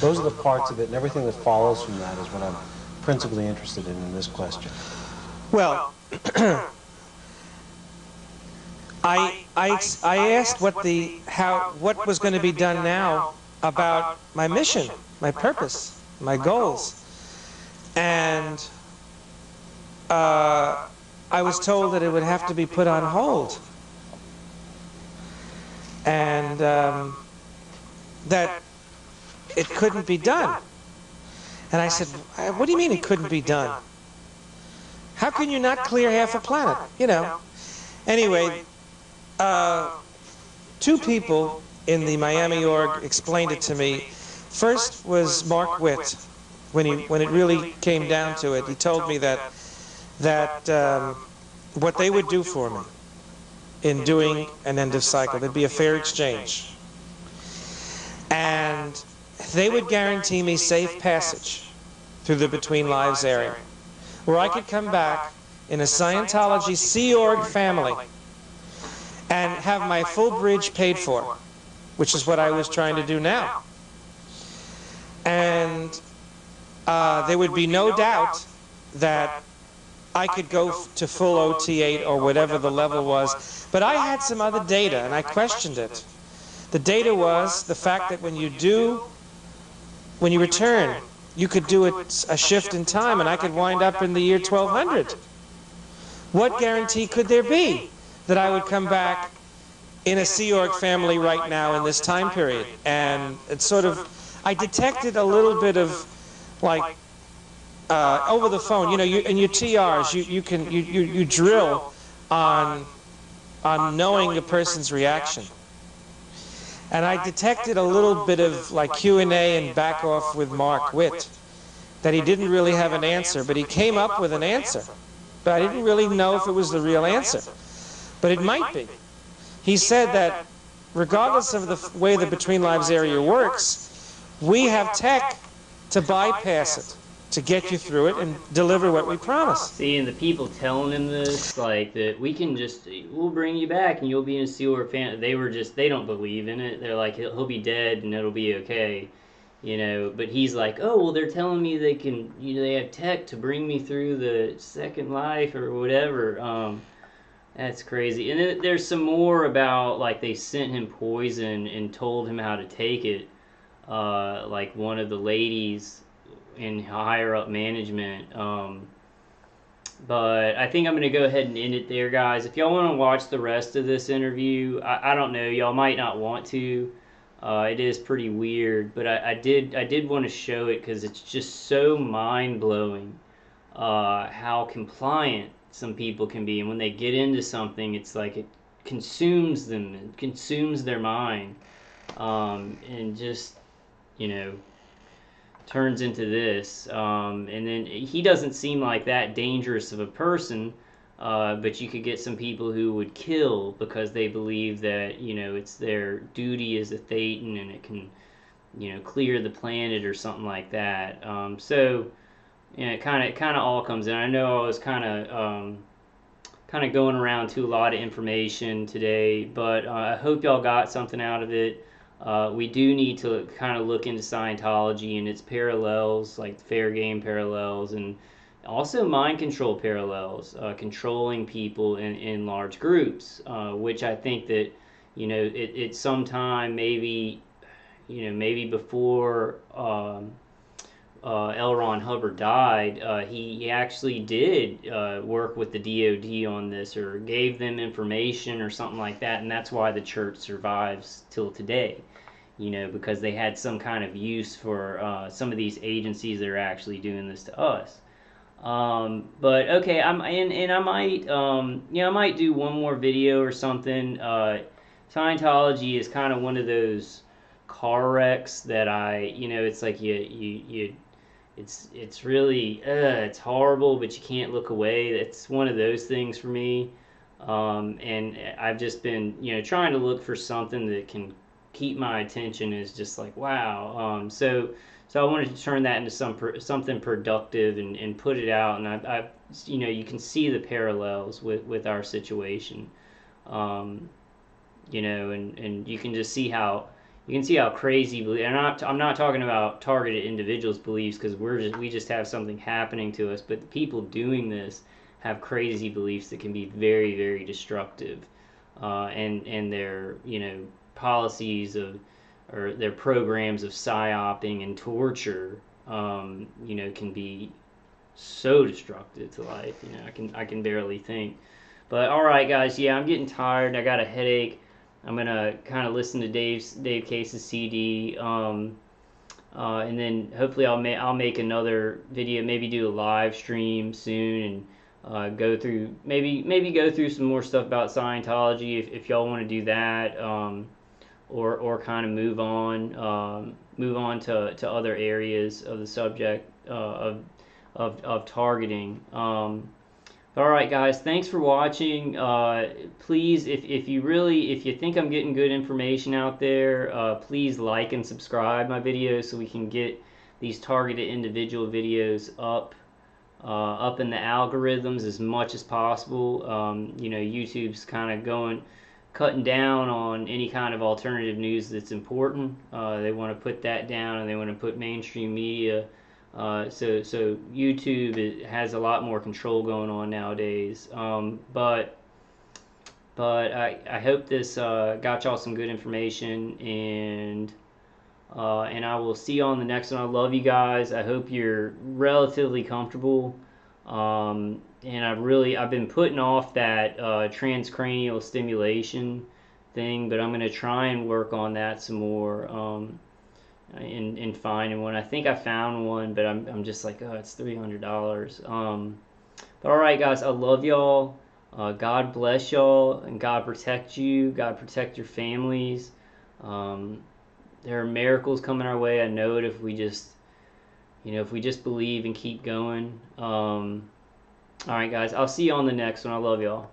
Those are the parts of it, and everything that follows from that is what I'm principally interested in this question. Well, I asked what was going to be done now about my mission, my purpose, my goals, and I was told that it would have to be put on hold, and that it couldn't be done. And I said, what do you mean it couldn't be done? How can you not clear half a planet? You know. Anyway, two people in the Miami org explained it to me. First was Mark Witt. When it really came down to it, he told me that what they would do for me in doing an end of cycle, there'd be a fair exchange. And they would guarantee me safe passage through the Between Lives area, where I could come back in a Scientology Sea Org family and have my full bridge paid for, which is what I was trying to do now. And there would be no doubt that I could go to full OT8 or whatever the level was. But I had some other data, and I questioned it. The data was the fact that when you return, you could do a shift in time, and I could wind up in the year 1200. What guarantee could there be that I would come back in a Sea Org family right now in this time period? And it's sort of, I detected a little bit of, like, over the phone, you know, in your TRs, you drill on knowing a person's reaction. And I detected a little bit of like Q&A and back off with Mark Witt, that he didn't really have an answer, but he came up with an answer. But I didn't really know if it was the real answer. But it might be. He said that regardless of the way the Between Lives area works, we have tech to bypass it, to get you through it and deliver what we promise. See, and the people telling him this, like, that we'll bring you back and you'll be in a Sea Org fan, they don't believe in it. They're like, he'll be dead and it'll be okay, you know. But he's like, oh, well, they're telling me they can, you know, they have tech to bring me through the second life or whatever. That's crazy. And then there's some more about, like, they sent him poison and told him how to take it. Like one of the ladies in higher up management, but I think I'm going to go ahead and end it there, guys. If y'all want to watch the rest of this interview, I don't know, y'all might not want to. It is pretty weird, but I did want to show it because it's just so mind-blowing how compliant some people can be, and when they get into something, it's like it consumes them, it consumes their mind, and just, you know, turns into this, and then he doesn't seem like that dangerous of a person, but you could get some people who would kill because they believe that, you know, it's their duty as a Thetan and it can, you know, clear the planet or something like that. So, you know, it kind of all comes in. I know I was kind of going around to a lot of information today, but I hope y'all got something out of it. We do need to kind of look into Scientology and its parallels, like fair game parallels, and also mind control parallels, controlling people in large groups, which I think that you know, it's sometime maybe, you know, maybe before L. Ron Hubbard died, he actually did work with the DOD on this, or gave them information or something like that, and that's why the church survives till today. You know, because they had some kind of use for some of these agencies that are actually doing this to us. But okay, I might, you know, I might do one more video or something. Scientology is kind of one of those car wrecks that you know, it's like it's really, it's horrible, but you can't look away. It's one of those things for me. And I've just been, you know, trying to look for something that can keep my attention. Is just like, wow. So I wanted to turn that into something productive and put it out. And I, you know, you can see the parallels with our situation. You know, and you can just see how crazy. And I'm not talking about targeted individuals' beliefs, because we just have something happening to us. But the people doing this have crazy beliefs that can be very, very destructive, and their, you know, policies or their programs of psyoping and torture, you know, can be so destructive to life. You know, I can barely think. But all right, guys, yeah, I'm getting tired. I got a headache. I'm gonna kind of listen to Dave Case's CD, and then hopefully I'll make another video, maybe do a live stream soon, and go through maybe go through some more stuff about Scientology if y'all want to do that, or kind of move on to other areas of the subject of targeting. All right, guys, thanks for watching. Please, if you think I'm getting good information out there, please like and subscribe my videos so we can get these targeted individual videos up in the algorithms as much as possible. You know, YouTube's kind of cutting down on any kind of alternative news that's important. They want to put that down, and they want to put mainstream media. So YouTube has a lot more control going on nowadays. But I hope this got y'all some good information, and I will see you on the next one. I love you guys. I hope you're relatively comfortable. And I've been putting off that transcranial stimulation thing, but I'm gonna try and work on that some more. And finding one. I think I found one, but I'm just like, oh, it's $300. But all right, guys, I love y'all. God bless y'all, and God protect you. God protect your families. There are miracles coming our way. I know it if we just believe and keep going. All right, guys, I'll see you on the next one. I love y'all.